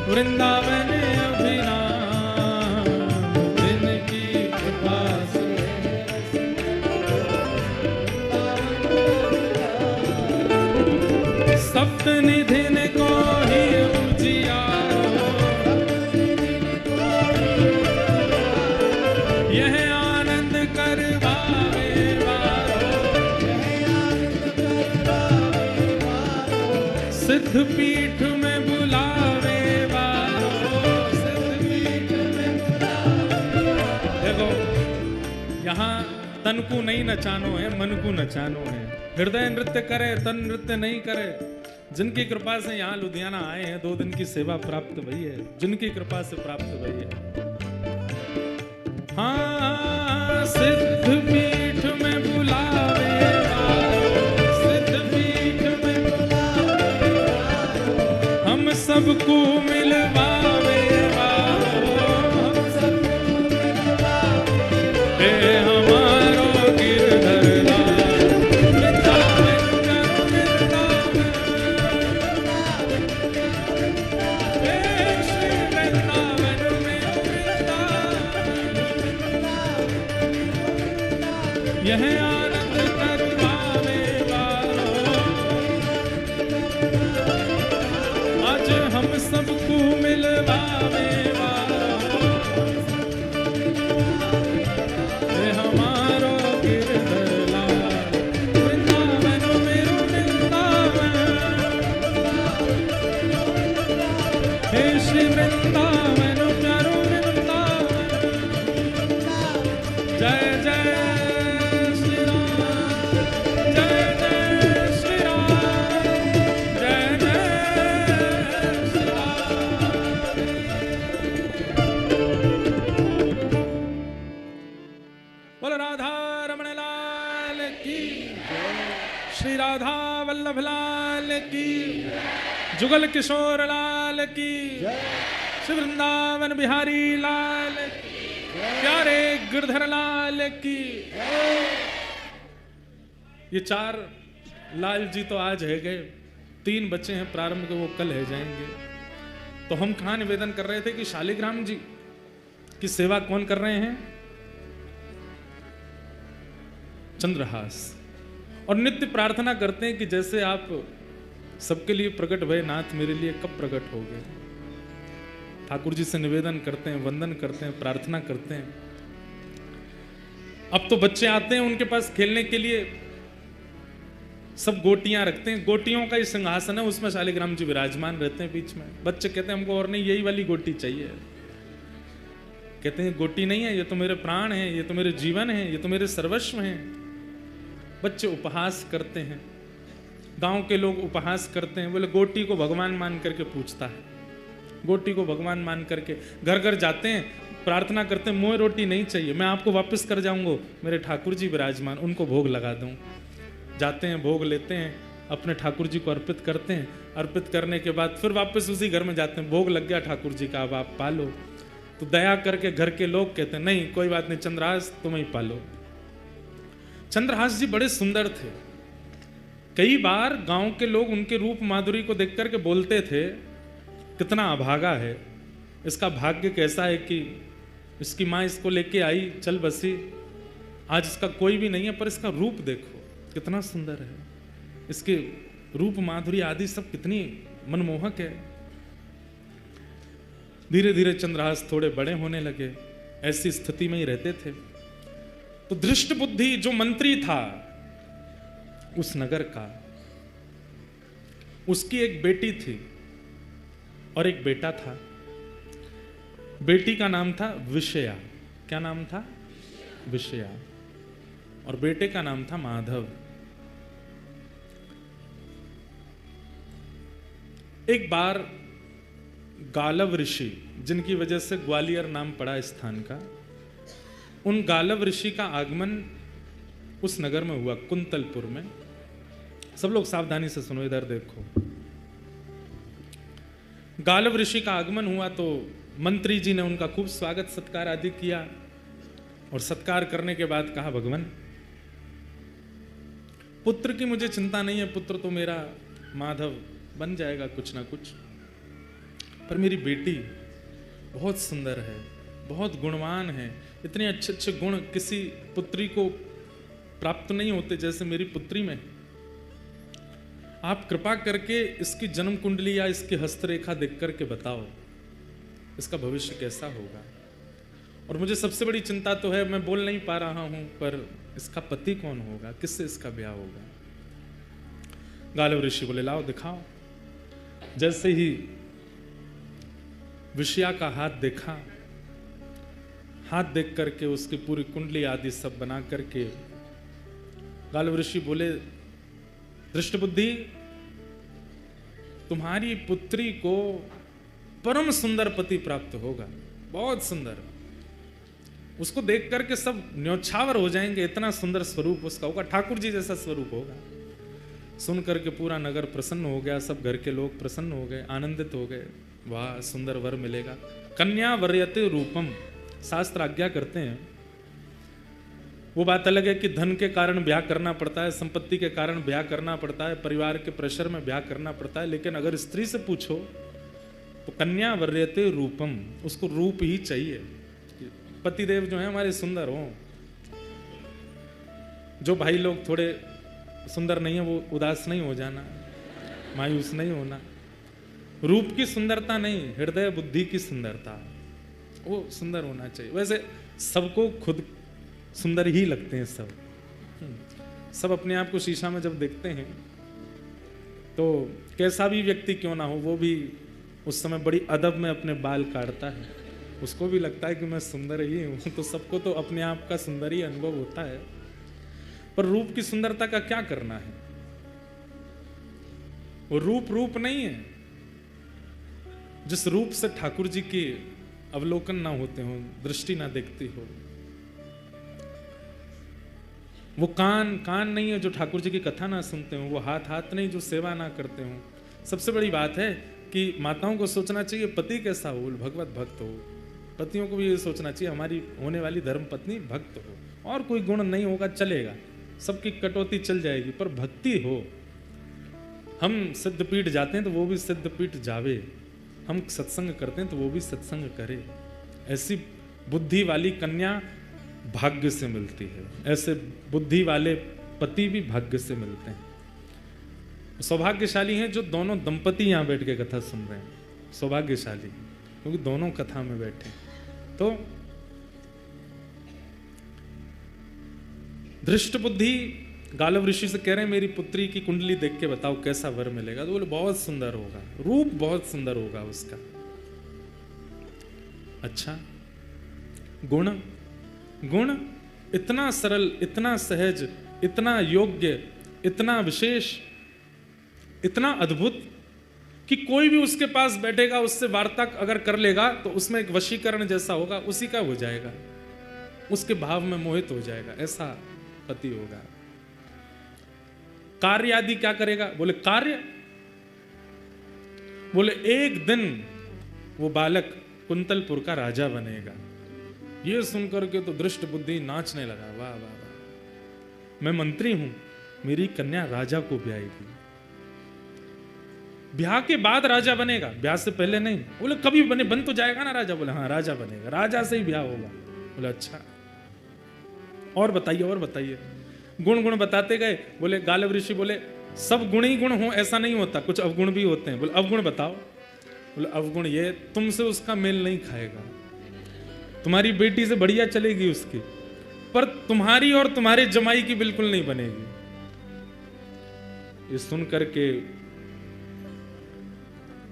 वृंदावन अभिराम, जिनकी कृपा से सप्त निधिन को ही उजियारो, यह आनंद करवावे वारो, सिद्ध पीठ में बुलावे वारो, सिद्ध पीठ में बुलावे। देखो यहाँ तन को नहीं नचानो है, मन को नचानो है। हृदय नृत्य करे, तन नृत्य नहीं करे। जिनकी कृपा से यहाँ लुधियाना आए हैं, 2 दिन की सेवा प्राप्त हुई है, जिनकी कृपा से प्राप्त हुई है। हाँ सिद्ध पीठ में बुलावे वारो, सिद्ध पीठ में बुलावे वारो, हम सबको मिलवावे वारो, हम सबको मिलवावे वारो, हे हमारो गिरधर यह आनंद करवावे वारो, आज हम सबको मिलवावे वारो, हे हमारो गिरधर लाल वृंदावन मेरो वृंदावन, हे श्री वृंदावन प्यारो वृंदावन, जय जय राधा वल्लभ लाल की, जुगल किशोर लाल की, श्री वृंदावन बिहारी लाल की, प्यारे गिरधर लाल की। ये 4 लाल जी तो आज है गए, 3 बच्चे हैं प्रारंभ के, वो कल है जाएंगे। तो हम कहाँ निवेदन कर रहे थे कि शालिग्राम जी की सेवा कौन कर रहे हैं? चंद्रहास। और नित्य प्रार्थना करते हैं कि जैसे आप सबके लिए प्रकट भय नाथ, मेरे लिए कब प्रकट हो गए। ठाकुर जी से निवेदन करते हैं, वंदन करते हैं, प्रार्थना करते हैं। अब तो बच्चे आते हैं उनके पास खेलने के लिए, सब गोटियां रखते हैं, गोटियों का ही सिंहासन है, उसमें शालिग्राम जी विराजमान रहते हैं बीच में। बच्चे कहते हैं हमको और नहीं, यही वाली गोटी चाहिए। कहते हैं गोटी नहीं है, ये तो मेरे प्राण है, ये तो मेरे जीवन है, ये तो मेरे सर्वस्व हैं। बच्चे उपहास करते हैं, गांव के लोग उपहास करते हैं, बोले गोटी को भगवान मान करके पूछता है, गोटी को भगवान मान करके घर घर जाते हैं, प्रार्थना करते हैं, मोए रोटी नहीं चाहिए, मैं आपको वापस कर जाऊंगा, मेरे ठाकुर जी विराजमान, उनको भोग लगा दूं। जाते हैं, भोग लेते हैं, अपने ठाकुर जी को अर्पित करते हैं, अर्पित करने के बाद फिर वापस उसी घर में जाते हैं, भोग लग गया ठाकुर जी का, अब आप पालो। तो दया करके घर के लोग कहते हैं नहीं कोई बात नहीं चंद्रहास तुम ही पालो। चंद्रहास जी बड़े सुंदर थे, कई बार गांव के लोग उनके रूप माधुरी को देख करके बोलते थे कितना अभागा है, इसका भाग्य कैसा है कि इसकी माँ इसको लेके आई चल बसी, आज इसका कोई भी नहीं है, पर इसका रूप देखो कितना सुंदर है, इसके रूप माधुरी आदि सब कितनी मनमोहक है। धीरे धीरे चंद्रहास थोड़े बड़े होने लगे, ऐसी स्थिति में ही रहते थे। तो दृष्ट बुद्धि जो मंत्री था उस नगर का, उसकी एक बेटी थी और एक बेटा था। बेटी का नाम था विषया, क्या नाम था? विषया। और बेटे का नाम था माधव। एक बार गालव ऋषि, जिनकी वजह से ग्वालियर नाम पड़ा इस स्थान का, उन गालव ऋषि का आगमन उस नगर में हुआ, कुंतलपुर में। सब लोग सावधानी से सुनो, इधर देखो। गालव ऋषि का आगमन हुआ तो मंत्री जी ने उनका खूब स्वागत सत्कार आदि किया, और सत्कार करने के बाद कहा भगवान पुत्र की मुझे चिंता नहीं है, पुत्र तो मेरा माधव बन जाएगा कुछ ना कुछ, पर मेरी बेटी बहुत सुंदर है, बहुत गुणवान है, इतने अच्छे अच्छे गुण किसी पुत्री को प्राप्त नहीं होते जैसे मेरी पुत्री में। आप कृपा करके इसकी जन्म कुंडली या इसकी हस्तरेखा देख करके बताओ इसका भविष्य कैसा होगा। और मुझे सबसे बड़ी चिंता तो है, मैं बोल नहीं पा रहा हूं, पर इसका पति कौन होगा, किससे इसका ब्याह होगा। गालव ऋषि बोले लाओ दिखाओ। जैसे ही विषया का हाथ देखा, हाथ देख करके उसकी पूरी कुंडली आदि सब बना करके गालव ऋषि बोले दृष्टबुद्धि तुम्हारी पुत्री को परम सुंदर पति प्राप्त होगा, बहुत सुंदर, उसको देख करके सब न्योछावर हो जाएंगे, इतना सुंदर स्वरूप उसका होगा, ठाकुर जी जैसा स्वरूप होगा। सुन करके पूरा नगर प्रसन्न हो गया, सब घर के लोग प्रसन्न हो गए, आनंदित हो गए, वाह सुंदर वर मिलेगा। कन्या वर्यते रूपम, शास्त्र आज्ञा करते हैं। वो बात अलग है कि धन के कारण ब्याह करना पड़ता है, संपत्ति के कारण ब्याह करना पड़ता है, परिवार के प्रेशर में ब्याह करना पड़ता है, लेकिन अगर स्त्री से पूछो तो कन्या वर्यते रूपम, उसको रूप ही चाहिए, पतिदेव जो है हमारे सुंदर हो। जो भाई लोग थोड़े सुंदर नहीं है वो उदास नहीं हो जाना, मायूस नहीं होना। रूप की सुंदरता नहीं, हृदय बुद्धि की सुंदरता, वो सुंदर होना चाहिए। वैसे सबको खुद सुंदर ही लगते हैं, सब अपने आप को शीशा में जब देखते हैं तो कैसा भी व्यक्ति क्यों ना हो, वो भी उस समय बड़ी अदब में अपने बाल काटता है, उसको भी लगता है कि मैं सुंदर ही हूं। तो सबको तो अपने आप का सुंदर ही अनुभव होता है, पर रूप की सुंदरता का क्या करना है? वो रूप नहीं है। जिस रूप से ठाकुर जी की अवलोकन ना होते हो, दृष्टि ना देखती हो, वो कान नहीं है जो ठाकुर जी की कथा ना सुनते हो, वो हाथ नहीं जो सेवा ना करते हो। सबसे बड़ी बात है कि माताओं को सोचना चाहिए पति कैसा हो, भगवत भक्त हो। पतियों को भी ये सोचना चाहिए हमारी होने वाली धर्म पत्नी भक्त हो। और कोई गुण नहीं होगा चलेगा, सबकी कटौती चल जाएगी, पर भक्ति हो। हम सिद्धपीठ जाते हैं तो वो भी सिद्धपीठ जावे, हम सत्संग करते हैं तो वो भी सत्संग करे। ऐसी बुद्धि वाली कन्या भाग्य से मिलती है, ऐसे बुद्धि वाले पति भी भाग्य से मिलते हैं। सौभाग्यशाली हैं जो दोनों दंपति यहाँ बैठ के कथा सुन रहे हैं, सौभाग्यशाली, क्योंकि दोनों कथा में बैठे। तो धृष्ट बुद्धि गालव ऋषि से कह रहे हैं मेरी पुत्री की कुंडली देख के बताओ कैसा वर मिलेगा। तो बोले बहुत सुंदर होगा, रूप बहुत सुंदर होगा उसका। अच्छा, गुण इतना सरल, इतना सहज, इतना योग्य, इतना विशेष, इतना अद्भुत कि कोई भी उसके पास बैठेगा, उससे वार्ता अगर कर लेगा तो उसमें एक वशीकरण जैसा होगा, उसी का हो जाएगा, उसके भाव में मोहित हो जाएगा, ऐसा पति होगा। कार्य आदि क्या करेगा? बोले कार्य, बोले एक दिन वो बालक कुंतलपुर का राजा बनेगा। ये सुनकर के तो दृष्ट बुद्धि नाचने लगा, वाह वाह वाह, मैं मंत्री हूं, मेरी कन्या राजा को ब्याहेगी। ब्याह के बाद राजा बनेगा, ब्याह से पहले नहीं। बोले कभी बन तो जाएगा ना राजा? बोले हाँ राजा बनेगा, राजा से ही ब्याह होगा। बोले अच्छा, और बताइए। गुण बताते गए। बोले गालव ऋषि बोले सब गुण ही गुण हो ऐसा नहीं होता, कुछ अवगुण भी होते हैं। बोले अवगुण बताओ। बोले अवगुण ये, तुमसे उसका मेल नहीं खाएगा, तुम्हारी बेटी से बढ़िया चलेगी उसकी, पर तुम्हारी और तुम्हारे जमाई की बिल्कुल नहीं बनेगी। ये सुन करके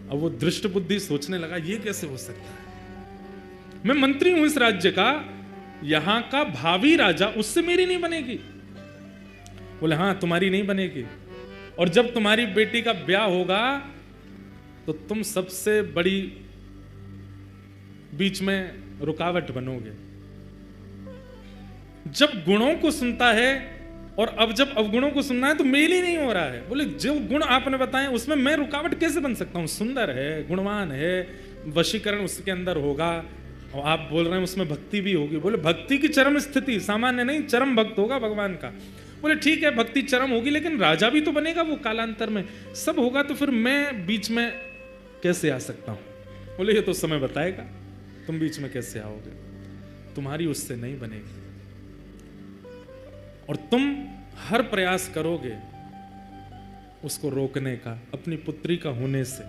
अब वो दृष्ट बुद्धि सोचने लगा ये कैसे हो सकता है, मैं मंत्री हूं इस राज्य का, यहां का भावी राजा, उससे मेरी नहीं बनेगी। बोले हाँ तुम्हारी नहीं बनेगी, और जब तुम्हारी बेटी का ब्याह होगा तो तुम सबसे बड़ी बीच में रुकावट बनोगे। जब गुणों को सुनता है और अब जब अवगुणों को सुनना है तो मेल ही नहीं हो रहा है। बोले जो गुण आपने बताए उसमें मैं रुकावट कैसे बन सकता हूं? सुंदर है, गुणवान है, वशीकरण उसके अंदर होगा, और आप बोल रहे हैं उसमें भक्ति भी होगी। बोले भक्ति की चरम स्थिति, सामान्य नहीं, चरम भक्त होगा भगवान का। बोले ठीक है भक्ति चरम होगी, लेकिन राजा भी तो बनेगा वो कालांतर में, सब होगा, तो फिर मैं बीच में कैसे आ सकता हूं? बोले ये तो समय बताएगा, तुम बीच में कैसे आओगे, तुम्हारी उससे नहीं बनेगी, और तुम हर प्रयास करोगे उसको रोकने का, अपनी पुत्री का होने से।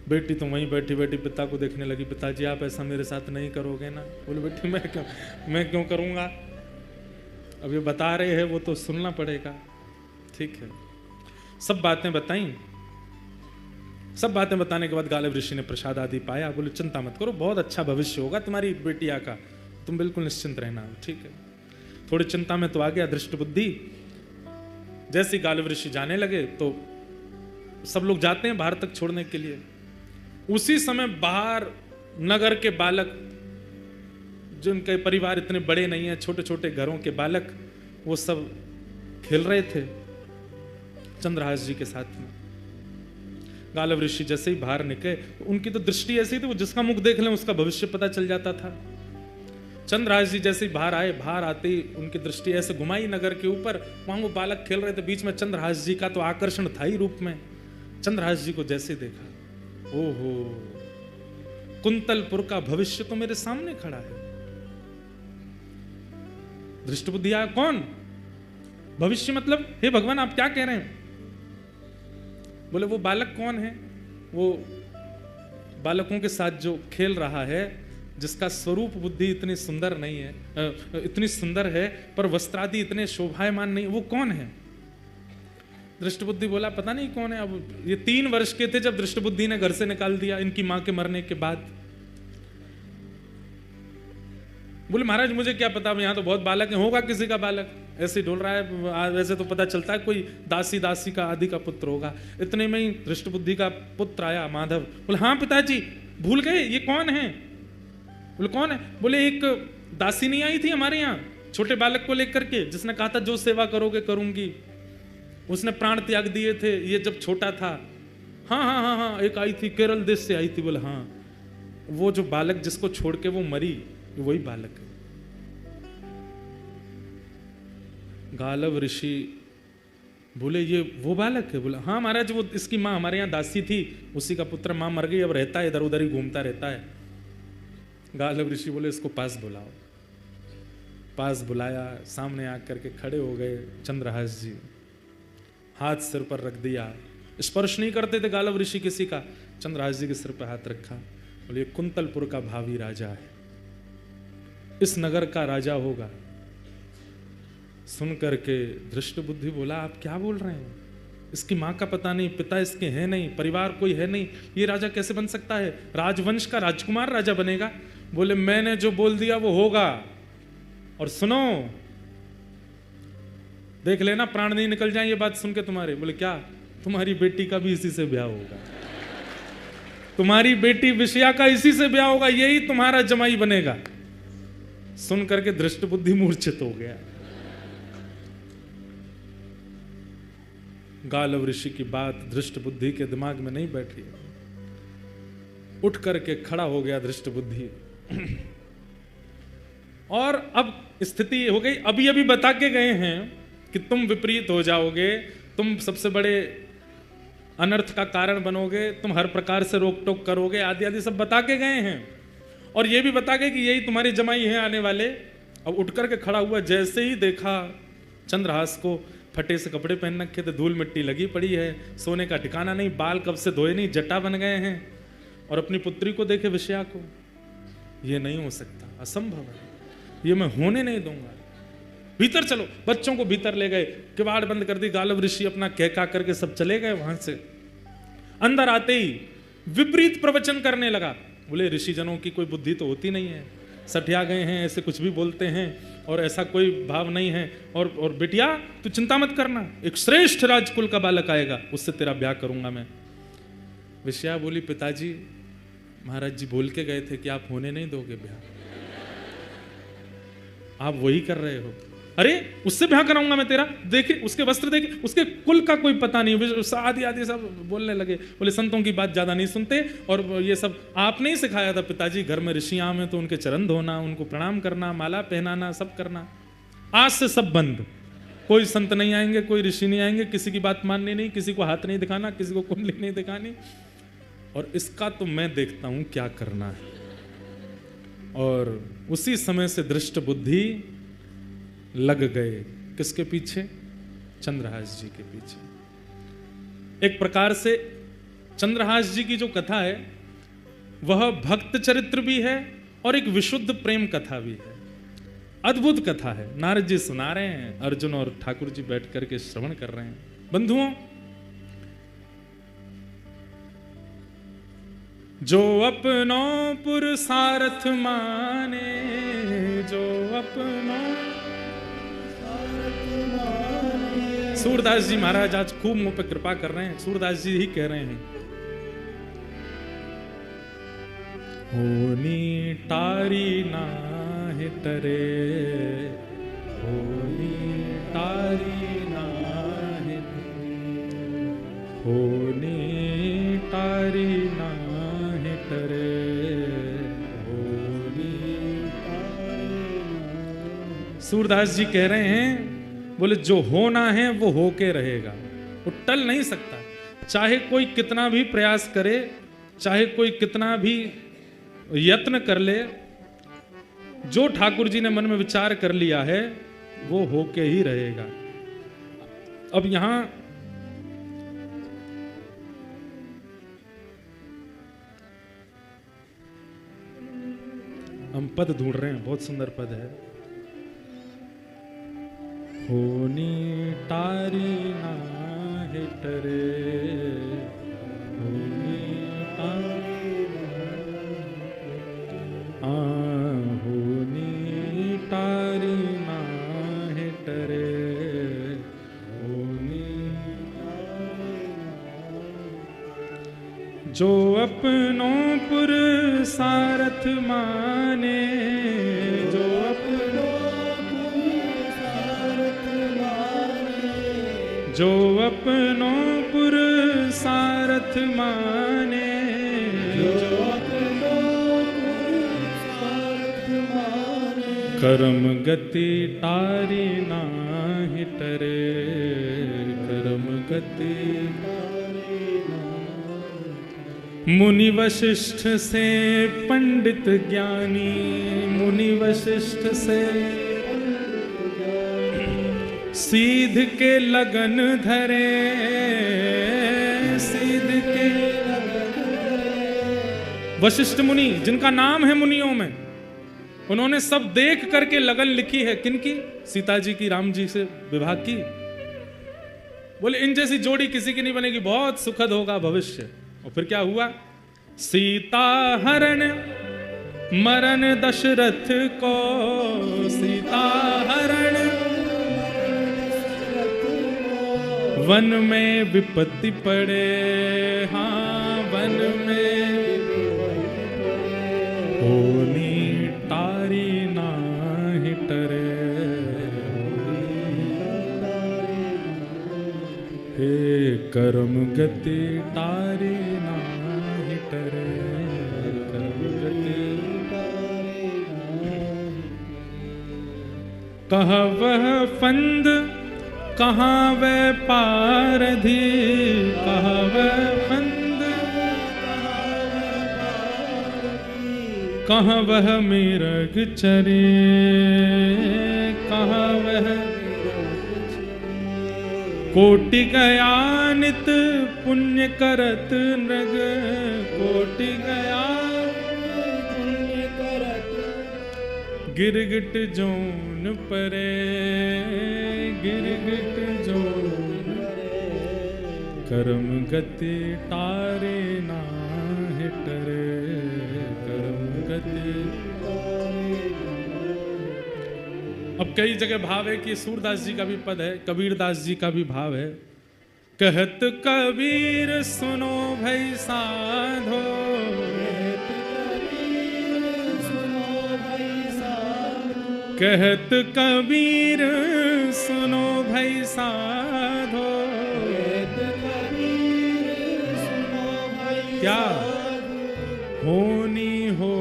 बेटी तो वहीं बैठी बैठी पिता को देखने लगी, पिताजी आप ऐसा मेरे साथ नहीं करोगे ना? बोले बेटी मैं क्यों करूंगा, अब ये बता रहे हैं वो तो सुनना पड़ेगा। ठीक है, सब बातें बताई। सब बातें बताने के बाद गालव ऋषि ने प्रसाद आदि पाया। बोले चिंता मत करो, बहुत अच्छा भविष्य होगा तुम्हारी बेटिया का, तुम बिल्कुल निश्चिंत रहना। ठीक है, थोड़ी चिंता में तो आ गया दृष्ट बुद्धि। जैसे गालव ऋषि जाने लगे तो सब लोग जाते हैं बाहर तक छोड़ने के लिए। उसी समय बाहर नगर के बालक, जिनके परिवार इतने बड़े नहीं है, छोटे छोटे घरों के बालक, वो सब खेल रहे थे चंद्रहास जी के साथ में। गालव ऋषि जैसे ही बाहर निकले, उनकी तो दृष्टि ऐसी थी, वो जिसका मुख देख लें उसका भविष्य पता चल जाता था। चंद्रहास जी जैसे ही बाहर आए, बाहर आते ही उनकी दृष्टि ऐसे घुमाई नगर के ऊपर, वहां वो बालक खेल रहे थे, बीच में चंद्रहास जी का तो आकर्षण था ही रूप में। चंद्रहास जी को जैसे देखा, ओहो कुंतलपुर का भविष्य तो मेरे सामने खड़ा है। दृष्ट बुद्धि आया, कौन भविष्य मतलब? हे भगवान आप क्या कह रहे हैं? बोले वो बालक कौन है? वो बालकों के साथ जो खेल रहा है, जिसका स्वरूप बुद्धि इतनी सुंदर नहीं है, इतनी सुंदर है पर वस्त्रादि इतने शोभायमान नहीं, वो कौन है? दृष्ट बुद्धि बोला पता नहीं कौन है। अब ये 3 वर्ष के थे जब दृष्ट बुद्धि ने घर से निकाल दिया इनकी मां के मरने के बाद। बोले महाराज मुझे क्या पता, यहाँ तो बहुत बालक है, होगा किसी का बालक, ऐसे ही डोल रहा है, वैसे तो पता चलता है कोई दासी का आदि का पुत्र होगा। इतने में ही दृष्ट बुद्धि का पुत्र आया माधव। बोले हाँ पिताजी भूल गए, ये कौन है? बोले कौन है? बोले एक दासी नहीं आई थी हमारे यहाँ, छोटे बालक को लेकर के, जिसने कहा था जो सेवा करोगे करूंगी, उसने प्राण त्याग दिए थे, ये जब छोटा था। हाँ हाँ हाँ हाँ, एक आई थी केरल देश से आई थी, बोले हाँ वो जो बालक जिसको छोड़ के वो मरी, वही बालक है। गालव ऋषि बोले ये वो बालक है? बोला हाँ महाराज, वो इसकी माँ हमारे यहाँ दासी थी, उसी का पुत्र, माँ मर गई, अब रहता है इधर उधर ही घूमता रहता है। गालव ऋषि बोले इसको पास बुलाओ। पास बुलाया, सामने आकर के खड़े हो गए चंद्रहास जी, हाथ सिर पर रख दिया। स्पर्श नहीं करते थे गालव ऋषि किसी का, चंद्रहास जी के सिर पर हाथ रखा। बोले कुंतलपुर का भावी राजा है, इस नगर का राजा होगा। सुन करके धृष्ट बुद्धि बोला आप क्या बोल रहे हैं? इसकी माँ का पता नहीं, पिता इसके हैं नहीं, परिवार कोई है नहीं, ये राजा कैसे बन सकता है? राजवंश का राजकुमार राजा बनेगा? बोले मैंने जो बोल दिया वो होगा, और सुनो देख लेना प्राण नहीं निकल जाए ये बात सुन के तुम्हारे। बोले क्या? तुम्हारी बेटी का भी इसी से ब्याह होगा, तुम्हारी बेटी विषया का इसी से ब्याह होगा, यही तुम्हारा जमाई बनेगा। सुन करके धृष्ट बुद्धि मूर्छित हो गया। गालव ऋषि की बात धृष्ट बुद्धि के दिमाग में नहीं बैठी, उठ करके खड़ा हो गया धृष्ट बुद्धि। और अब स्थिति हो गई, अभी अभी बता के गए हैं कि तुम विपरीत हो जाओगे, तुम सबसे बड़े अनर्थ का कारण बनोगे, तुम हर प्रकार से रोक टोक करोगे, आदि आदि सब बता के गए हैं। और ये भी बता गए कि यही तुम्हारे जमाई हैं आने वाले। अब उठ करके खड़ा हुआ, जैसे ही देखा चंद्रहास को, फटे से कपड़े पहन रखे थे, धूल मिट्टी लगी पड़ी है, सोने का ठिकाना नहीं, बाल कब से धोए नहीं, जटा बन गए हैं। और अपनी पुत्री को देखे विषया को, ये नहीं हो सकता, असंभव है, ये मैं होने नहीं दूंगा। भीतर चलो, बच्चों को भीतर ले गए, किवाड़ बंद कर दी। गालव ऋषि अपना कहका करके सब चले गए वहां से। अंदर आते ही विपरीत प्रवचन करने लगा। बोले ऋषि जनों की कोई बुद्धि तो होती नहीं है, सठिया गए हैं, ऐसे कुछ भी बोलते हैं, और ऐसा कोई भाव नहीं है। और बेटिया तू चिंता मत करना, एक श्रेष्ठ राजकुल का बालक आएगा, उससे तेरा ब्याह करूंगा मैं। विषया बोली पिताजी, महाराज जी बोल के गए थे कि आप होने नहीं दोगे ब्याह, आप वही कर रहे हो। अरे उससे ब्याह कराऊंगा मैं तेरा, देखे उसके वस्त्र देखे, उसके कुल का कोई पता नहीं, आदि आदि सब बोलने लगे। बोले संतों की बात ज्यादा नहीं सुनते, और ये सब आपने ही सिखाया था पिताजी, घर में ऋषियां में तो उनके चरण धोना, उनको प्रणाम करना, माला पहनाना, सब करना। आज से सब बंद, कोई संत नहीं आएंगे, कोई ऋषि नहीं आएंगे, किसी की बात माननी नहीं, किसी को हाथ नहीं दिखाना, किसी को कुंडली नहीं दिखानी, और इसका तो मैं देखता हूं क्या करना है। और उसी समय से धृष्ट बुद्धि लग गए किसके पीछे? चंद्रहास जी के पीछे। एक प्रकार से चंद्रहास जी की जो कथा है वह भक्त चरित्र भी है और एक विशुद्ध प्रेम कथा भी है। अद्भुत कथा है, नारद जी सुना रहे हैं, अर्जुन और ठाकुर जी बैठ करके श्रवण कर रहे हैं। बंधुओं, जो अपनों पुरुषार्थ माने, जो अपनों। सूरदास जी महाराज आज खूब मुंह पे कृपा कर रहे हैं। सूरदास जी ही कह रहे हैं, होनी टारी नाहि टरे, होनी टारी नाहि, होनी टारी नाहि टरे, होनी टारी। सूरदास जी कह रहे हैं, बोले जो होना है वो होके रहेगा, वो टल नहीं सकता। चाहे कोई कितना भी प्रयास करे, चाहे कोई कितना भी यत्न कर ले, जो ठाकुर जी ने मन में विचार कर लिया है वो होके ही रहेगा। अब यहां हम पद ढूंढ रहे हैं, बहुत सुंदर पद है। होनी टारी नाहि टरे, होनी टारी होनी टारी नाहि टरे, होनी। जो अपनों पुरुषार्थ माने, जो अपनों जो अपनों पुरुषार्थ माने, कर्म गति टारी नाहि टरे, कर्म गति मुनि वशिष्ठ से पंडित ज्ञानी, मुनि वशिष्ठ से सीध के लगन धरे, सीध के वशिष्ठ मुनि जिनका नाम है मुनियों में, उन्होंने सब देख करके लगन लिखी है। किनकी? सीता जी की, राम जी से विवाह की। बोले इन जैसी जोड़ी किसी की नहीं बनेगी, बहुत सुखद होगा भविष्य। और फिर क्या हुआ? सीता हरण मरण दशरथ को, सीता हरण वन में विपत्ति पड़े, हाँ वन में होनी टारी नाहि टरे, हे कर्म गति टारी नाहि टरे, कर्म गति कह वह फंद कहाँ वह पारधी, कहाँ वह फंद कहाँ वह मिरग चरे, कहाँ वह कोटि गया नित पुण्य करत नृग, कोटि गया पुण्य करत गिरगिट जोन परे, गिरगिट जोन कर्म गति टारे नाहि टरे, कर्म गति। अब कई जगह भाव है कि सूरदास जी का भी पद है, कबीरदास जी का भी भाव है। कहत कबीर सुनो भई साधो, कहत कबीर सुनो भई साधो, क्या होनी हो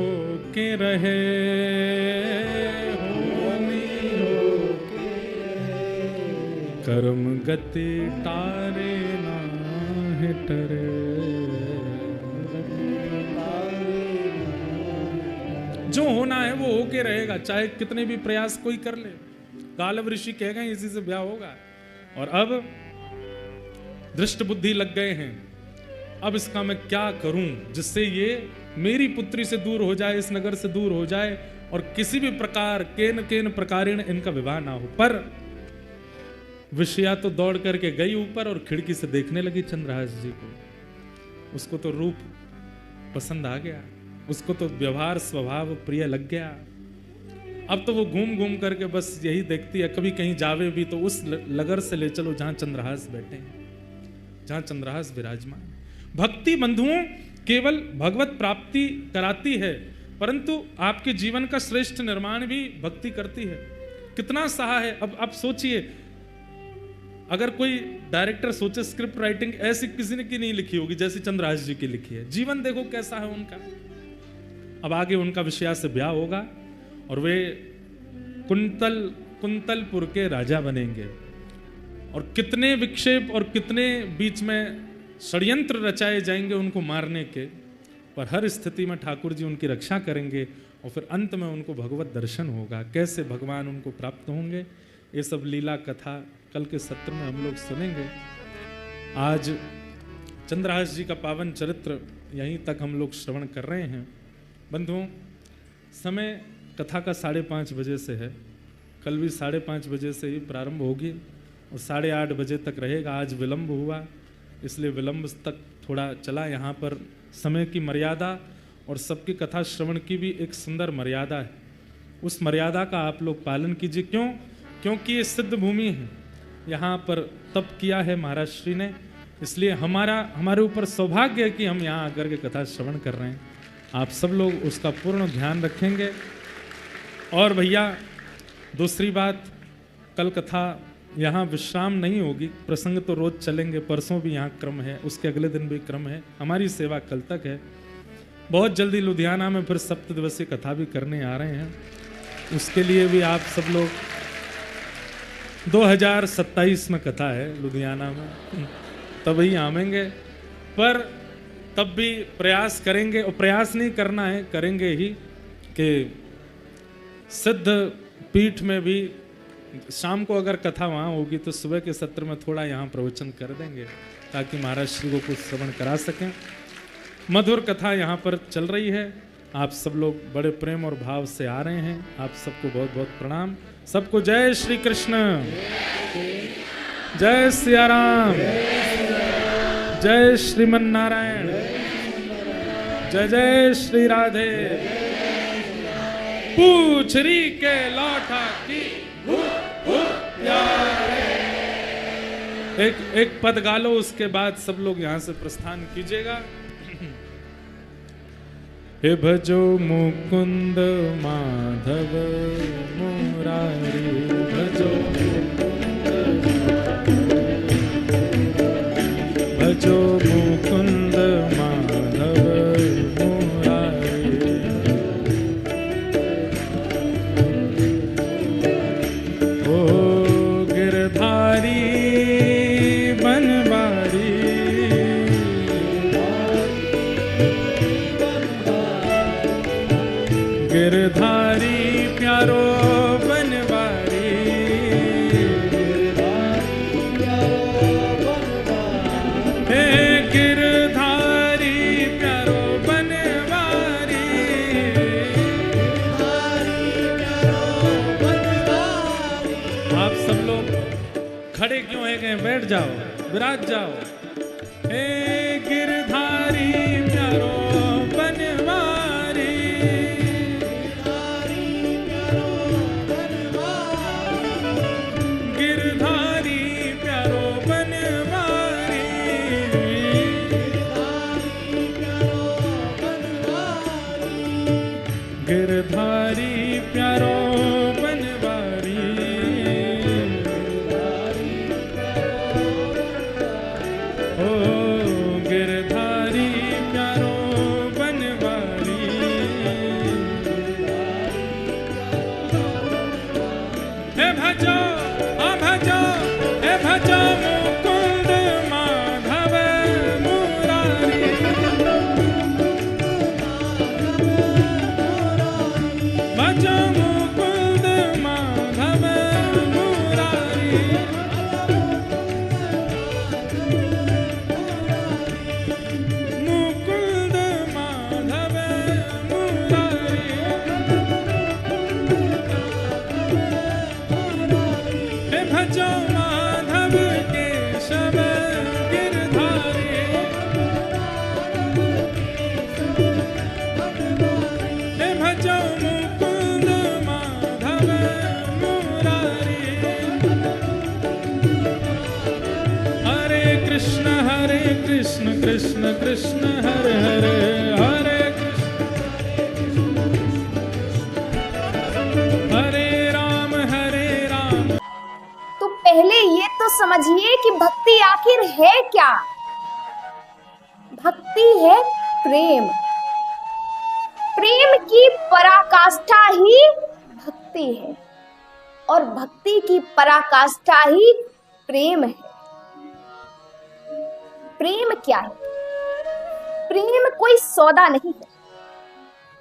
के रहे, होनी हो के कर्म गति टारे नाहि टरे। जो होना है वो होके रहेगा, चाहे कितने भी प्रयास कोई कर ले। गालव ऋषि कह गए इसी से ब्याह होगा, और अब दृष्ट बुद्धि लग गए हैं। अब इसका मैं क्या करूं जिससे ये मेरी पुत्री से दूर हो जाए, इस नगर से दूर हो जाए, और किसी भी प्रकार केन केन प्रकारेण इनका विवाह ना हो। पर विषया तो दौड़ करके गई ऊपर और खिड़की से देखने लगी चंद्रहास जी को। उसको तो रूप पसंद आ गया, उसको तो व्यवहार स्वभाव प्रिय लग गया। अब तो वो घूम घूम करके बस यही देखती है, कभी कहीं जावे भी तो उस नगर से ले चलो जहां चंद्रहास बैठे हैं, जहां चंद्रहास विराजमान। भक्ति बंधुओं केवल भगवत प्राप्ति कराती है, परंतु आपके जीवन का श्रेष्ठ निर्माण भी भक्ति करती है। कितना सहा है। अब आप सोचिए, अगर कोई डायरेक्टर सोचे स्क्रिप्ट राइटिंग ऐसी किसी ने की नहीं लिखी होगी जैसी चंद्रहास जी की लिखी है। जीवन देखो कैसा है उनका। अब आगे उनका विषया से ब्याह होगा और वे कुंतलपुर के राजा बनेंगे, और कितने विक्षेप और कितने बीच में षड्यंत्र रचाए जाएंगे उनको मारने के, पर हर स्थिति में ठाकुर जी उनकी रक्षा करेंगे और फिर अंत में उनको भगवत दर्शन होगा। कैसे भगवान उनको प्राप्त होंगे, ये सब लीला कथा कल के सत्र में हम लोग सुनेंगे। आज चंद्रहास जी का पावन चरित्र यहीं तक हम लोग श्रवण कर रहे हैं। बंधुओं, समय कथा का 5:30 बजे से है, कल भी 5:30 बजे से ही प्रारंभ होगी और 8:30 बजे तक रहेगा। आज विलंब हुआ इसलिए विलंब तक थोड़ा चला। यहाँ पर समय की मर्यादा और सबकी कथा श्रवण की भी एक सुंदर मर्यादा है। उस मर्यादा का आप लोग पालन कीजिए। क्यों? क्योंकि ये सिद्ध भूमि है, यहाँ पर तप किया है महाराज श्री ने, इसलिए हमारे ऊपर सौभाग्य है कि हम यहाँ आकर के कथा श्रवण कर रहे हैं। आप सब लोग उसका पूर्ण ध्यान रखेंगे। और भैया दूसरी बात, कल कथा यहाँ विश्राम नहीं होगी। प्रसंग तो रोज चलेंगे, परसों भी यहाँ क्रम है, उसके अगले दिन भी क्रम है। हमारी सेवा कल तक है। बहुत जल्दी लुधियाना में फिर 7 दिवसीय कथा भी करने आ रहे हैं। उसके लिए भी आप सब लोग 2027 में कथा है लुधियाना में, तभी आवेंगे। पर तब भी प्रयास करेंगे, और प्रयास नहीं करना है, करेंगे ही कि सिद्ध पीठ में भी शाम को अगर कथा वहाँ होगी तो सुबह के सत्र में थोड़ा यहाँ प्रवचन कर देंगे, ताकि महाराज श्री को कुछ श्रवण करा सकें। मधुर कथा यहाँ पर चल रही है। आप सब लोग बड़े प्रेम और भाव से आ रहे हैं। आप सबको बहुत बहुत प्रणाम। सबको जय श्री कृष्ण, जय सिया राम, जय श्रीमन नारायण, जय जय श्री राधे। पूछरी के लौटा की एक पद गा लो, उसके बाद सब लोग यहाँ से प्रस्थान कीजिएगा। हे भजो मुकुंद माधव मुरारी, भजो भजो मुकुंद माधव मुरारी। ओ गिरधारी बनवारी, गिरधारी प्यारो बनवारी, हे गिरधारी प्यारो बनवारी। आप सब लोग खड़े क्यों है गए? बैठ जाओ, विराज जाओ। हे गिरधारी प्यारो बनवारी, गिरधारी प्यारो बनवारी, गिरधारी प्यारो बनवारी। ओ गिरधारी प्यारो बनवारी। हे भजो भजो, हे भजो मुकुंद माधव मुरारी, भजो मुकुंद माधव मुरारी। मुकुंद माधव मुरारी, हे भजो माधव केशव गिरधारी, हे भजो मुकुंद माधव मुरारी। हरे कृष्ण कृष्ण कृष्ण हरे हरे, हरे राम तो पहले ये तो समझिए कि भक्ति आखिर है क्या। भक्ति है प्रेम। प्रेम की पराकाष्ठा ही भक्ति है, और भक्ति की पराकाष्ठा ही प्रेम है। प्रेम क्या है? प्रेम कोई सौदा नहीं है,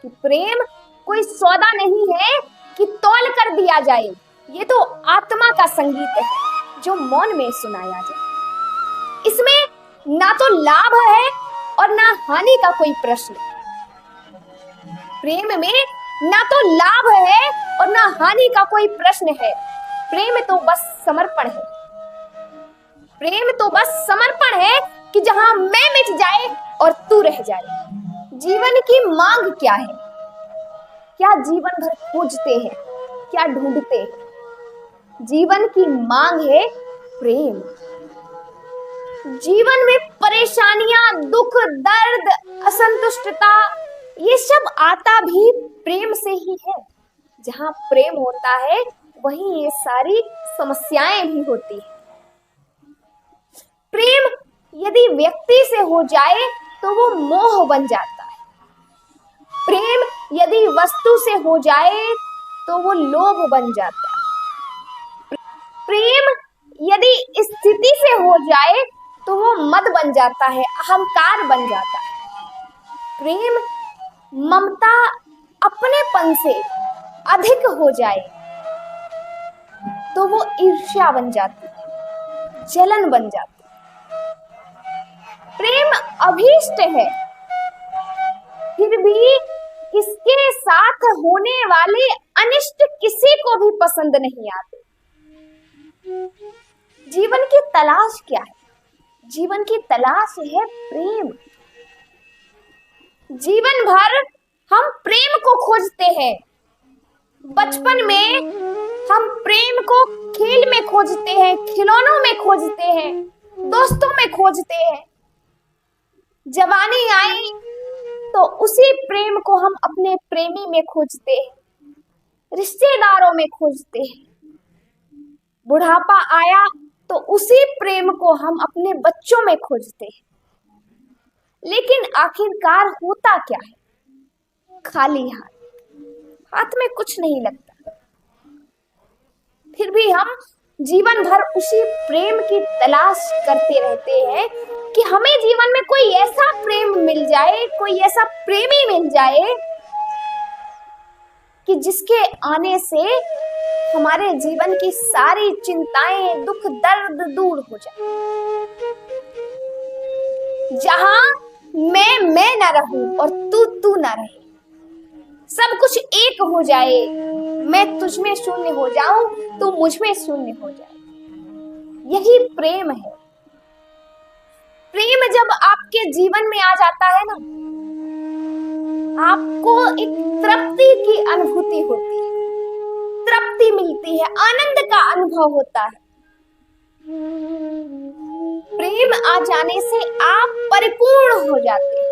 कि प्रेम कोई सौदा नहीं है कि तौल कर दिया जाए। ये तो आत्मा का संगीत है जो मौन में सुनाया जाए। इसमें ना तो लाभ है और ना हानि का कोई प्रश्न। प्रेम में ना तो लाभ है और ना हानि का कोई प्रश्न है। प्रेम तो बस समर्पण है। प्रेम तो बस समर्पण है कि जहां मैं मिट जाए और तू रह जाए। जीवन की मांग क्या है? क्या जीवन भर खोजते हैं? क्या ढूंढते हैं? जीवन की मांग है प्रेम। जीवन में परेशानियां, दुख, दर्द, असंतुष्टता, ये सब आता भी प्रेम से ही है। जहां प्रेम होता है वहीं ये सारी समस्याएं भी होती हैं। प्रेम यदि व्यक्ति से हो जाए तो वो मोह बन जाता है। प्रेम यदि वस्तु से हो जाए तो वो लोभ बन जाता है। प्रेम यदि स्थिति से हो जाए तो वो मद बन जाता है, अहंकार बन जाता है। प्रेम ममता अपनेपन से अधिक हो जाए तो वो ईर्ष्या बन जाती है, जलन बन जाती है। प्रेम अभीष्ट है, फिर भी इसके साथ होने वाले अनिष्ट किसी को भी पसंद नहीं आते। जीवन की तलाश क्या है? जीवन की तलाश है प्रेम। जीवन भर हम प्रेम को खोजते हैं। बचपन में हम प्रेम को खेल में खोजते हैं, खिलौनों में खोजते हैं, दोस्तों में खोजते हैं। जवानी आई तो उसी प्रेम को हम अपने प्रेमी में खोजते हैं, रिश्तेदारों में खोजते हैं। बुढ़ापा आया तो उसी प्रेम को हम अपने बच्चों में खोजते हैं। लेकिन आखिरकार होता क्या है? खाली हाथ में कुछ नहीं लगता। फिर भी हम जीवन भर उसी प्रेम की तलाश करते रहते हैं कि हमें जीवन में कोई ऐसा प्रेम मिल जाए, कोई ऐसा प्रेमी मिल जाए कि जिसके आने से हमारे जीवन की सारी चिंताएं, दुख दर्द दूर हो जाए। जहां मैं ना रहूं और तू ना रहे, सब कुछ एक हो जाए। मैं तुझ में शून्य हो जाऊं, तू मुझ में शून्य हो जाए। यही प्रेम है। प्रेम जब आपके जीवन में आ जाता है ना, आपको एक तृप्ति की अनुभूति होती है, तृप्ति मिलती है, आनंद का अनुभव होता है। प्रेम आ जाने से आप परिपूर्ण हो जाते हैं।